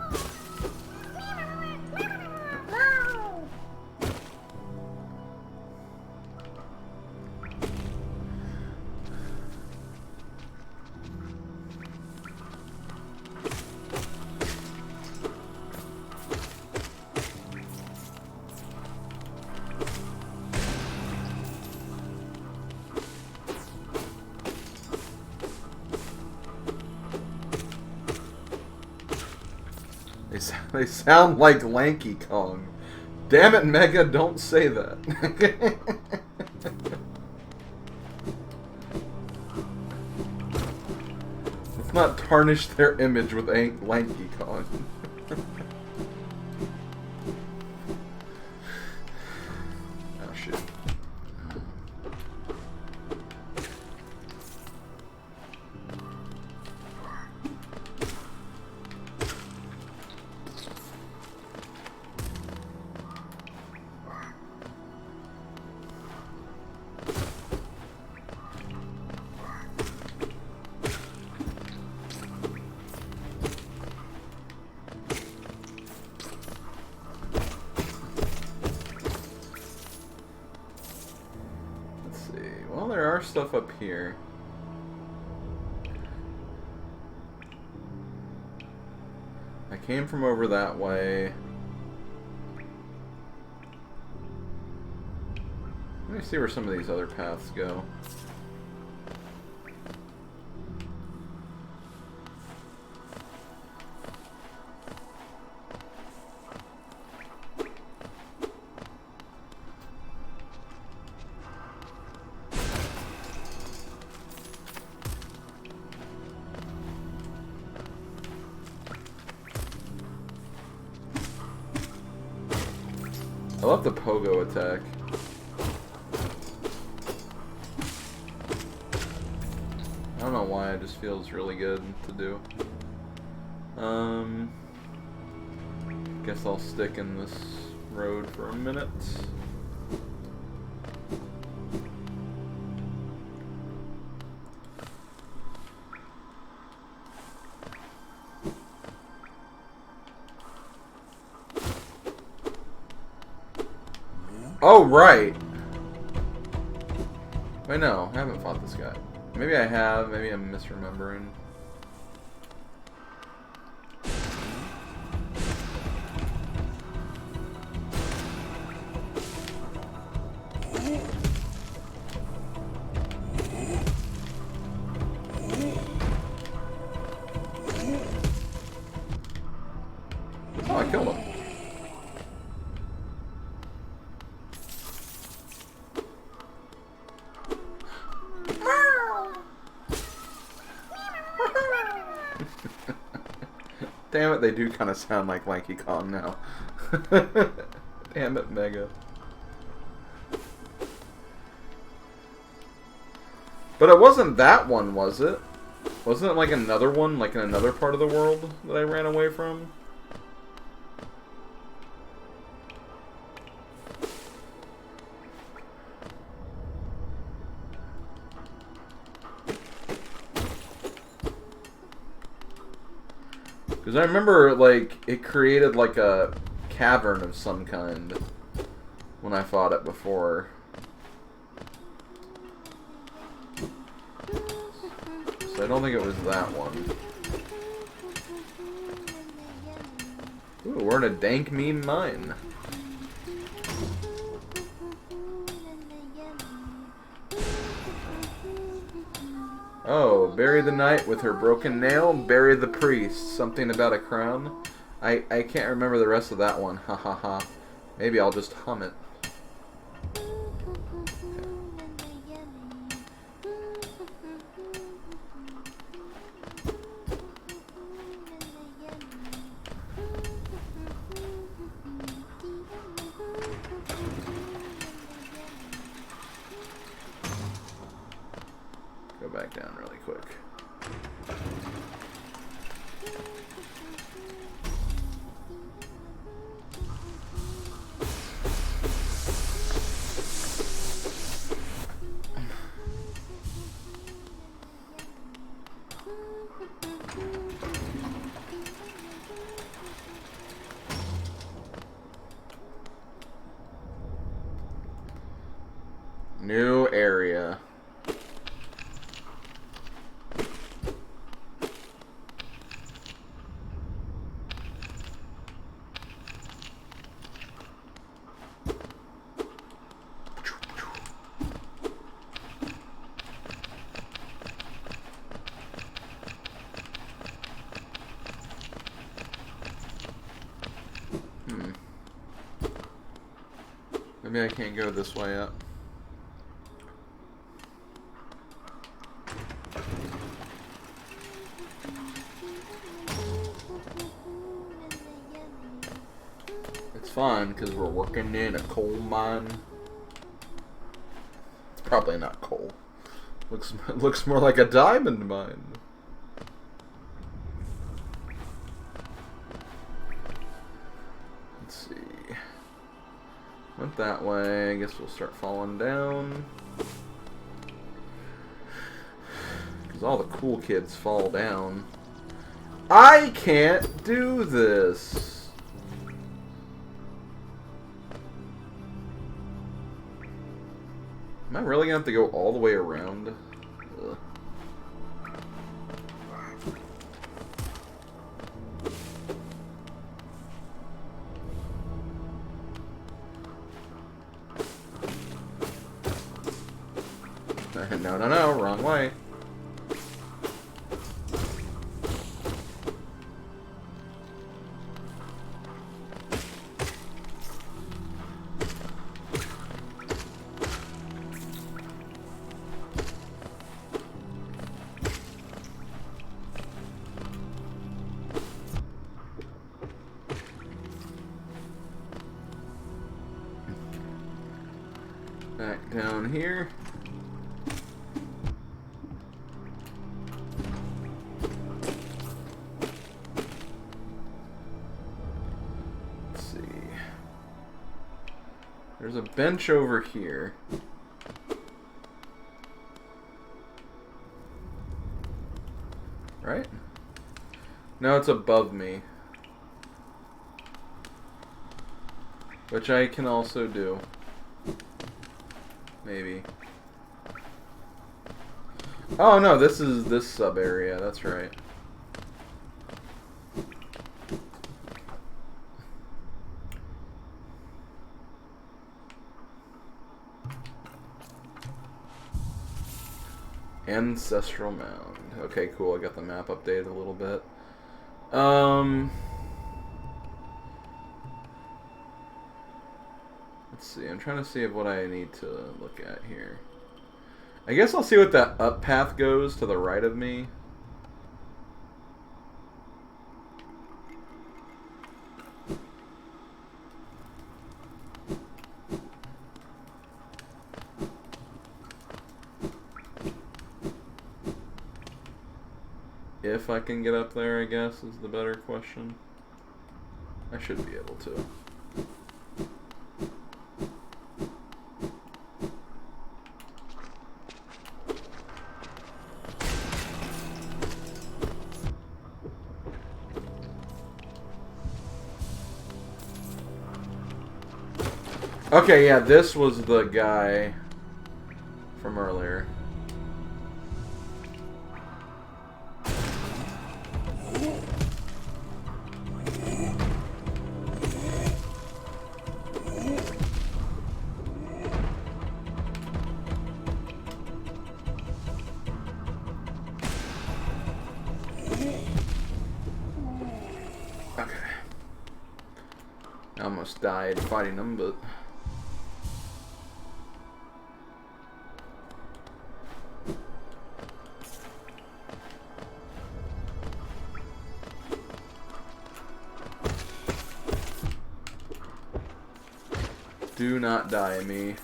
Speaker 1: They sound like Lanky Kong. Damn it, Mega, don't say that. Let's not tarnish their image with Lanky Kong. Oh, shit. stuff up here. I came from over that way. Let me see where some of these other paths go. I love the pogo attack. I don't know why, it just feels really good to do. Guess I'll stick in this road for a minute. Oh, right! Wait, no, I haven't fought this guy. Maybe I have, maybe I'm misremembering. Oh, I killed him. Damn it, they do kind of sound like Lanky Kong now. Damn it, Mega. But it wasn't that one, was it? Wasn't it like another one, like in another part of the world that I ran away from? Because I remember, like, it created, like, a cavern of some kind when I fought it before. So I don't think it was that one. Ooh, we're in a dank meme mine. Oh, bury the knight with her broken nail, bury the priest. Something about a crown. I can't remember the rest of that one. Ha ha ha. Maybe I'll just hum it. Go back down really quick. New area. Maybe I can't go this way up. It's fine because we're working in a coal mine. It's probably not coal. Looks more like a diamond mine. Let's see. Went that way. I guess we'll start falling down. Because all the cool kids fall down. I can't do this. Am I really gonna have to go all the way around? Ugh. No, no, no, wrong way. Back down here. Let's see. There's a bench over here. Right? No, it's above me. Which I can also do. Maybe. Oh no, this is this sub area, that's right. Ancestral Mound. Okay, cool, I got the map updated a little bit. Let's see, I'm trying to see what I need to look at here. I guess I'll see what that up path goes to the right of me. If I can get up there, I guess, is the better question. I should be able to. Okay, yeah, this was the guy from earlier. Okay. I almost died fighting them, but... Do not die, me.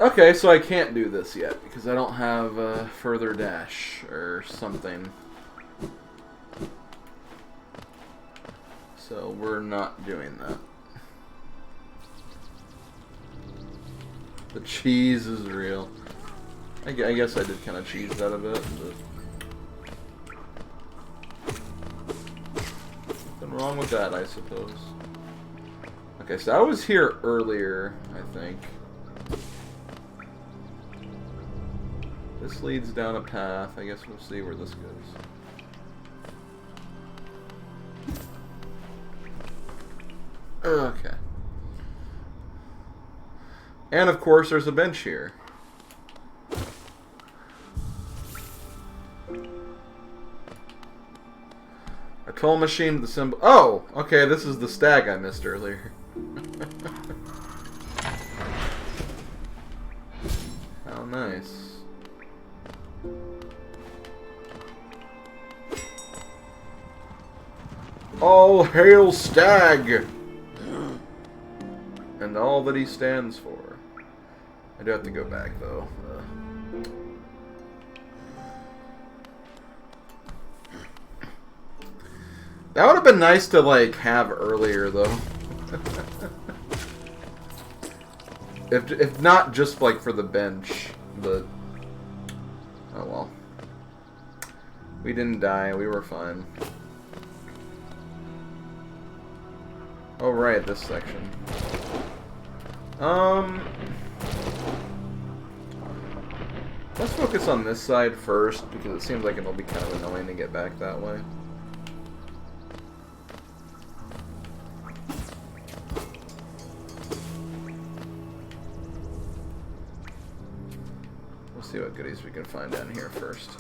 Speaker 1: Okay, so I can't do this yet because I don't have a further dash or something. So we're not doing that. The cheese is real. I guess I did kind of cheese that a bit, but... Nothing wrong with that, I suppose. Okay, so I was here earlier, I think. This leads down a path. I guess we'll see where this goes. Okay. And of course there's a bench here. A toll machine with the symbol. Oh! Okay, this is the stag I missed earlier. How nice. All hail Stag! And all that he stands for. I do have to go back, though. That would have been nice to, like, have earlier, though. if not just, like, for the bench, but... Oh, well. We didn't die. We were fine. Oh, right, this section. Um, let's focus on this side first, because it seems like it'll be kind of annoying to get back that way. We'll see what goodies we can find down here first.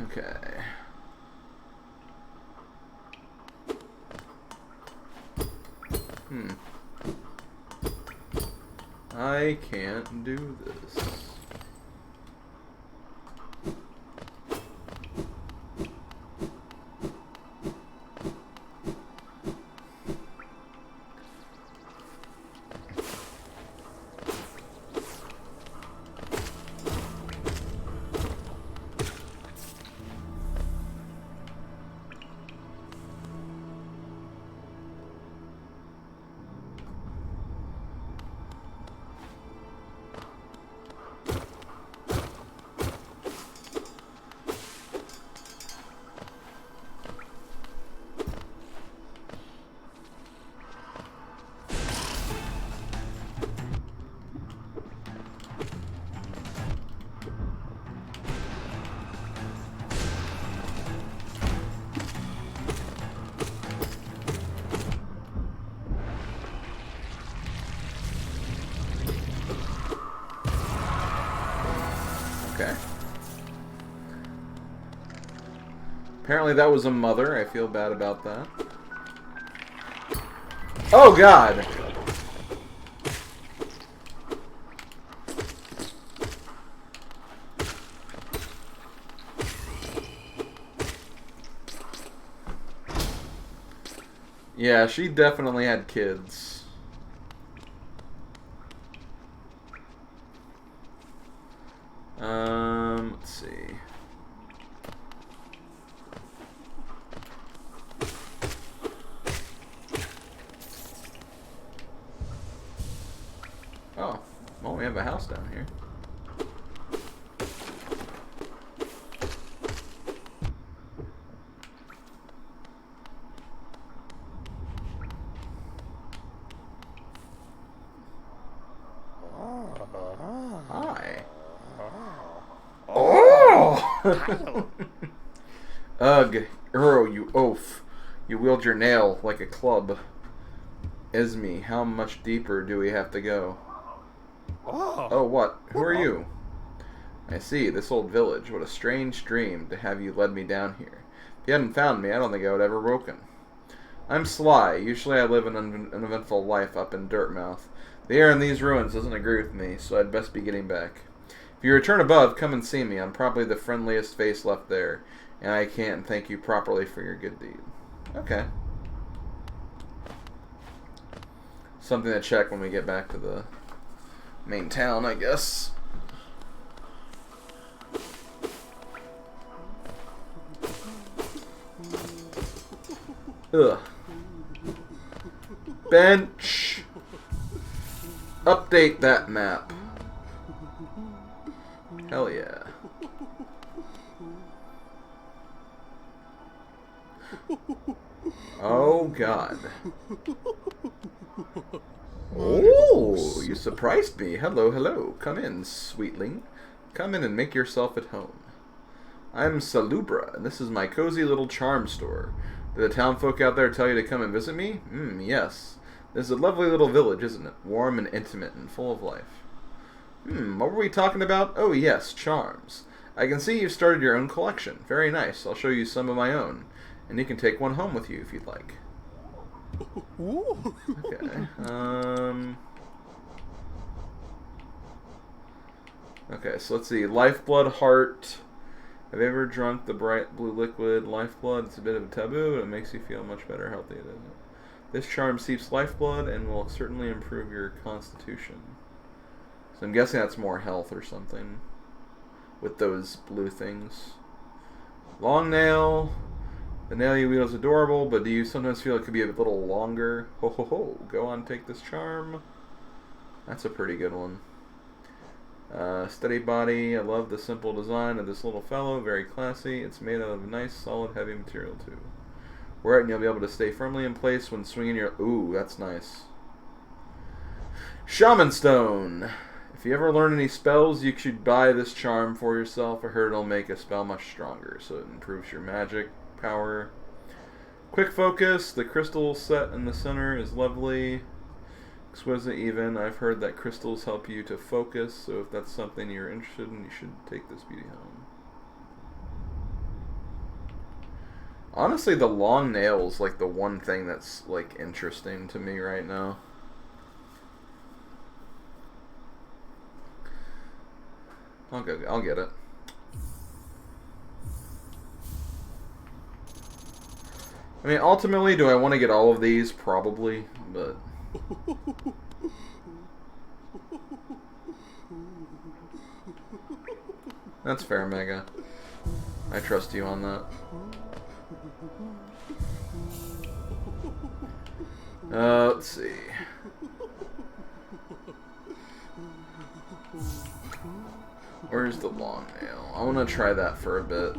Speaker 1: Okay. I can't do this. Okay. Apparently that was a mother. I feel bad about that. Oh, God! Yeah, she definitely had kids. Let's see. Oh, well, we have a house down here. Hi. Oh! Ugh, Uro, you oaf. You wield your nail like a club. Esme, how much deeper do we have to go? Oh, what? Who are you? I see, this old village. What a strange dream to have you led me down here. If you hadn't found me, I don't think I would have ever woken. I'm Sly. Usually I live an uneventful life up in Dirtmouth. The air in these ruins doesn't agree with me, so I'd best be getting back. If you return above, come and see me. I'm probably the friendliest face left there, and I can't thank you properly for your good deed. Okay. Something to check when we get back to the main town, I guess. Ugh. Bench. Update that map. Hell yeah. Oh God. Oh, you surprised me. Hello, hello. Come in, sweetling. Come in and make yourself at home. I'm Salubra, and this is my cozy little charm store. Did the town folk out there tell you to come and visit me? Yes. This is a lovely little village, isn't it? Warm and intimate and full of life. What were we talking about? Oh, yes, charms. I can see you've started your own collection. Very nice. I'll show you some of my own. And you can take one home with you if you'd like. Okay. Okay, so let's see. Lifeblood Heart. Have you ever drunk the bright blue liquid Lifeblood? It's a bit of a taboo, but it makes you feel much better healthy, doesn't it? This charm seeps lifeblood and will certainly improve your constitution. So I'm guessing that's more health or something with those blue things. Long nail. The nail you wield is adorable, but do you sometimes feel it could be a little longer? Ho ho ho. Go on, take this charm. That's a pretty good one. Steady body. I love the simple design of this little fellow. Very classy. It's made out of nice, solid, heavy material too. Wear it and you'll be able to stay firmly in place when swinging your... Ooh, that's nice. Shaman Stone. If you ever learn any spells, you should buy this charm for yourself. I heard it'll make a spell much stronger, so it improves your magic power. Quick focus. The crystal set in the center is lovely. Exquisite even. I've heard that crystals help you to focus, so if that's something you're interested in, you should take this beauty home. Honestly, the long nail's like the one thing that's like interesting to me right now. I'll get it. I mean, ultimately, do I want to get all of these? Probably, but... That's fair, Mega. I trust you on that. Let's see. Where's the long nail? I want to try that for a bit.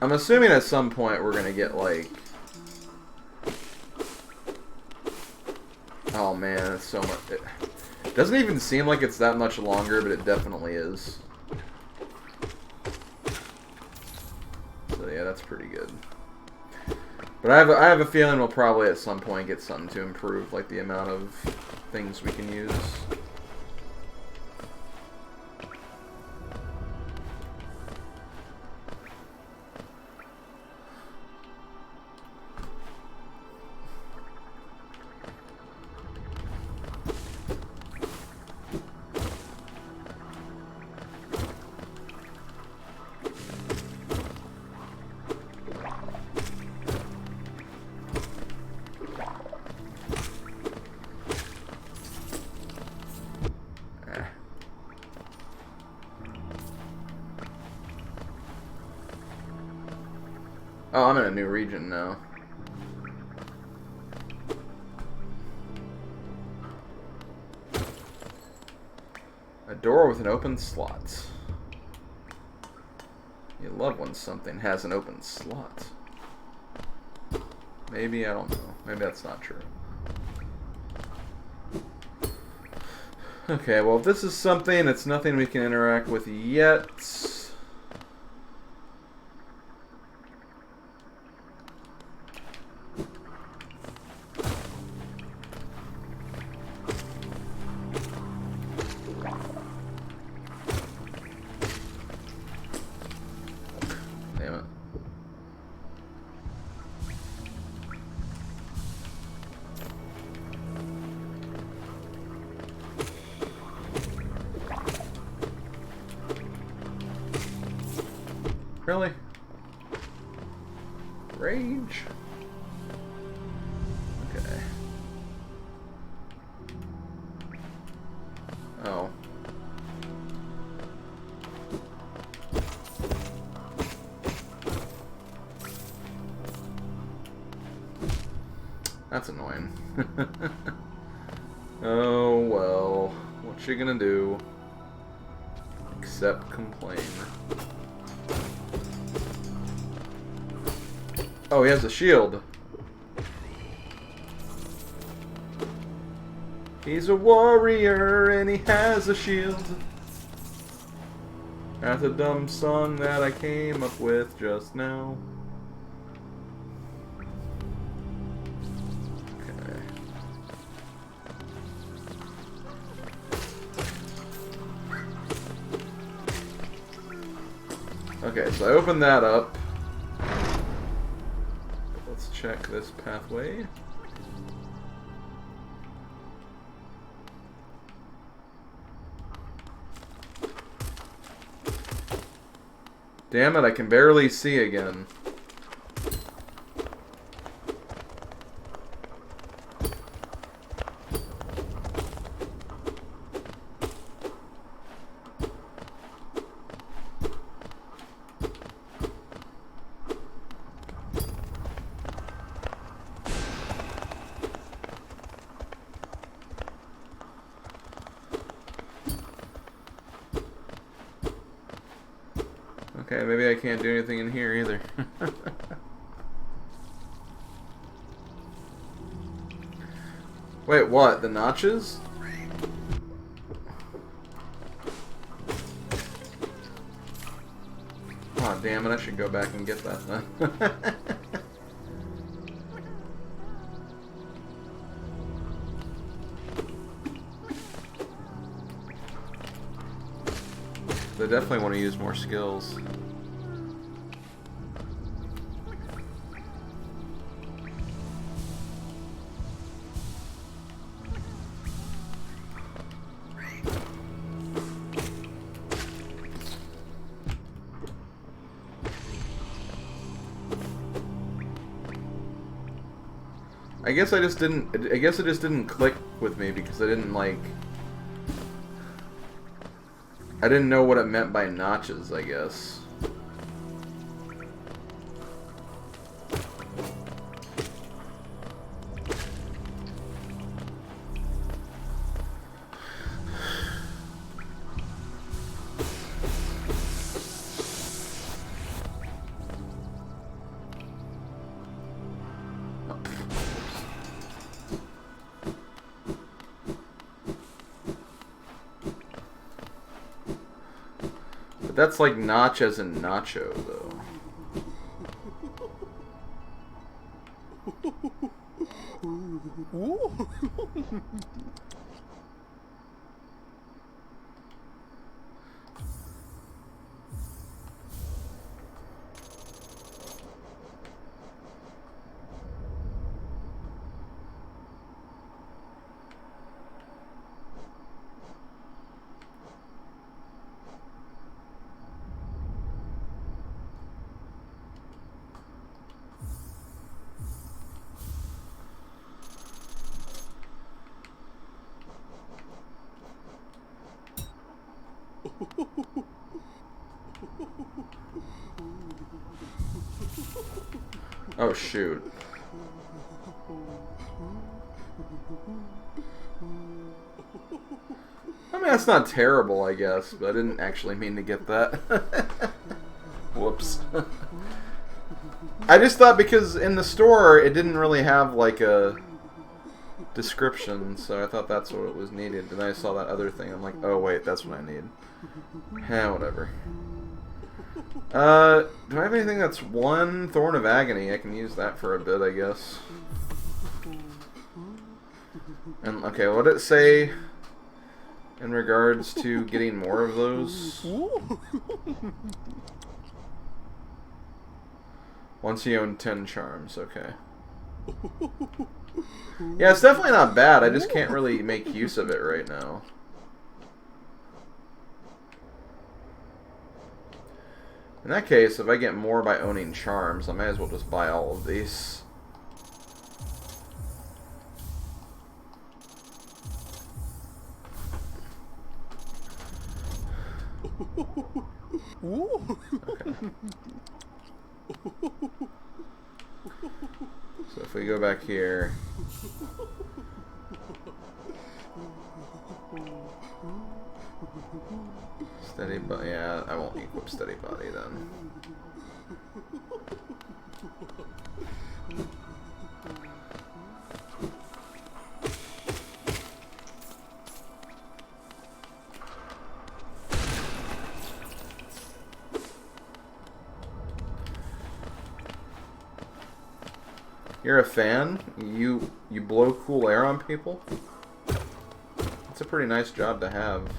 Speaker 1: I'm assuming at some point we're going to get, like... Oh, man, it's so much... It doesn't even seem like it's that much longer, but it definitely is. So, yeah, that's pretty good. But I have a feeling we'll probably at some point get something to improve, like the amount of things we can use. Oh, I'm in a new region now. A door with an open slot. You love when something has an open slot. Maybe, I don't know. Maybe that's not true. Okay, well, if this is something, it's nothing we can interact with yet. Damn it. Really? Rage? Okay. Oh. That's annoying. Oh well. What you gonna do? Except complain. Oh, he has a shield. He's a warrior and he has a shield. That's a dumb song that I came up with just now. Okay. Okay, so I opened that up. Let's check this pathway. Damn it, I can barely see again. Yeah, maybe I can't do anything in here either. Wait, what? The notches? Aw, damn it, I should go back and get that then. They definitely want to use more skills. I guess it just didn't click with me because I didn't know what it meant by notches, I guess. But that's like notch as in nacho, though. Oh shoot. I mean, that's not terrible, I guess, but I didn't actually mean to get that. Whoops. I just thought because in the store it didn't really have like a description, so I thought that's what it was needed. And then I saw that other thing. I'm like, oh wait, that's what I need. Whatever. Do I have anything that's one Thorn of Agony? I can use that for a bit, I guess. And okay, what did it say in regards to getting more of those? Once you own 10 charms, okay. Yeah, it's definitely not bad. I just can't really make use of it right now. In that case, if I get more by owning charms, I might as well just buy all of these. Okay. So if we go back here... Steady body, yeah, I won't equip steady body then. You're a fan? You blow cool air on people? It's a pretty nice job to have.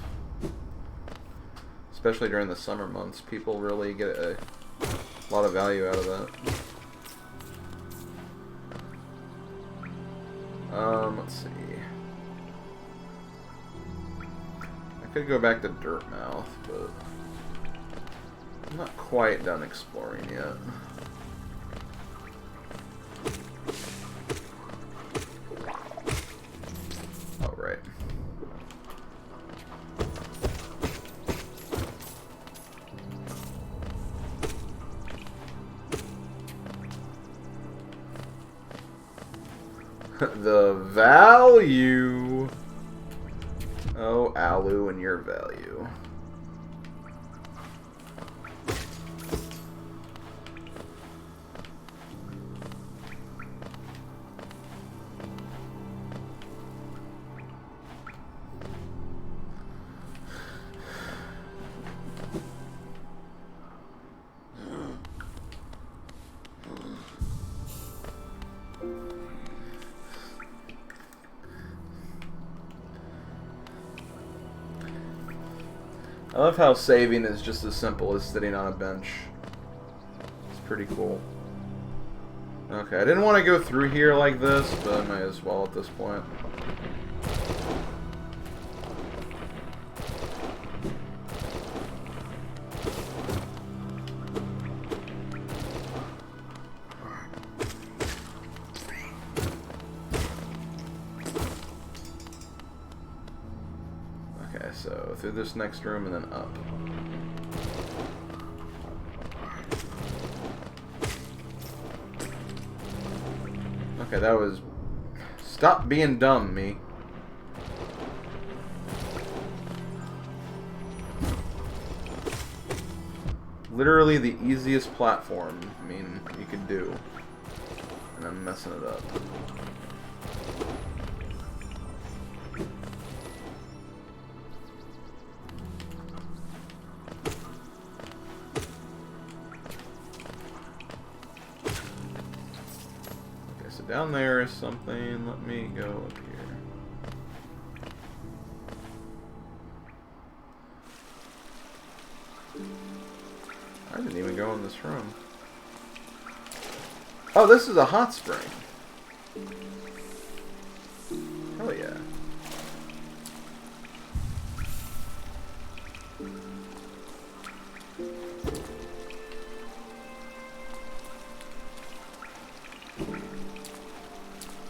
Speaker 1: Especially during the summer months. People really get a lot of value out of that. Let's see. I could go back to Dirtmouth, but I'm not quite done exploring yet. Oh, right. The value. Oh, Alu and your value. I love how saving is just as simple as sitting on a bench. It's pretty cool. Okay, I didn't want to go through here like this, but I might as well at this point. Okay, so through this next room and then up. Okay, that was... Stop being dumb, me. Literally the easiest platform, I mean, you could do. And I'm messing it up. Down there is something. Let me go up here. I didn't even go in this room. Oh, this is a hot spring. Hell yeah.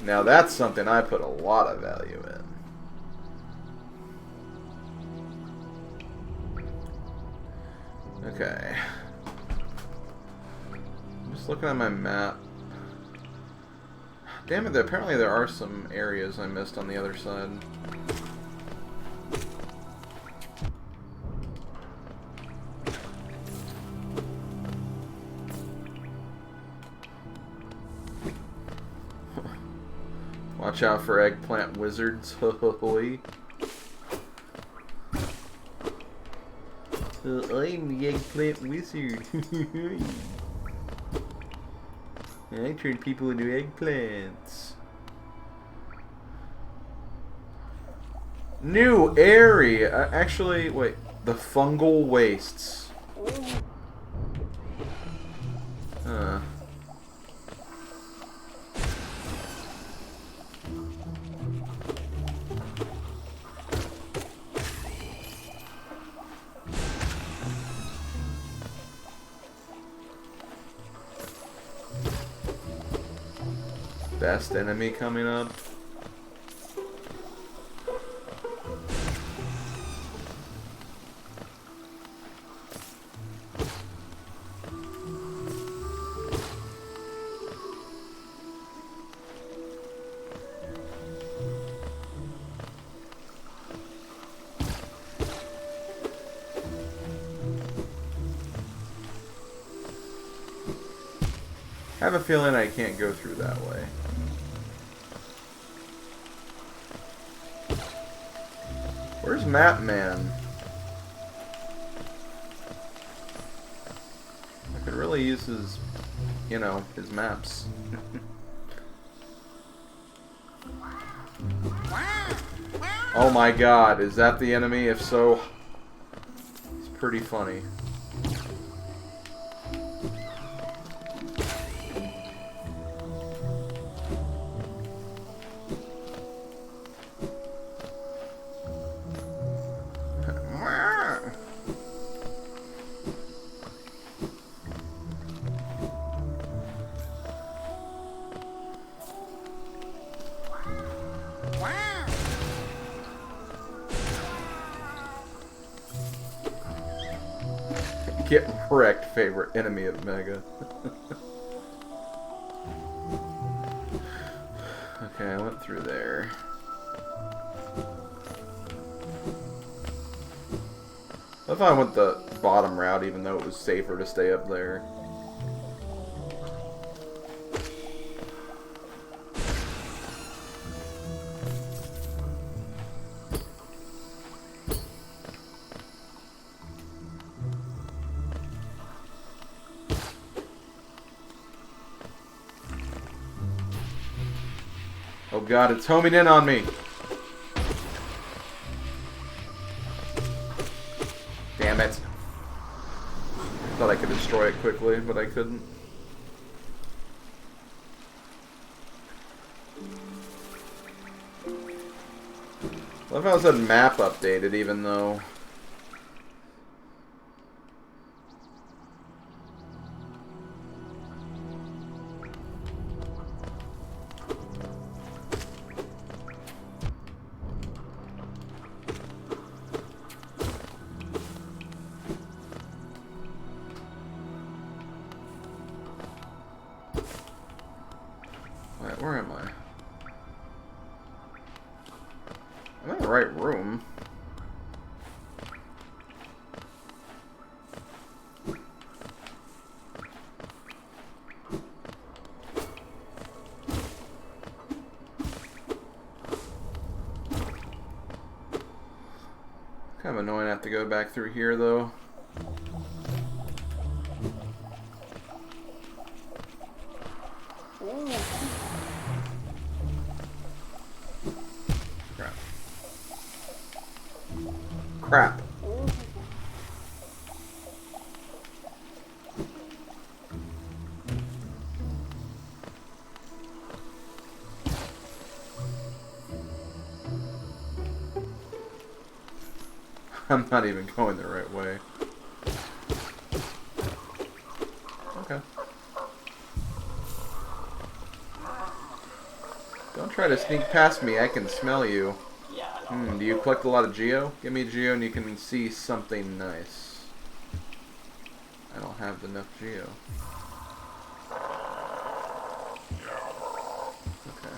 Speaker 1: Now that's something I put a lot of value in. Okay. I'm just looking at my map. Damn it, apparently there are some areas I missed on the other side. Watch out for eggplant wizards. Holy. I'm the eggplant wizard. I turn people into eggplants. New area. Actually, wait. The fungal wastes. Best enemy coming up. I have a feeling I can't go through that way. Where's Map Man? I could really use his, you know, his maps. Oh my god, is that the enemy? If so, it's pretty funny. Get wrecked, favorite enemy of Mega. Okay, I went through there. I thought I went the bottom route, even though it was safer to stay up there. Oh god, it's homing in on me! quickly, but I couldn't. Love how it said map updated, even though... Wait, where am I? I'm in the right room. Kind of annoying to have to go back through here, though. Crap. I'm not even going the right way. Okay. Don't try to sneak past me, I can smell you. Do you collect a lot of Geo? Give me Geo and you can see something nice. I don't have enough Geo. Okay.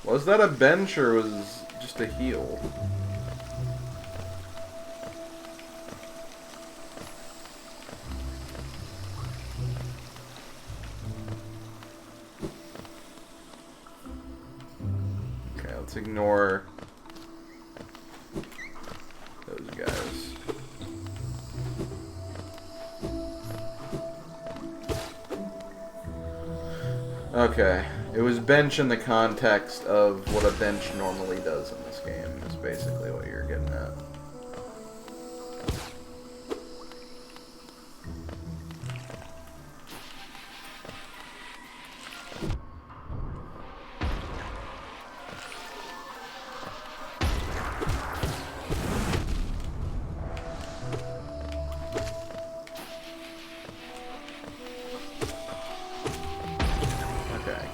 Speaker 1: Was that a bench or was just a heal? Let's ignore those guys. Okay, it was bench in the context of what a bench normally does in this game, is basically what you're getting at.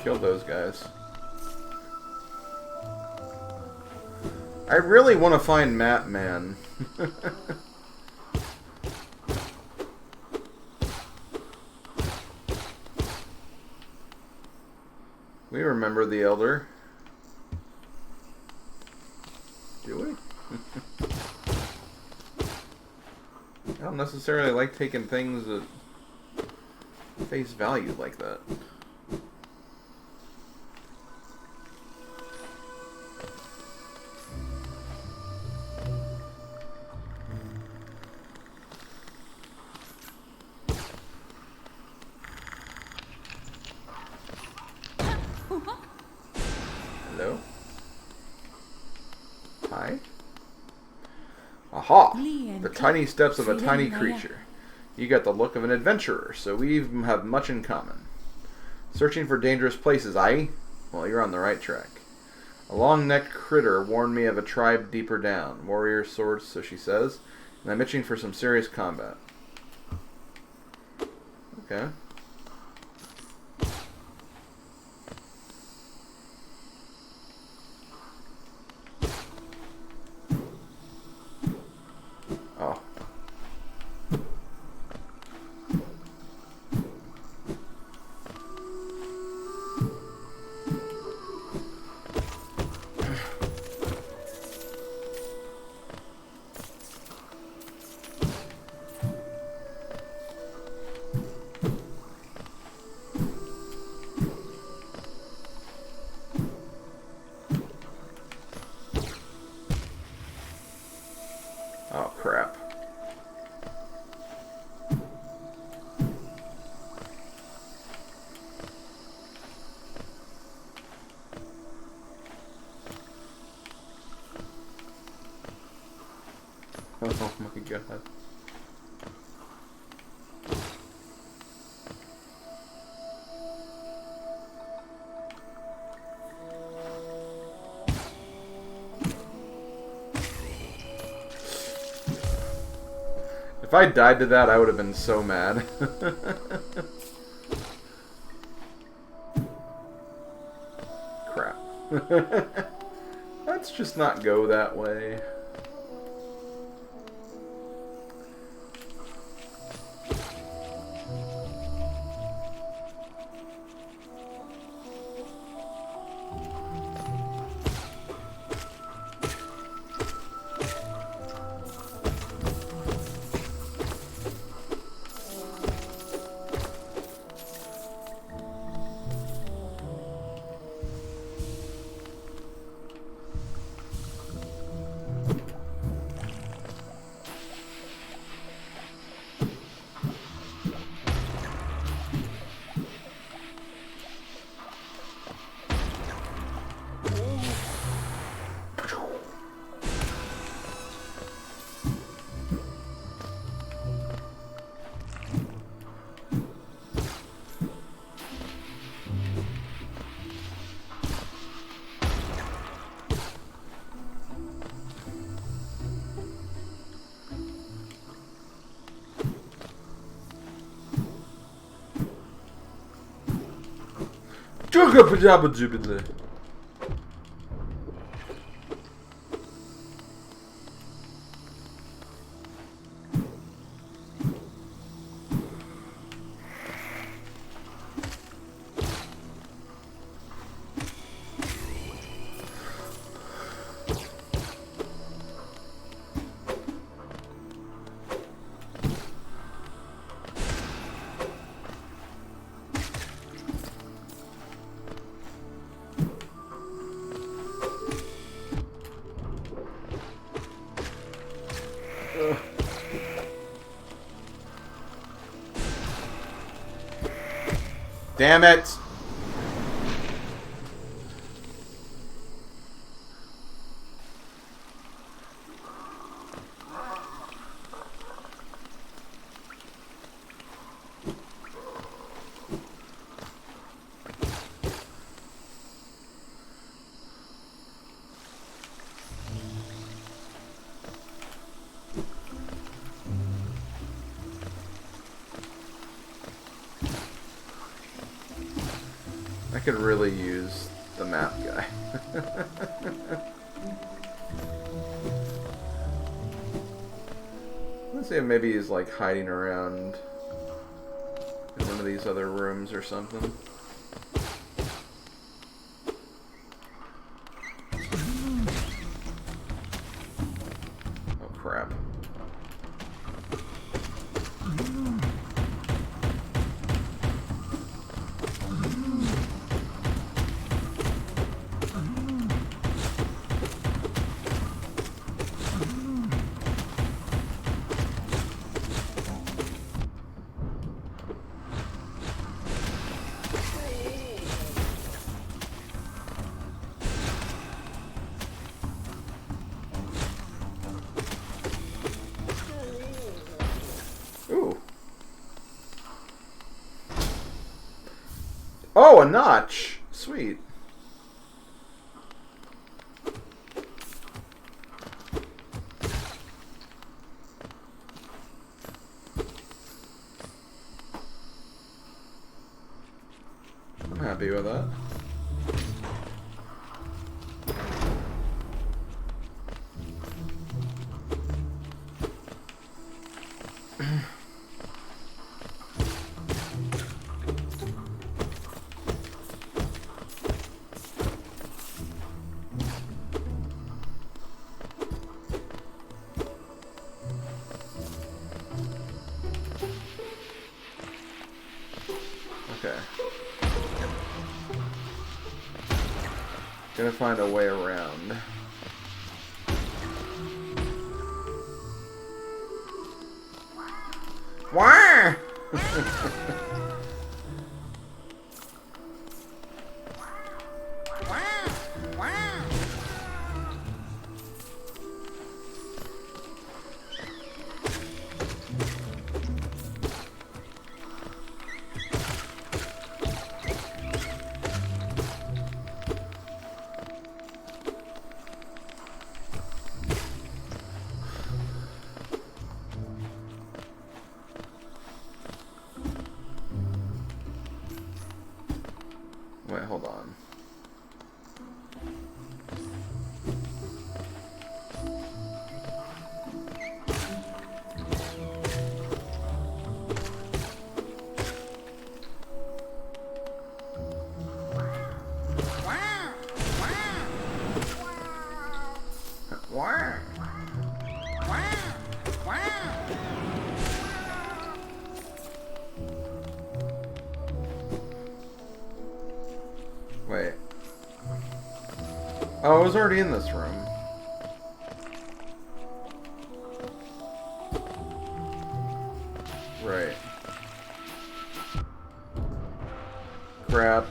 Speaker 1: Kill those guys. I really want to find Map Man. We remember the Elder. Do we? I don't necessarily like taking things at face value like that. Hello? Hi? Aha! The tiny steps of a tiny creature. You got the look of an adventurer, so we have much in common. Searching for dangerous places, aye? Well, you're on the right track. A long-necked critter warned me of a tribe deeper down. Warrior swords, so she says, and I'm itching for some serious combat. Okay. Oh. god. If I died to that, I would have been so mad. Crap. Let's just not go that way. Jugga-pajabba-jubbidly. Damn it! I could really use the map guy. Let's see if maybe he's like hiding around in one of these other rooms or something. Oh crap. Oh, a notch! Sweet. I'm happy with that. Okay. Gonna find a way around. Why? Oh, I was already in this room. Right. Crap.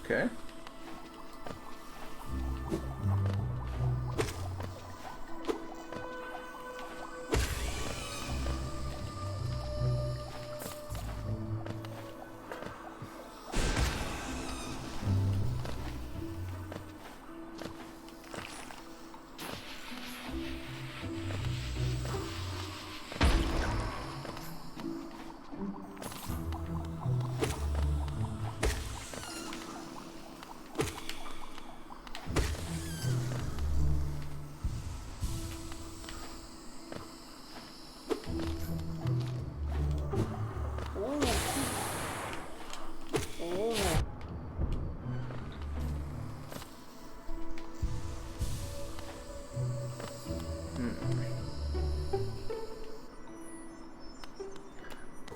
Speaker 1: Okay.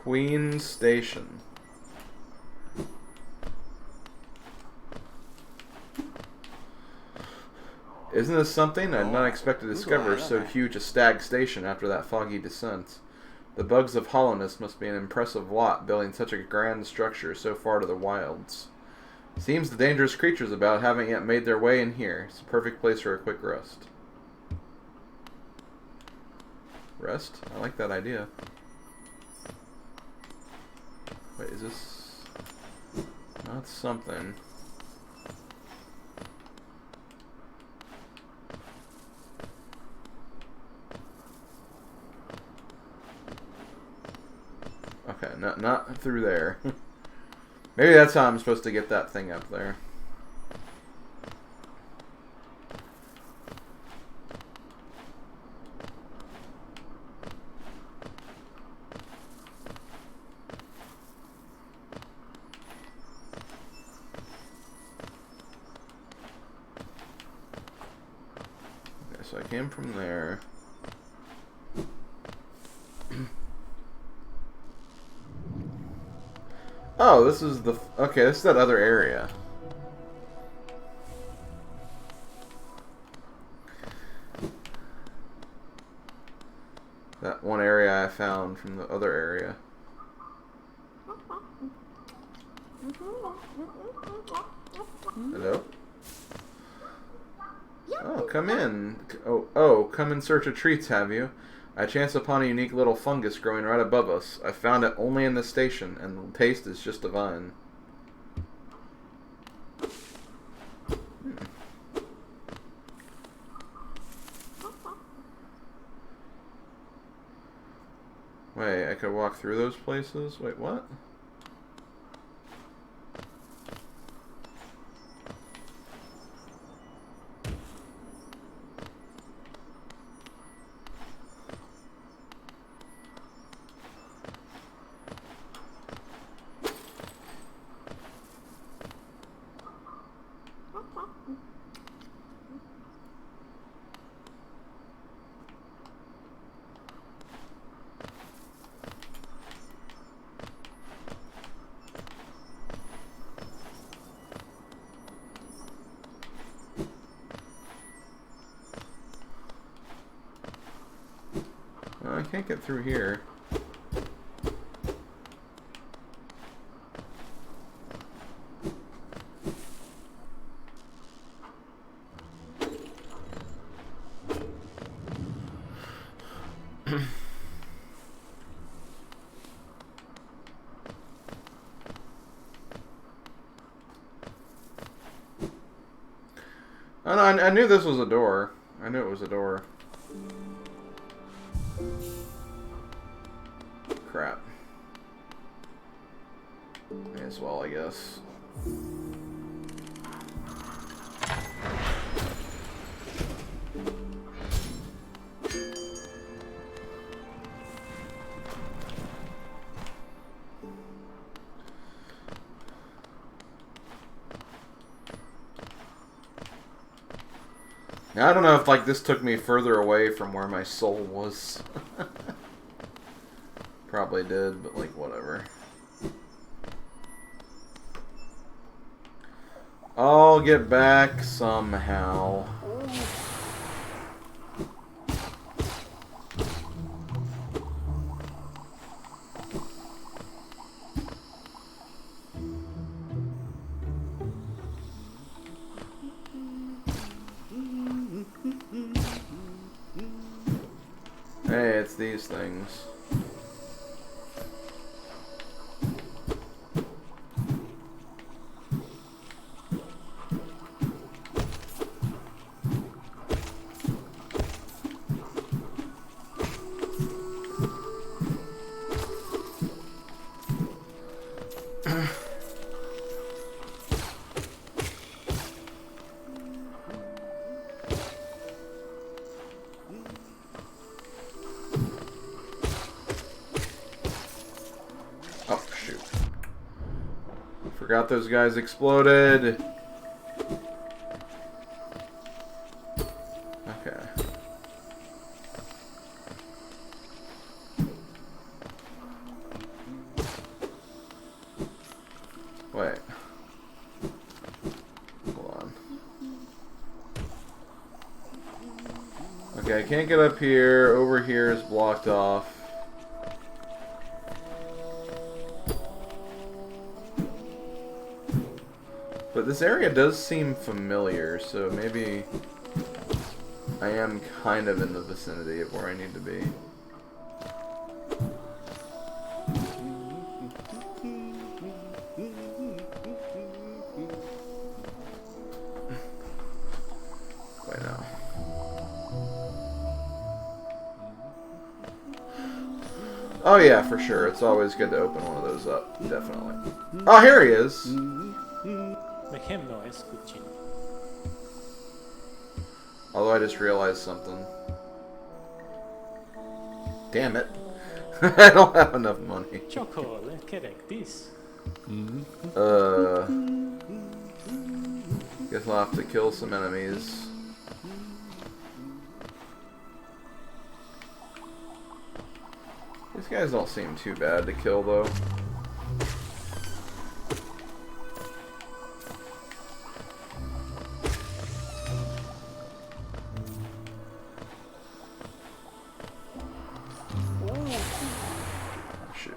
Speaker 1: Queen Station. Isn't this something? I'd not expect to discover so huge a stag station after that foggy descent. The bugs of Hollowness must be an impressive lot, building such a grand structure so far to the wilds. Seems the dangerous creatures about haven't yet made their way in here. It's a perfect place for a quick rest. Rest? I like that idea. Wait, is this... Not something. Okay, not through there. Maybe that's how I'm supposed to get that thing up there. Okay, so I came from there. Oh, this is the... Okay, this is that other area. That one area I found from the other area. Hello? Oh, come in. Oh, come in search of treats, have you? I chanced upon a unique little fungus growing right above us. I found it only in the station, and the taste is just divine. Wait, I could walk through those places? Wait, what? I can't get through here. Oh, no, I knew this was a door. I knew it was a door. Crap. May as well, I guess. Now, I don't know if like this took me further away from where my soul was. Probably did, but like whatever. I'll get back somehow. Hey, it's these things. Oh, shoot. Forgot those guys exploded. Okay. Wait. Hold on. Okay, I can't get up here. Over here is blocked off. But this area does seem familiar, so maybe I am kind of in the vicinity of where I need to be. Wait, no. Oh yeah, for sure. It's always good to open one of those up. Definitely. Oh, here he is!
Speaker 3: Make him noise, good chin.
Speaker 1: Although I just realized something. Damn it. I don't have enough money.
Speaker 3: Choco, let's get like this.
Speaker 1: Guess I'll have to kill some enemies. These guys don't seem too bad to kill, though. Shoot.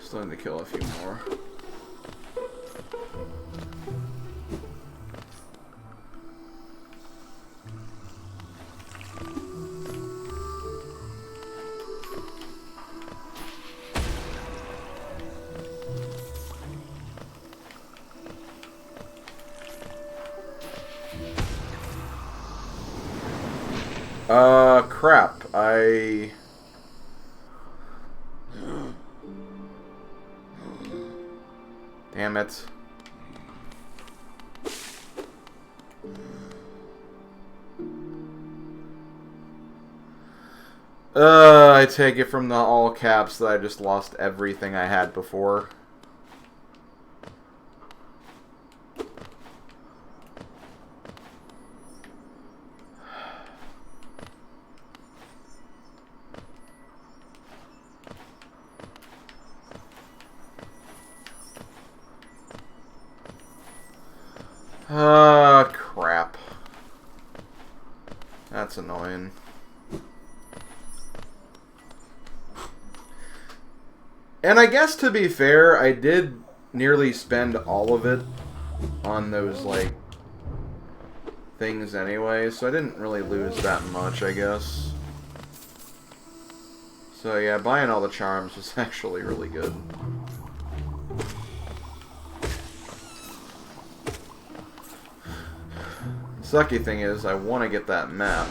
Speaker 1: Still need to kill a few more. Crap. Damn it. I take it from the all caps that I just lost everything I had before. Crap. That's annoying. And I guess to be fair, I did nearly spend all of it on those, like, things anyway, so I didn't really lose that much, I guess. So yeah, buying all the charms was actually really good. Sucky thing is, I want to get that map.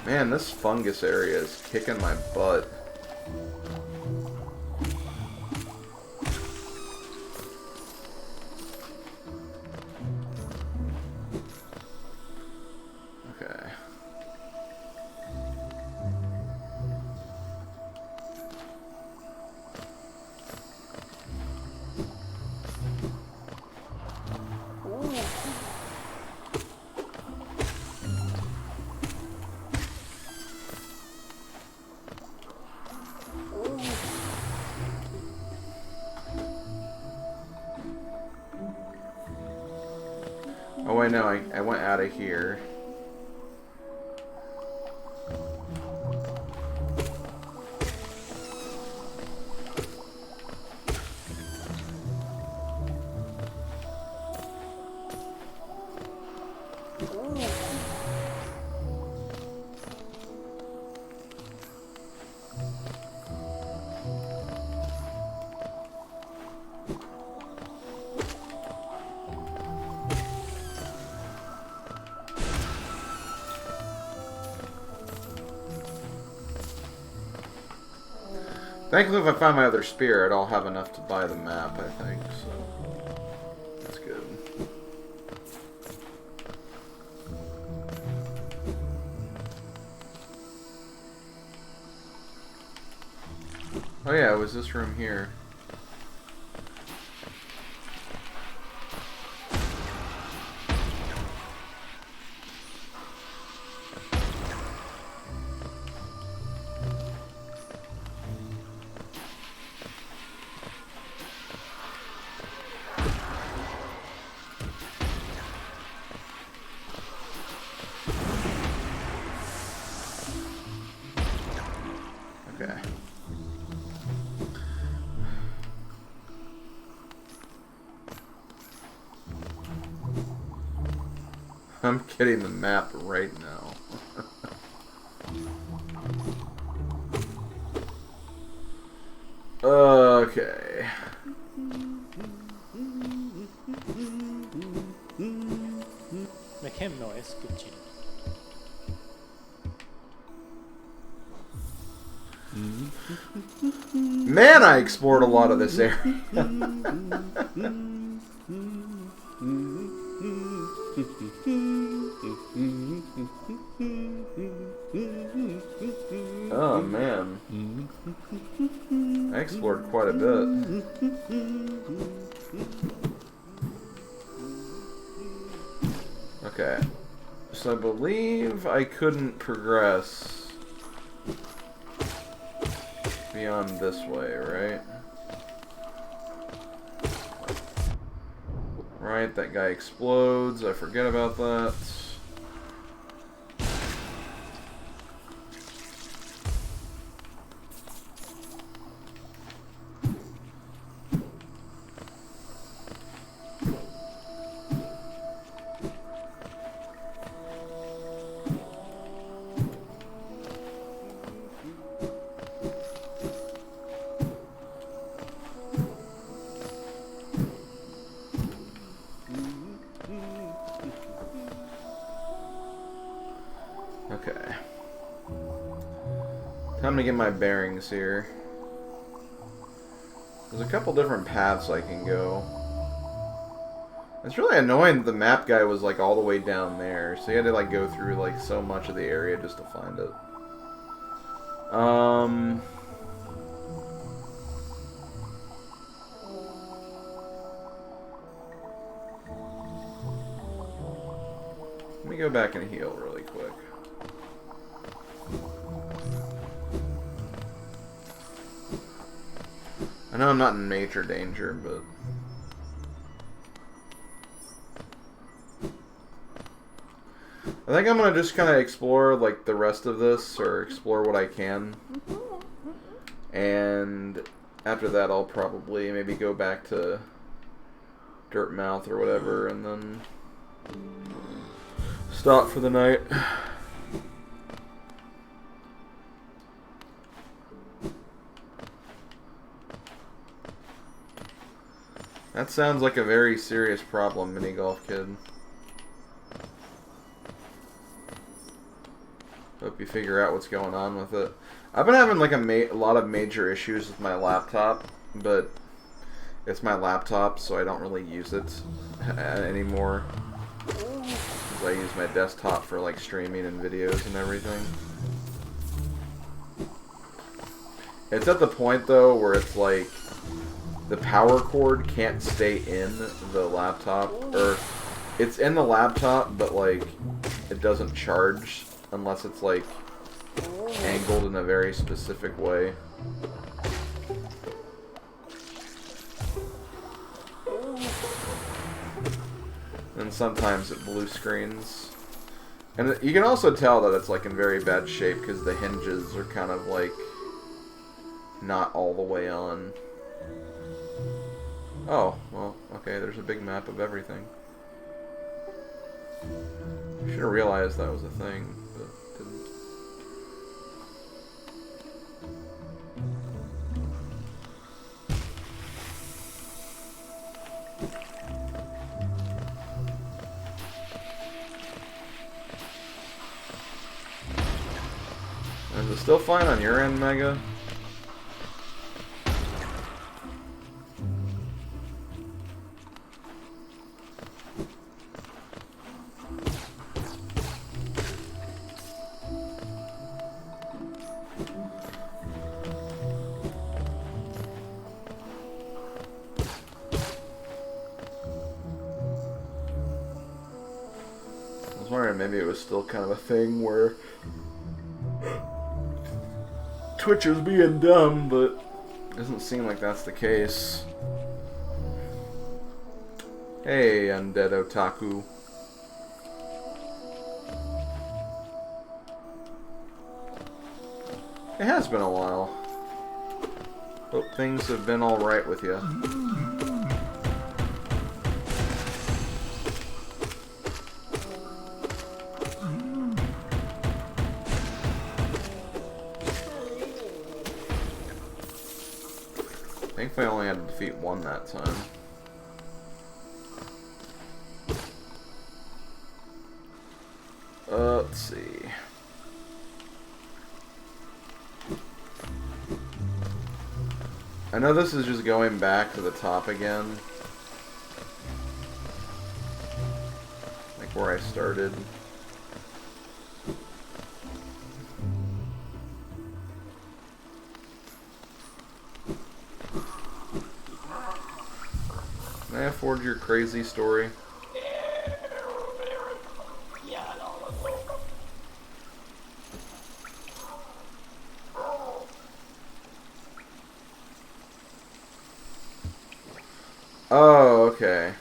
Speaker 1: Man, this fungus area is kicking my butt. Okay. Oh wait, no, I went out of here. Thankfully, if I find my other spirit, I'll have enough to buy the map, I think, so that's good. Oh yeah, it was this room here. Okay. I'm getting the map right now. Okay.
Speaker 3: Mechemno jest kucin.
Speaker 1: Man, I explored a lot of this area. Oh man, I explored quite a bit. Okay, so I believe I couldn't progress beyond this way, right? Right, that guy explodes. I forget about that. Okay. Time to get my bearings here. There's a couple different paths I can go. It's really annoying that the map guy was like all the way down there, so you had to like go through like so much of the area just to find it. Let me go back and heal really quick. I know I'm not in major danger, but... I think I'm gonna just kind of explore, like, the rest of this, or explore what I can. And after that, I'll probably maybe go back to Dirtmouth or whatever, and then stop for the night. That sounds like a very serious problem, Mini Golf Kid. Hope you figure out what's going on with it. I've been having like a lot of major issues with my laptop, but it's my laptop, so I don't really use it anymore. Because I use my desktop for like streaming and videos and everything. It's at the point though where it's like the power cord can't stay in the laptop, or it's in the laptop, but like it doesn't charge unless it's like angled in a very specific way. And sometimes it blue screens. And you can also tell that it's like in very bad shape because the hinges are kind of like not all the way on. Oh, well, okay, there's a big map of everything. I should have realized that was a thing, but didn't. Is it still fine on your end, Mega? I was wondering maybe it was still kind of a thing where Twitch is being dumb, but it doesn't seem like that's the case. Hey, Undead Otaku. It has been a while. Hope things have been alright with you. Thankfully I only had to defeat one that time. Let's see. I know this is just going back to the top again. Like where I started. Can I afford your crazy story? Oh, okay.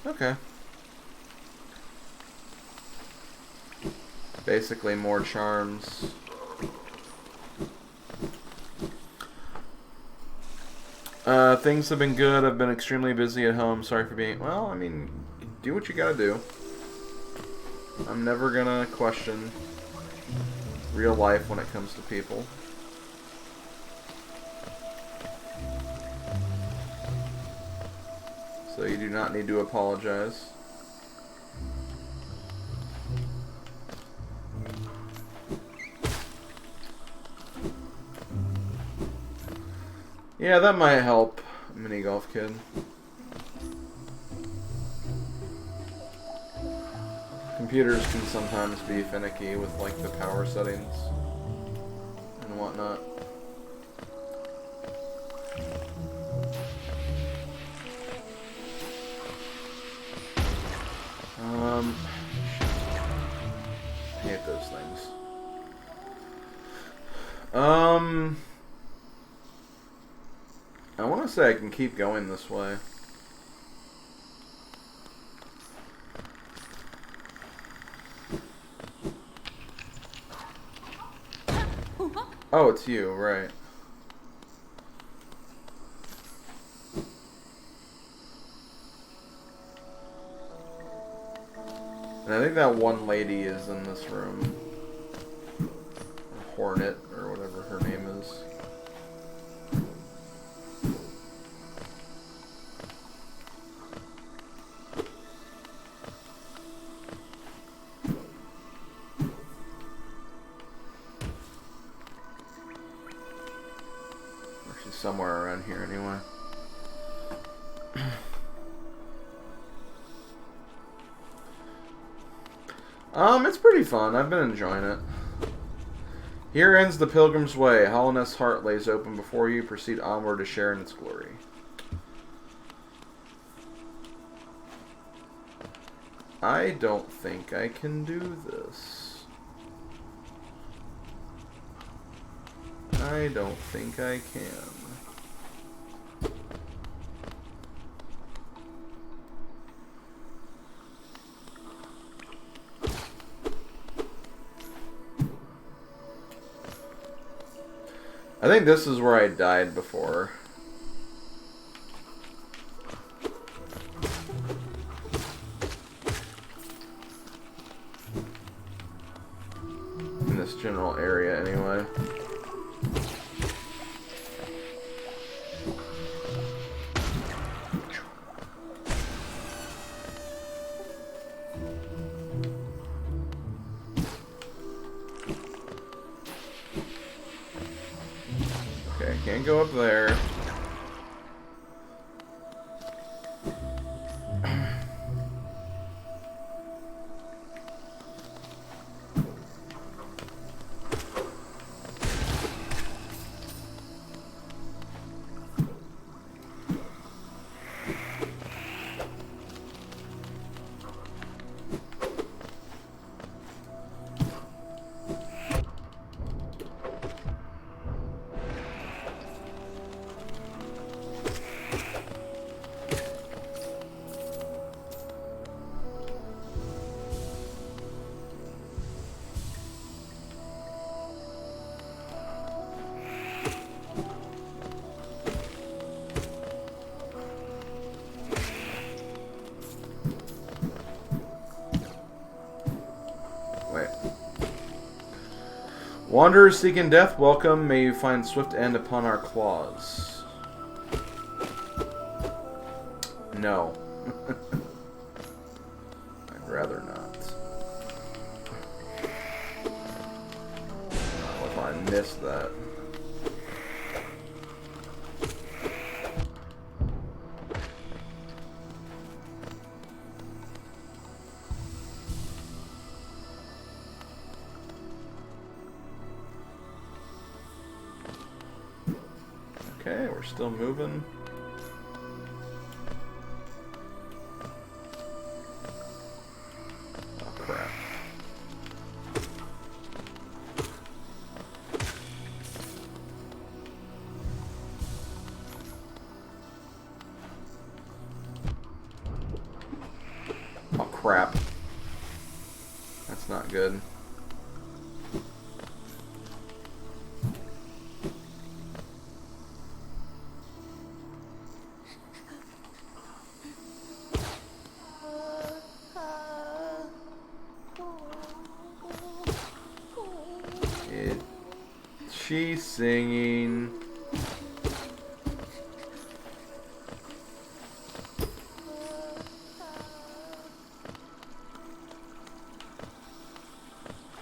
Speaker 1: Okay. Basically more charms. Things have been good. I've been extremely busy at home. Sorry for being... Well, I mean, do what you gotta do. I'm never gonna question real life when it comes to people. So you do not need to apologize. Yeah, that might help, Mini Golf Kid. Computers can sometimes be finicky with like the power settings and whatnot. say I can keep going this way. Oh, it's you, right. And I think that one lady is in this room. Hornet, or whatever her name is. Or she's somewhere around here anyway. It's pretty fun. I've been enjoying it. Here ends the Pilgrim's Way. Hollowness Heart lays open before you. Proceed onward to share in its glory. I don't think I can do this. I don't think I can. I think this is where I died before. In this general area, anyway. Okay, can't go up there. Wanderers seeking death, welcome. May you find swift end upon our claws. No. I'd rather not. What if I missed that? Okay, we're still moving. Oh, crap. Oh, crap. That's not good. She's singing.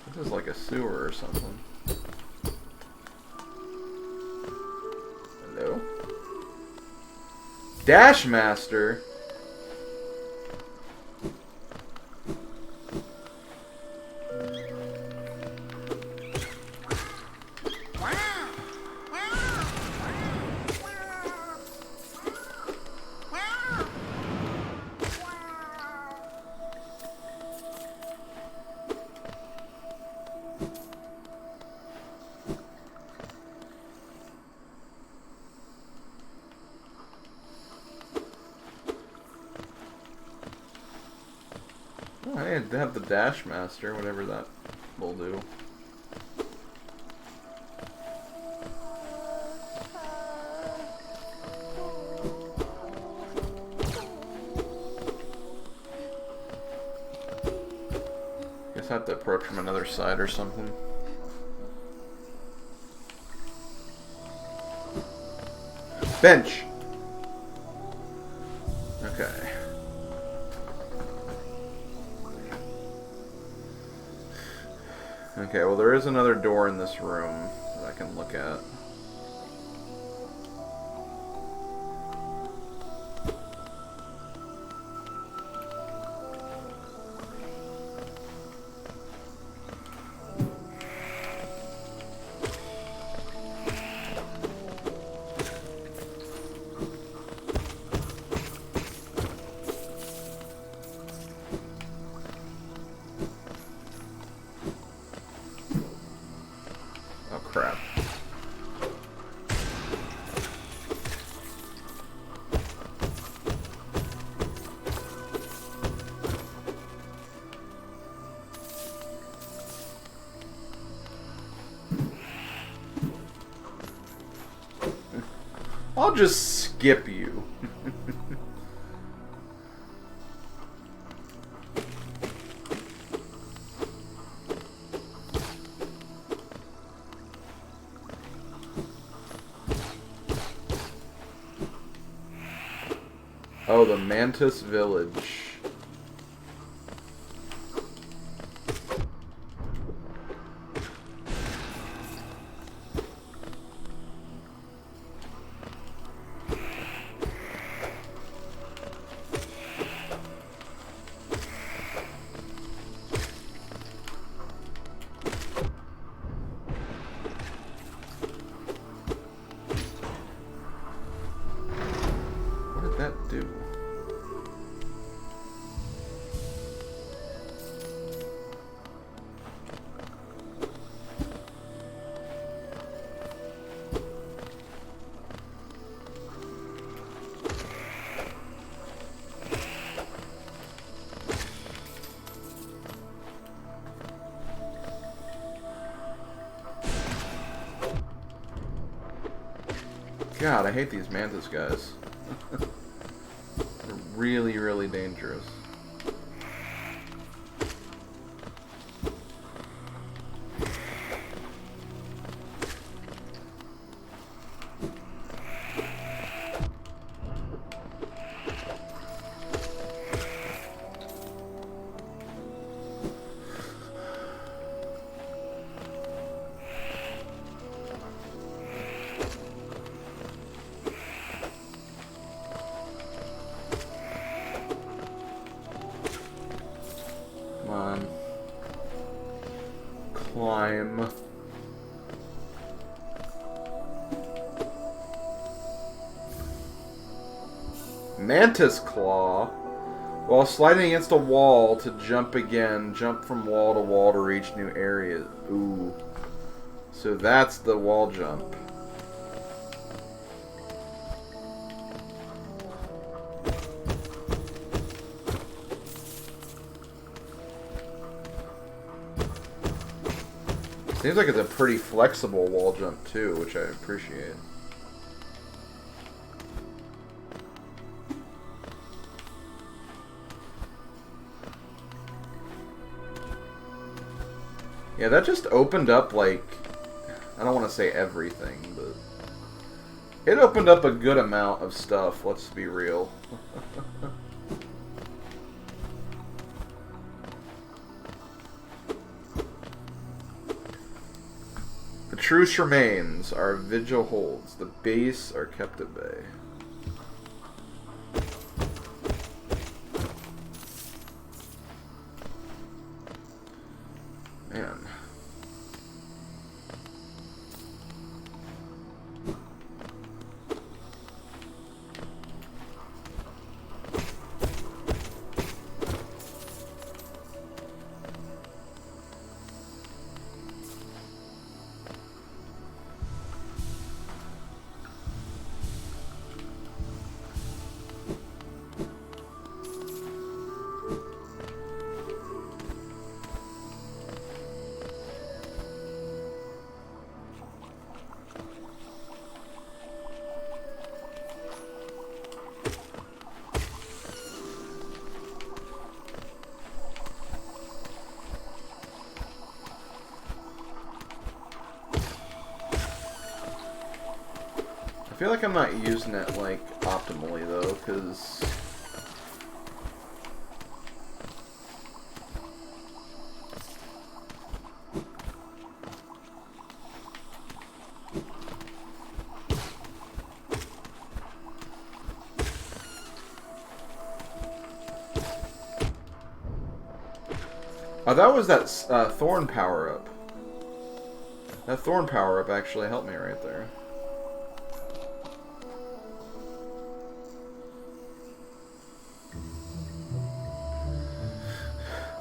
Speaker 1: This is like a sewer or something. Hello? Dash Master? Oh, I have the Dash Master, whatever that will do. Guess I have to approach from another side or something. Bench! Okay. Okay, well there is another door in this room that I can look at. Oh crap. I'll just skip you. Oh, the Mantis Village. What did that do? God, I hate these Mantis guys. They're really, really dangerous. Come on. Climb. Mantis Claw. While sliding against a wall to jump again, jump from wall to wall to reach new areas. Ooh. So that's the wall jump. Seems like it's a pretty flexible wall jump too, which I appreciate. Yeah, that just opened up, like, I don't want to say everything, but it opened up a good amount of stuff, let's be real. The truce remains, our vigil holds, the base are kept at bay. Man. feel like I'm not using it, like, optimally, though, because... Oh, that was that Thorn power-up. That Thorn power-up actually helped me right there.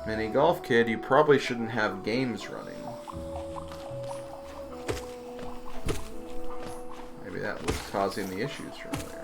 Speaker 1: Mini Golf Kid, you probably shouldn't have games running. Maybe that was causing the issues earlier.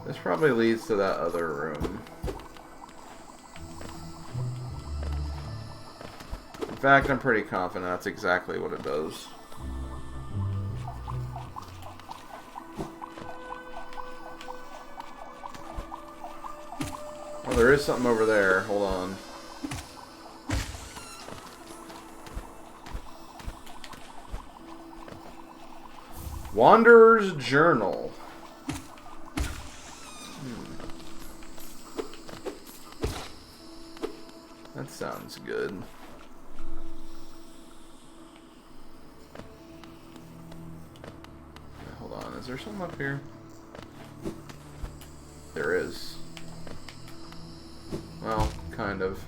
Speaker 1: This probably leads to that other room. In fact, I'm pretty confident that's exactly what it does. Oh, there is something over there. Hold on. Wanderer's Journal. That sounds good. Hold on, is there something up here? There is. Well, kind of.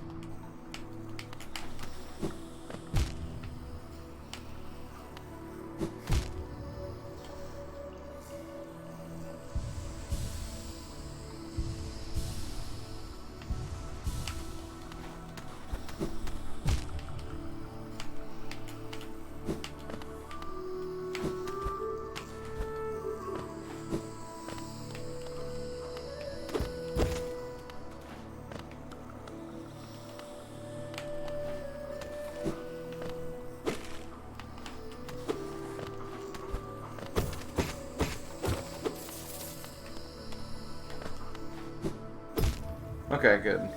Speaker 1: Okay, good.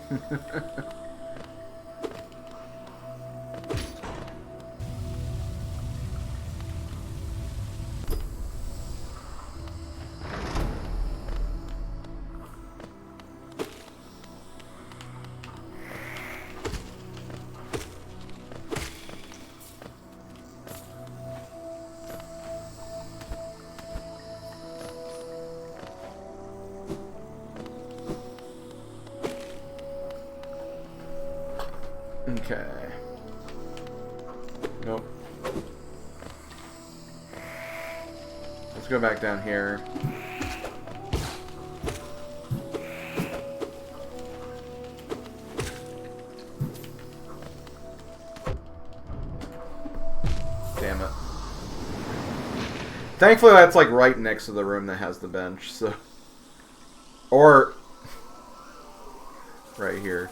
Speaker 1: Okay. Nope. Let's go back down here. Damn it. Thankfully, that's like right next to the room that has the bench, so. Or. Right here.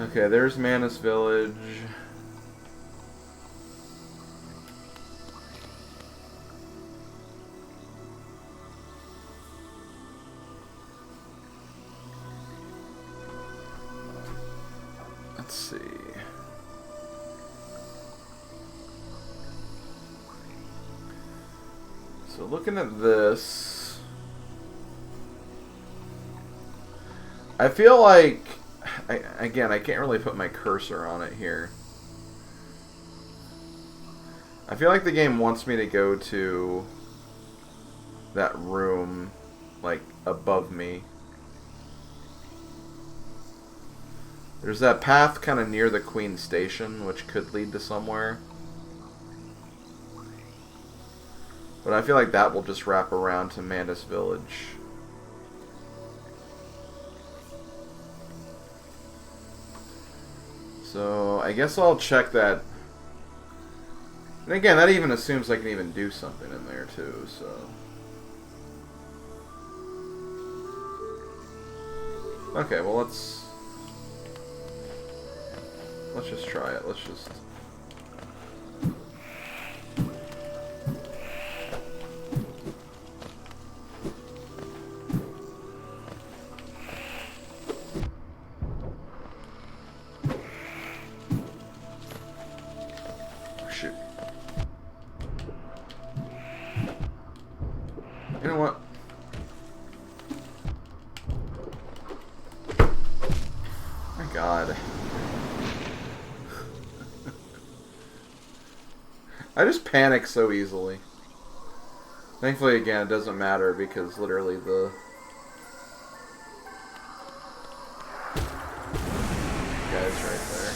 Speaker 1: Okay, there's Manus Village. Let's see. So looking at this, I feel like, again, I can't really put my cursor on it here. I feel like the game wants me to go to that room, like, above me. There's that path kind of near the Queen Station, which could lead to somewhere. But I feel like that will just wrap around to Manus Village. So, I guess I'll check that. And again, that even assumes I can even do something in there, too, so... Okay, well, let's just try it. Let's just... Shoot. You know what? My God. I just panic so easily. Thankfully, again, it doesn't matter because literally the guy's right there.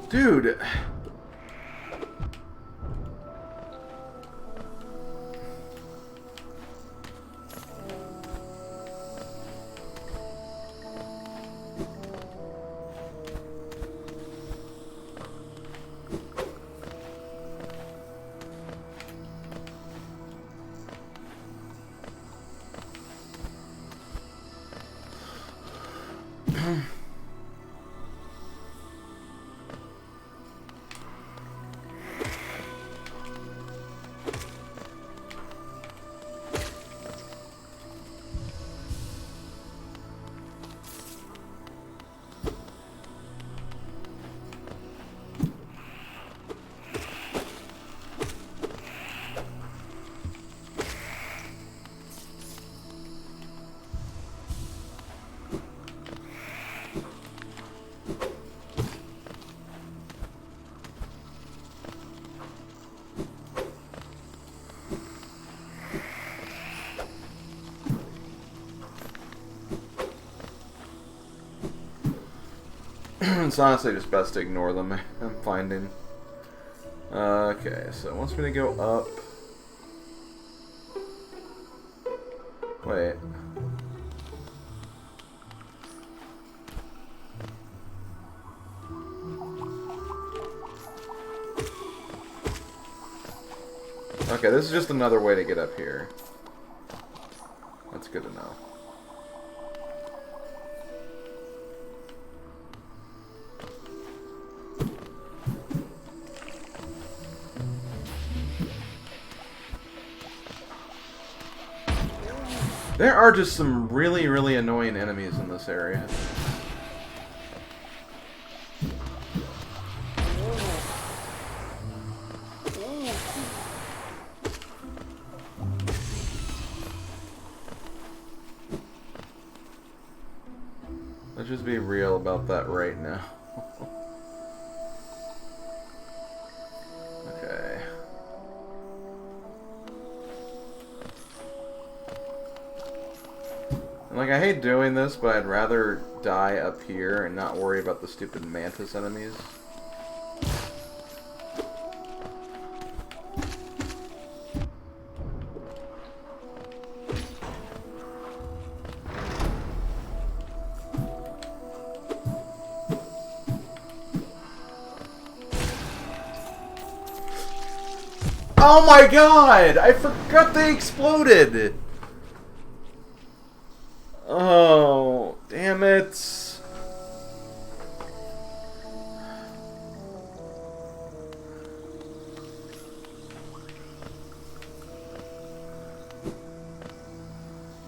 Speaker 1: Dude. It's honestly just best to ignore them, I'm finding. Okay, so it wants me to go up. Wait. Okay, this is just another way to get up here. That's good to know. There are just some really, really annoying enemies in this area. Let's just be real about that right now. Okay. And like, I hate doing this, but I'd rather die up here and not worry about the stupid mantis enemies. Oh my God! I forgot they exploded! Oh, damn it.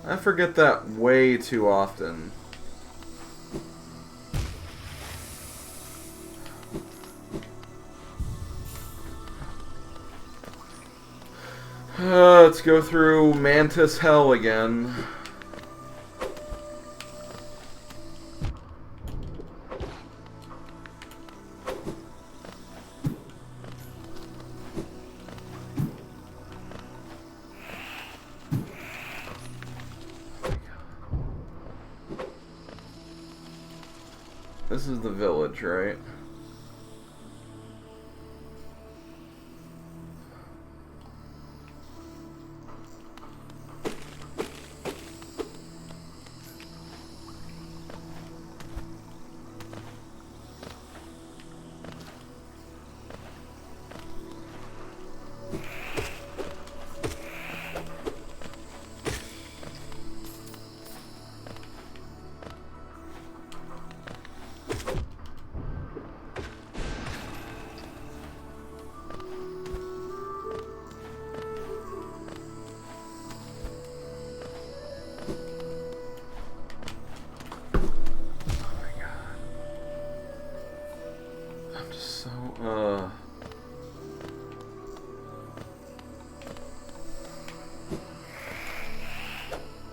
Speaker 1: I forget that way too often. Let's go through Mantis Hell again. This is the village, right?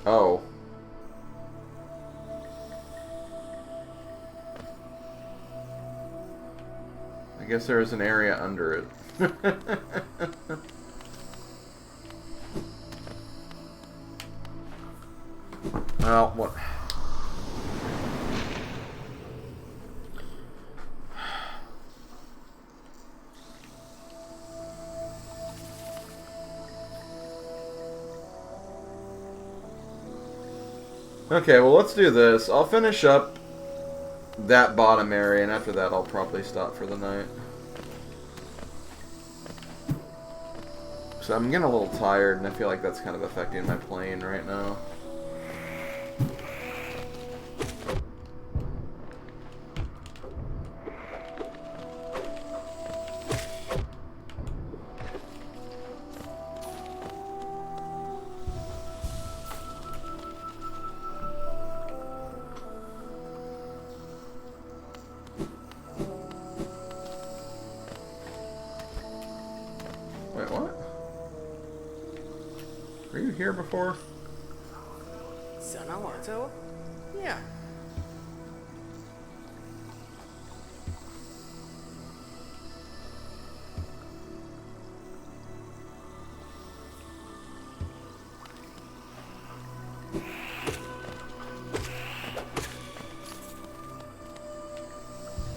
Speaker 1: Oh. I guess there is an area under it. Well, what? Okay, well, let's do this. I'll finish up that bottom area, and after that I'll probably stop for the night. So I'm getting a little tired, and I feel like that's kind of affecting my playing right now. Wait, what? Were you here before?
Speaker 4: 想拿我走？Yeah.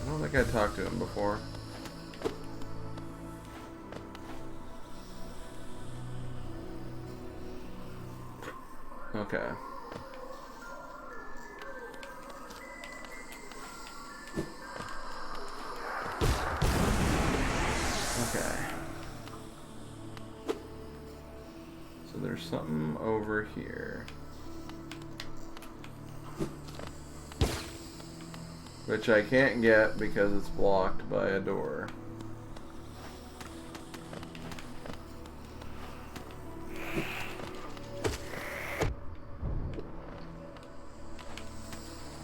Speaker 1: I don't think I talked to him before. Okay. Okay. So there's something over here. Which I can't get because it's blocked by a door.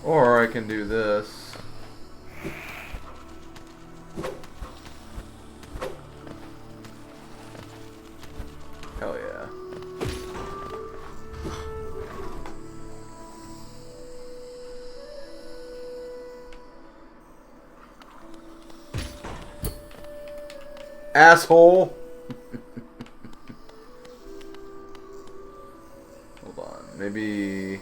Speaker 1: Or I can do this. Hell yeah. Asshole! Hold on, maybe...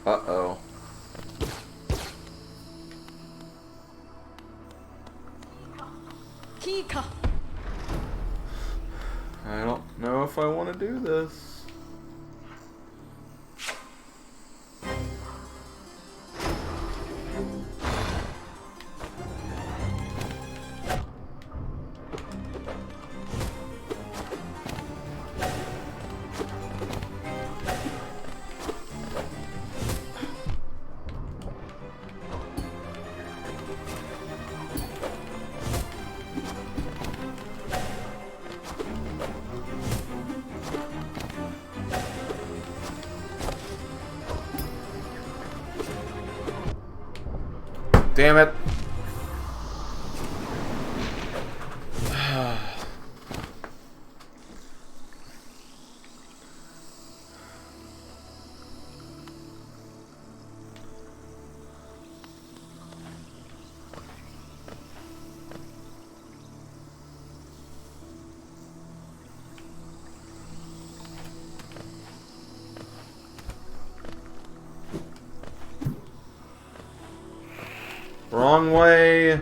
Speaker 1: Uh-oh.
Speaker 2: Kika.
Speaker 1: I don't know if I want to do this. Damn it. Wrong way.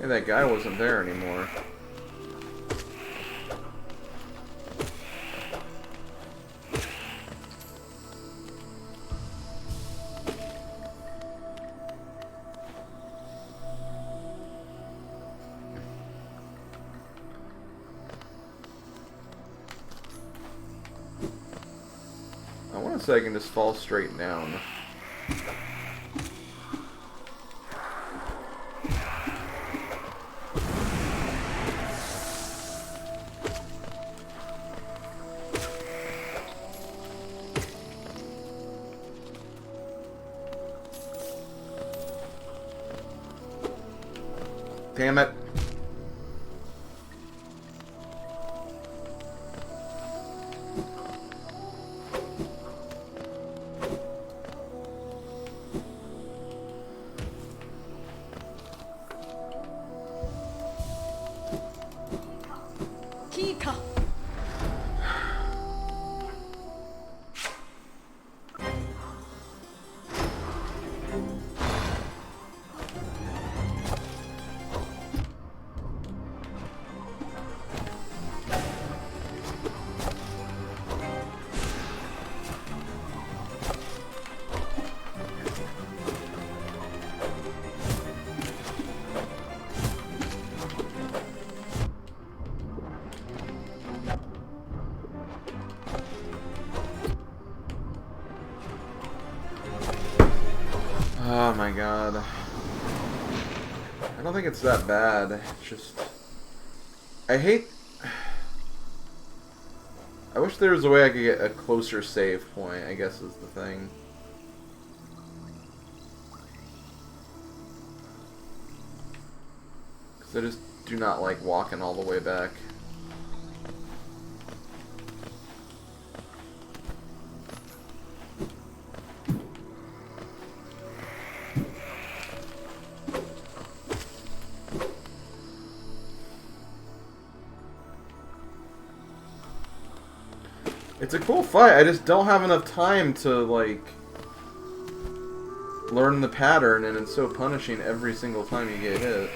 Speaker 1: Hey, that guy wasn't there anymore. I want to say I can just fall straight down. Damn it.
Speaker 2: Kika.
Speaker 1: Oh my god. I don't think it's that bad. It's just... I hate... I wish there was a way I could get a closer save point, I guess is the thing. Because I just do not like walking all the way back. It's a cool fight, I just don't have enough time to, like, learn the pattern, and it's so punishing every single time you get hit.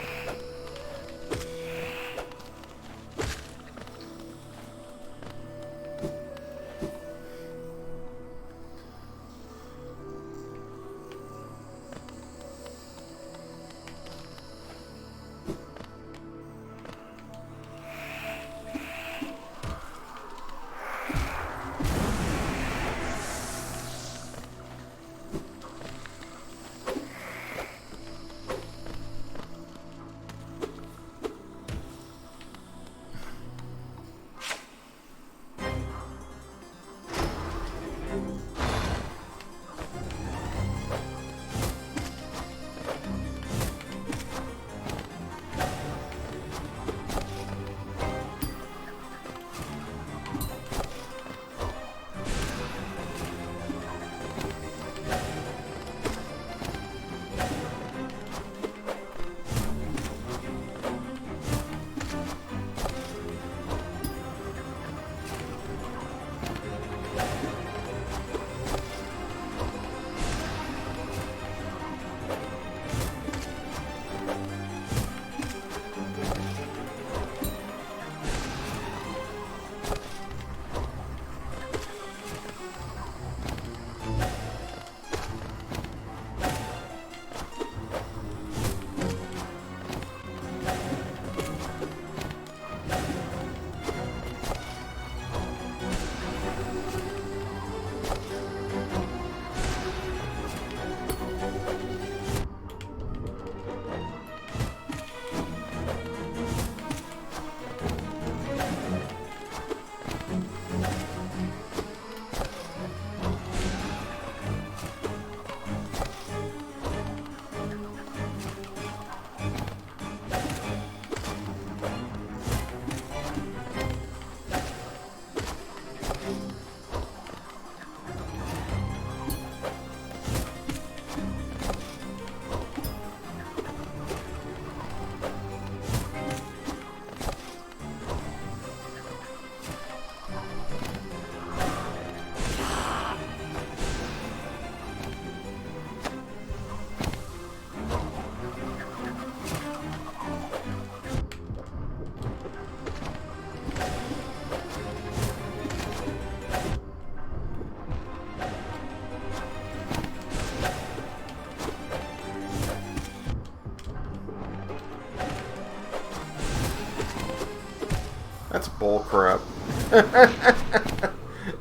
Speaker 1: crap.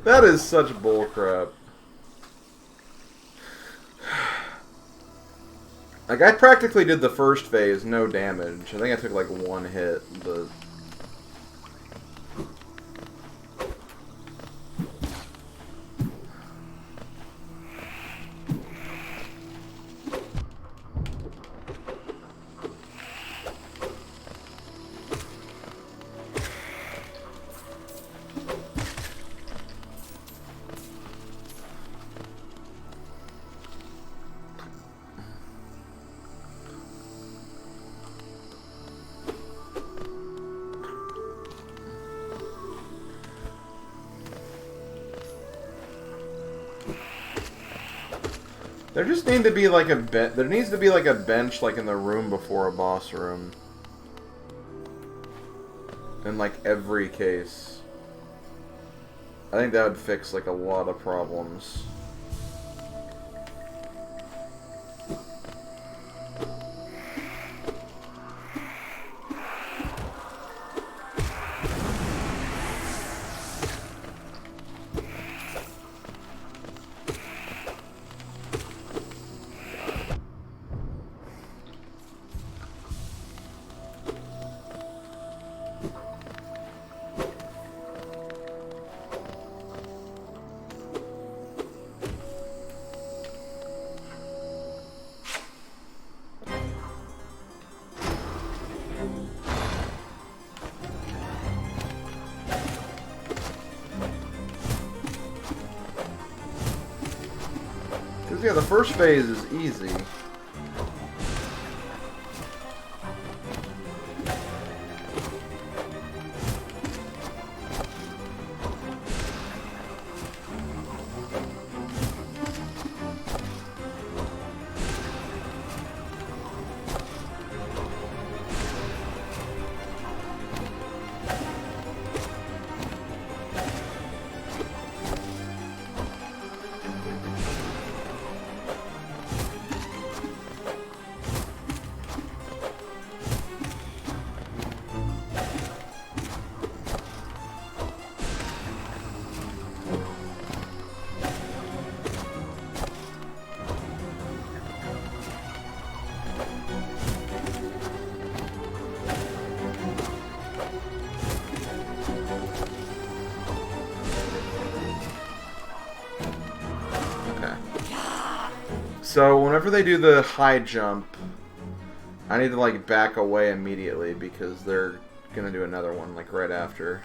Speaker 1: That is such bull crap. Like, I practically did the first phase, no damage. I think I took like one hit, but... There just need to be like a there needs to be like a bench like in the room before a boss room. In like every case. I think that would fix like a lot of problems. Yeah, the first phase is easy. So, whenever they do the high jump, I need to, like, back away immediately because they're gonna do another one, like, right after.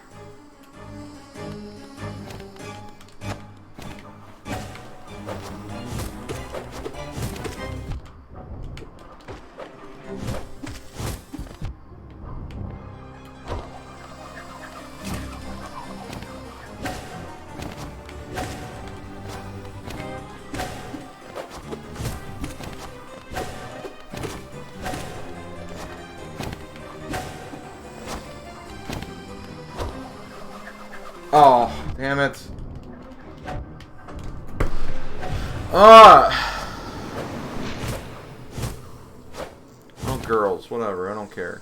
Speaker 1: Oh, damn it. Ah! Oh, girls, whatever, I don't care.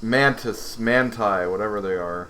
Speaker 1: Mantis, manti, whatever they are.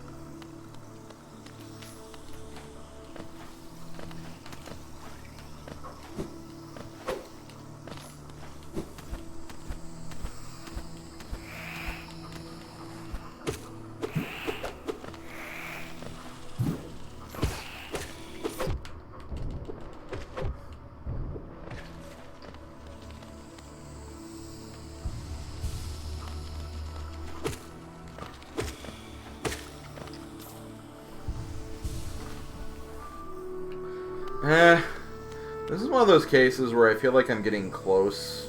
Speaker 1: This is one of those cases where I feel like I'm getting close.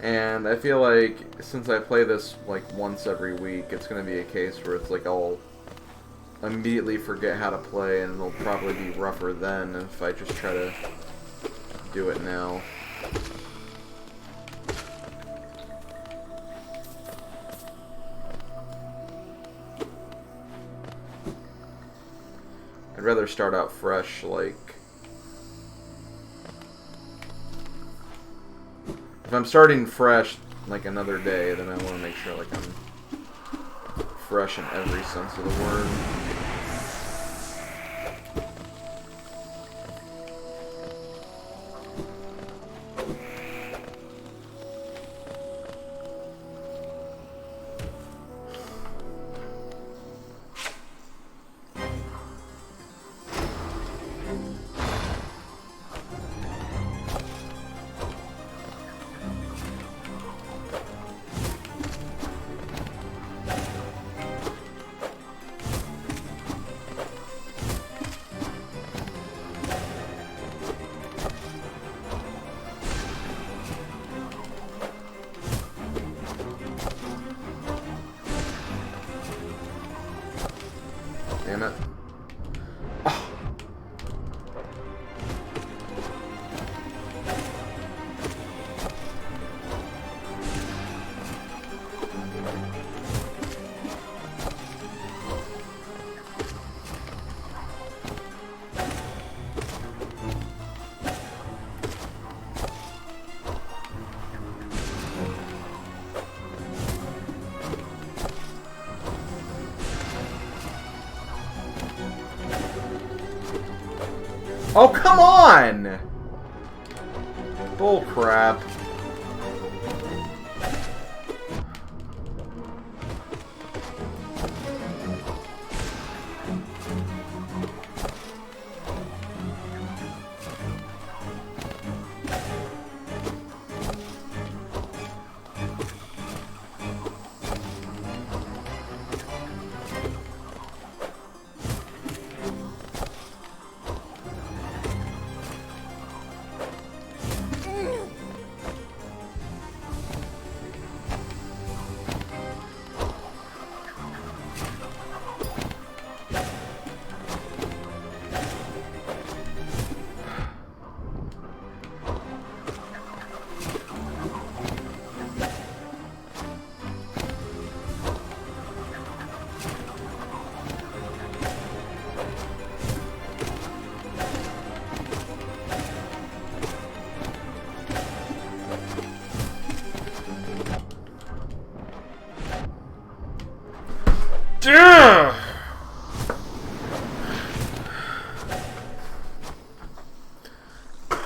Speaker 1: And I feel like since I play this like once every week, it's going to be a case where it's like I'll immediately forget how to play and it'll probably be rougher then if I just try to do it now. I'd rather start out fresh, like... If I'm starting fresh, like, another day, then I want to make sure, like, I'm fresh in every sense of the word. Damn it. Oh. Oh, come on! Bull crap.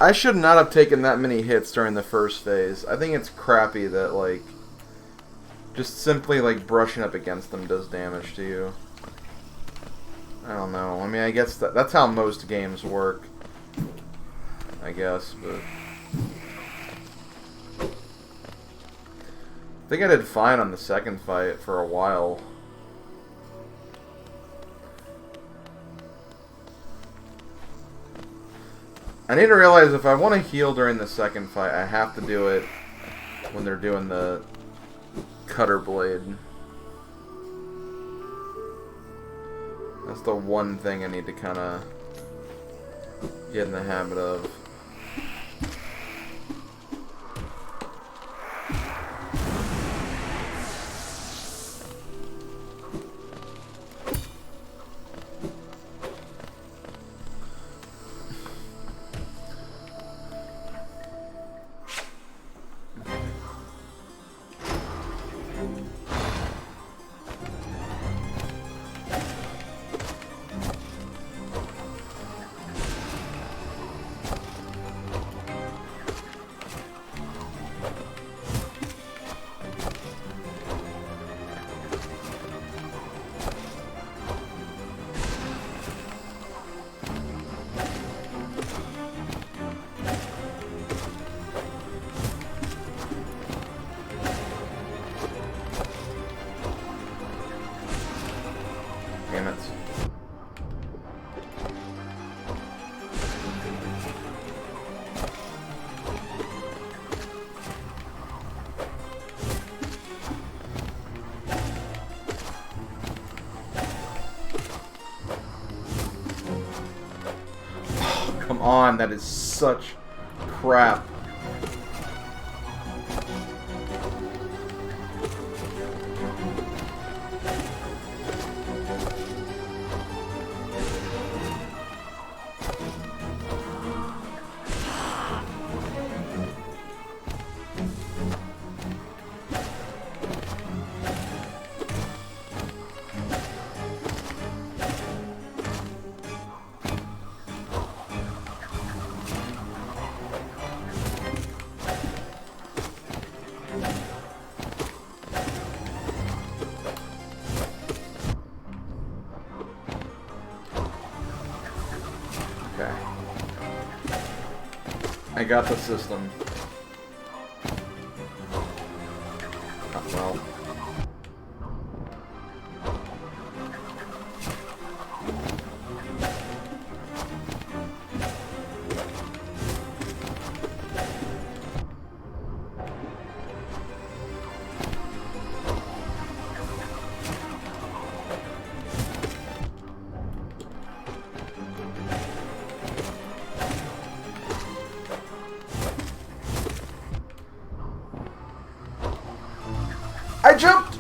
Speaker 1: I should not have taken that many hits during the first phase. I think it's crappy that, like, just simply, like, brushing up against them does damage to you. I don't know. I mean, I guess that's how most games work. I guess, but... I think I did fine on the second fight for a while. I need to realize if I want to heal during the second fight, I have to do it when they're doing the cutter blade. That's the one thing I need to kind of get in the habit of. Damn it. Oh, come on, that is such crap. Okay. I got the system. Oh, well. I jumped!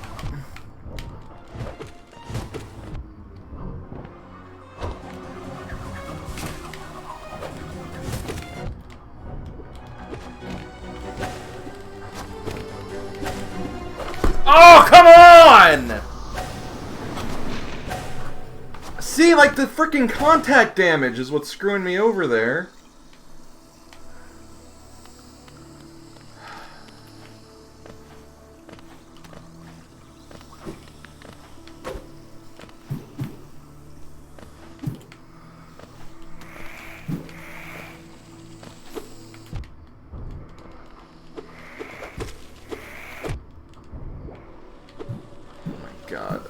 Speaker 1: Oh, come on! See, like, the freaking contact damage is what's screwing me over there. God.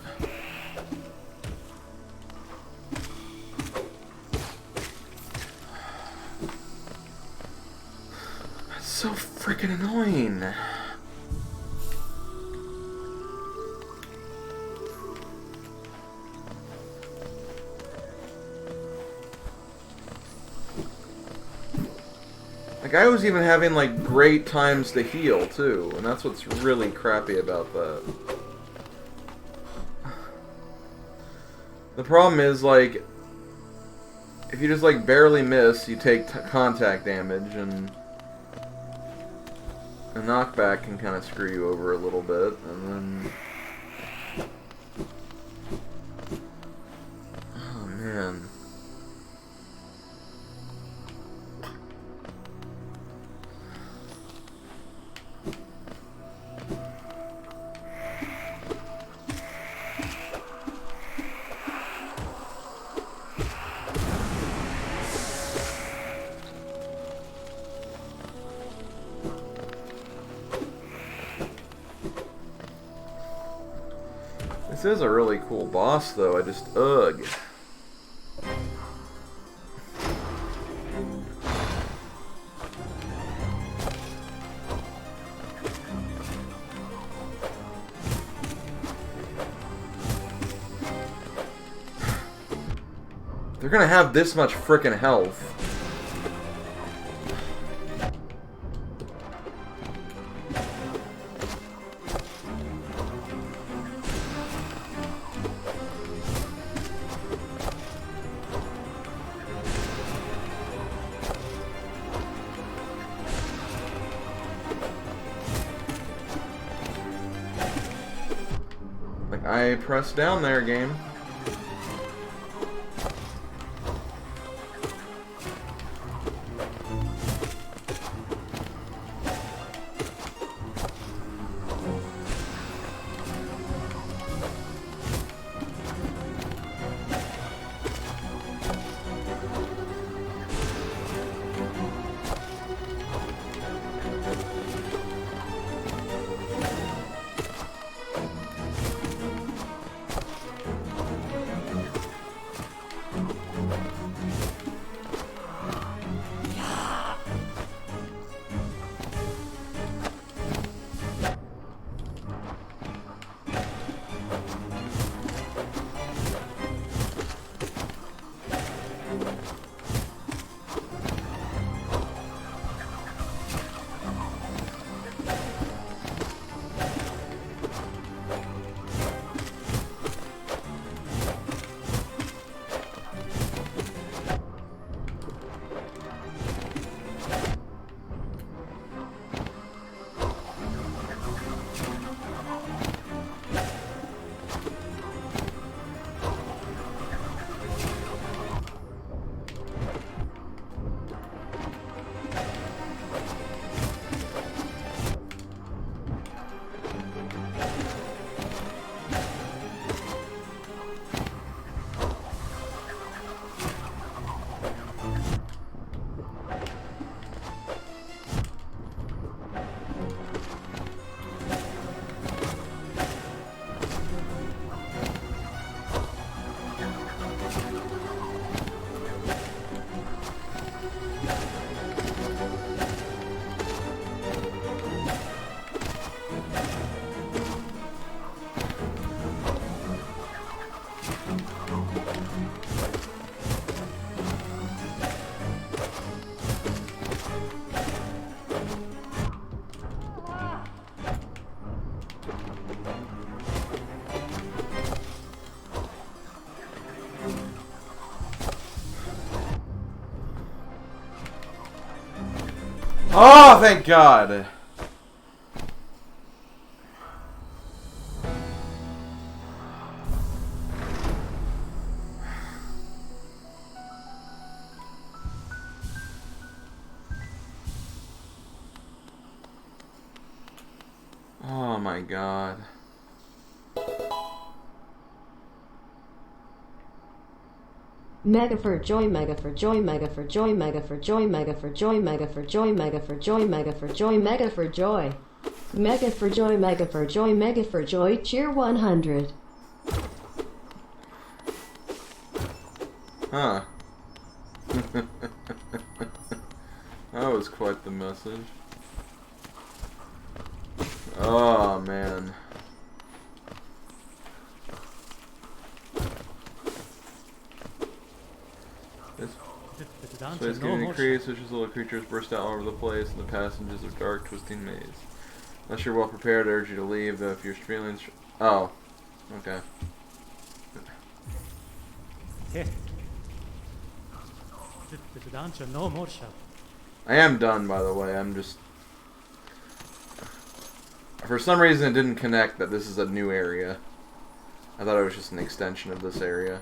Speaker 1: That's so freaking annoying. Like, I was even having, like, great times to heal, too, and that's what's really crappy about that. The problem is, like, if you just, like, barely miss, you take contact damage, and a knockback can kind of screw you over a little bit, and then... Oh, man. This is a really cool boss, though. I just, ugh. They're gonna have this much frickin' health. Like, I pressed down there, game. Oh, thank God. Oh my God.
Speaker 5: Mega for joy, mega for joy, mega for joy, mega for joy, mega for joy, mega for joy, mega for joy, mega for joy, mega for joy. Mega for joy, mega for joy, mega for joy, cheer 100.
Speaker 1: Huh. That was quite the message. Oh, man. This
Speaker 3: The
Speaker 1: place
Speaker 3: dungeon, no
Speaker 1: getting
Speaker 3: more.
Speaker 1: increased, such as little creatures burst out all over the place, and the passages are dark, twisting maze. Unless you're well prepared, I urge you to leave, though if you're feeling... Oh. Okay.
Speaker 3: Yeah. The dungeon, no more shop.
Speaker 1: I am done, by the way. I'm just... For some reason, it didn't connect that this is a new area. I thought it was just an extension of this area.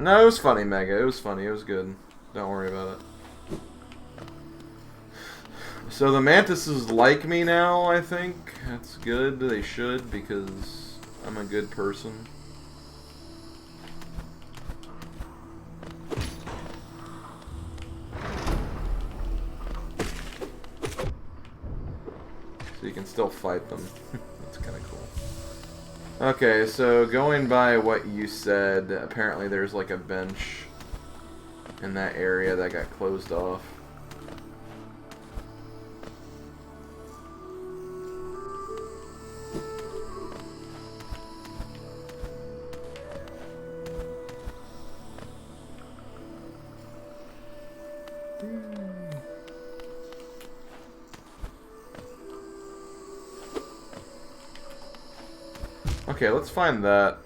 Speaker 1: No, it was funny, Mega. It was funny. It was good. Don't worry about it. So the mantises like me now, I think. That's good. They should, because I'm a good person. So you can still fight them. That's kind of cool. Okay, so going by what you said, apparently there's like a bench in that area that got closed off. Okay, let's find that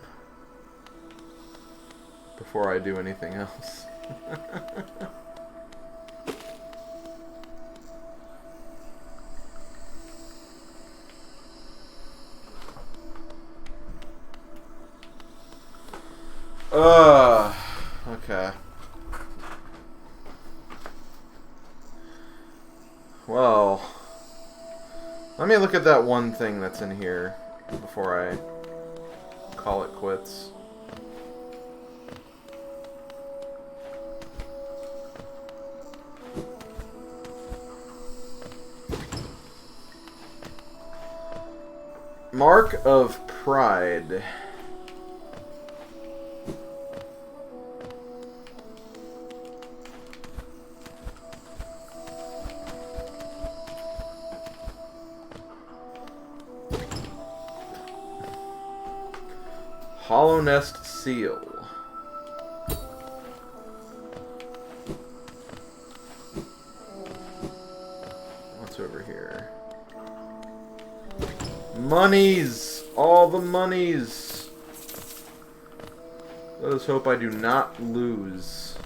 Speaker 1: before I do anything else. Okay. Well, let me look at that one thing that's in here before I call it quits. Mark of Pride. Hollow Nest Seal. What's over here? Monies! All the monies! Let us hope I do not lose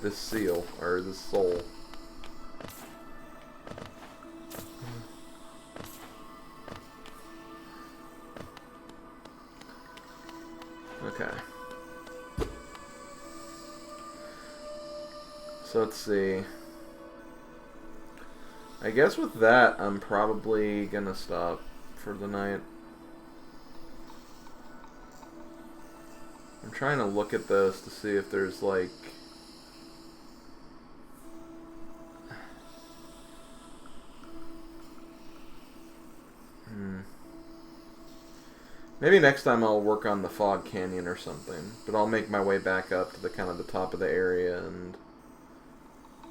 Speaker 1: this seal, or this soul. Okay. So let's see. I guess with that, I'm probably gonna stop for the night. I'm trying to look at this to see if there's like... Maybe next time I'll work on the Fog Canyon or something. But I'll make my way back up to the kind of the top of the area and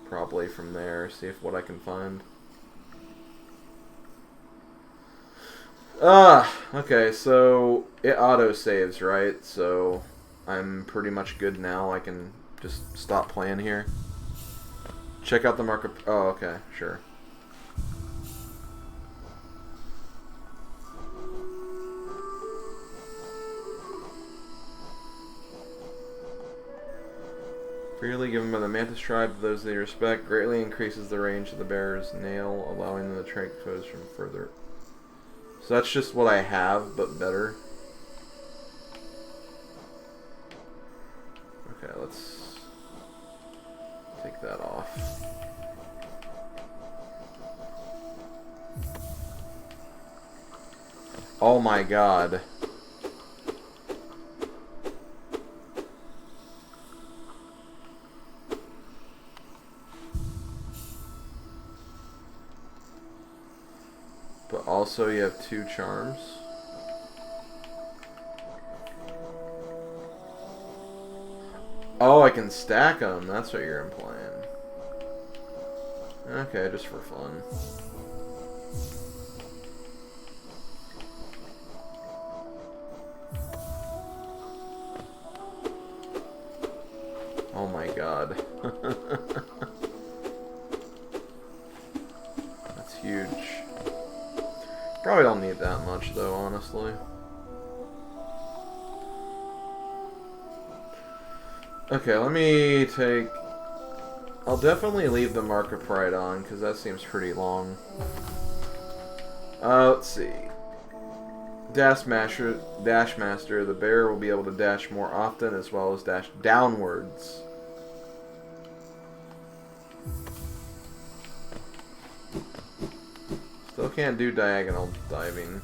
Speaker 1: probably from there see if what I can find. Okay, so it auto-saves, right? So I'm pretty much good now. I can just stop playing here. Check out the market. Oh, okay, sure. Freely given by the Mantis tribe to those they respect greatly increases the range of the bearer's nail, allowing them to track foes from further. So that's just what I have, but better. Okay, let's take that off. Oh my god. But also you have 2 charms. Oh, I can stack them. That's what you're implying. Okay, just for fun. Oh my god. That's huge. Probably don't need that much though, honestly. Okay, let me take... I'll definitely leave the Mark of Pride on, because that seems pretty long. Let's see. Dash Master, the bearer will be able to dash more often, as well as dash downwards. Still can't do diagonal diving.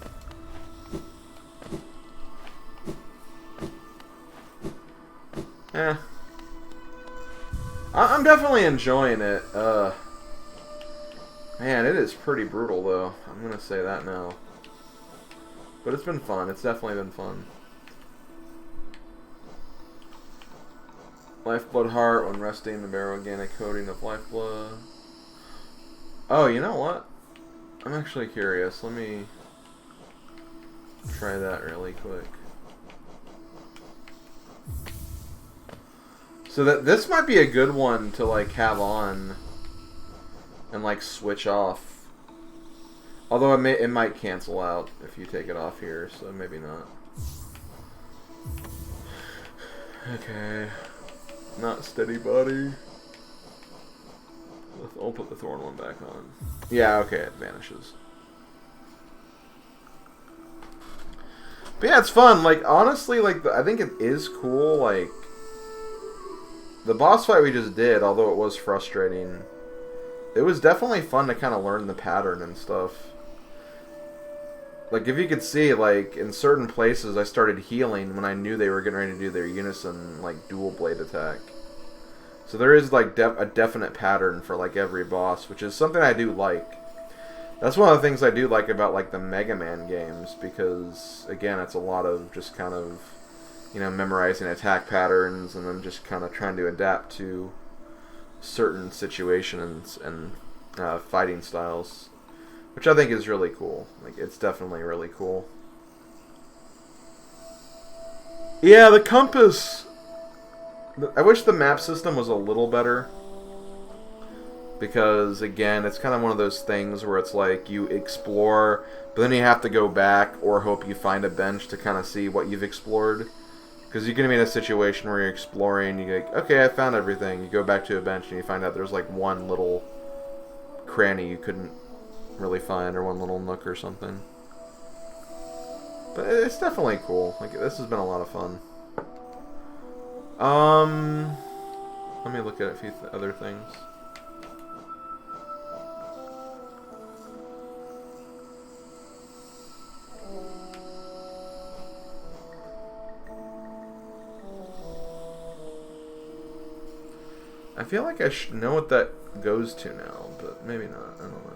Speaker 1: Eh. I'm definitely enjoying it. Man, it is pretty brutal, though. I'm gonna say that now. But it's been fun. It's definitely been fun. Lifeblood Heart. When resting, the bearer will gain a coating of lifeblood. Oh, you know what? I'm actually curious. Let me try that really quick. So this might be a good one to like have on and like switch off. Although it might cancel out if you take it off here, so maybe not. Okay. Not steady body. I'll put the thorn one back on. Yeah, okay, it vanishes. But yeah, it's fun. Like, honestly, like, I think it is cool, like, the boss fight we just did, although it was frustrating, it was definitely fun to kind of learn the pattern and stuff. Like, if you could see, like, in certain places I started healing when I knew they were getting ready to do their unison, like, dual blade attack. So there is, like, a definite pattern for, like, every boss, which is something I do like. That's one of the things I do like about, like, the Mega Man games, because, again, it's a lot of just kind of, you know, memorizing attack patterns and then just kind of trying to adapt to certain situations and fighting styles, which I think is really cool. Like, it's definitely really cool. Yeah, the compass! I wish the map system was a little better. Because, again, it's kind of one of those things where it's like you explore, but then you have to go back or hope you find a bench to kind of see what you've explored. Because you're going to be in a situation where you're exploring, you're like, okay, I found everything. You go back to a bench and you find out there's like one little cranny you couldn't really find, or one little nook or something. But it's definitely cool. Like, this has been a lot of fun. Let me look at a few other things. I feel like I should know what that goes to now, but maybe not. I don't know.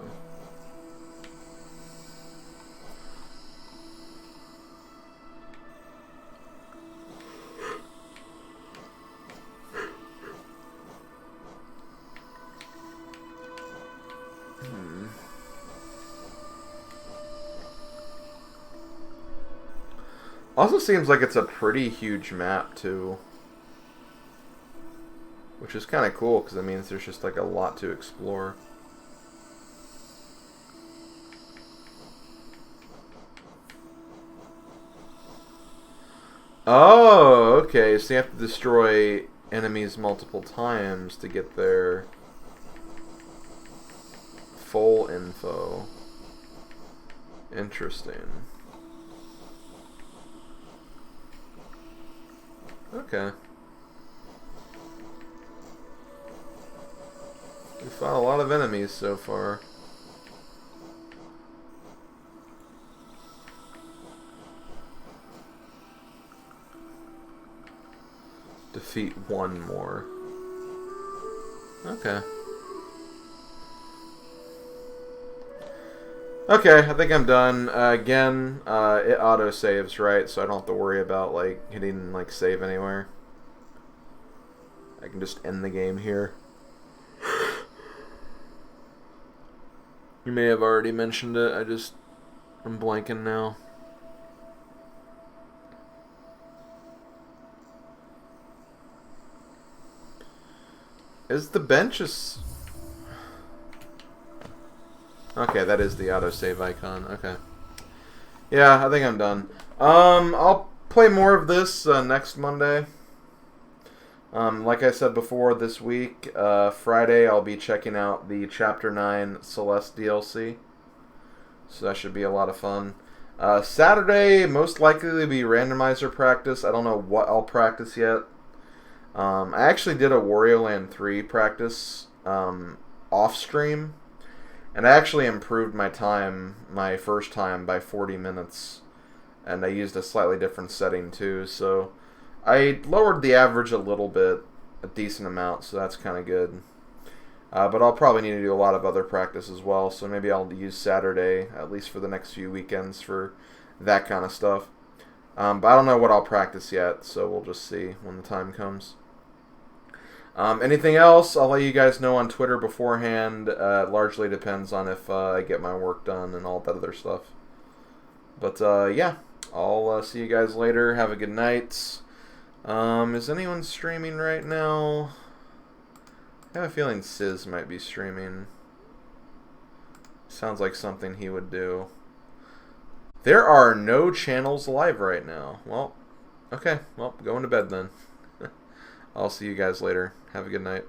Speaker 1: Also seems like it's a pretty huge map, too. Which is kind of cool, because it means there's just like a lot to explore. Oh, okay, so you have to destroy enemies multiple times to get their full info. Interesting. Okay. We fought a lot of enemies so far. Defeat one more. Okay. Okay, I think I'm done. Again, it auto-saves, right? So I don't have to worry about, like, hitting, like, save anywhere. I can just end the game here. You may have already mentioned it. I'm blanking now. Is the bench just... Okay, that is the autosave icon. Okay. Yeah, I think I'm done. I'll play more of this next Monday. Like I said before, this week, Friday, I'll be checking out the Chapter 9 Celeste DLC. So that should be a lot of fun. Saturday, most likely to be randomizer practice. I don't know what I'll practice yet. I actually did a Wario Land 3 practice off stream. And I actually improved my time, my first time, by 40 minutes. And I used a slightly different setting too, so I lowered the average a little bit, a decent amount, so that's kind of good. But I'll probably need to do a lot of other practice as well, so maybe I'll use Saturday, at least for the next few weekends, for that kind of stuff. But I don't know what I'll practice yet, so we'll just see when the time comes. Anything else, I'll let you guys know on Twitter beforehand. It largely depends on if I get my work done and all that other stuff. But, yeah, I'll see you guys later. Have a good night. Is anyone streaming right now? I have a feeling Sizz might be streaming. Sounds like something he would do. There are no channels live right now. Well, okay. Well, going to bed then. I'll see you guys later. Have a good night.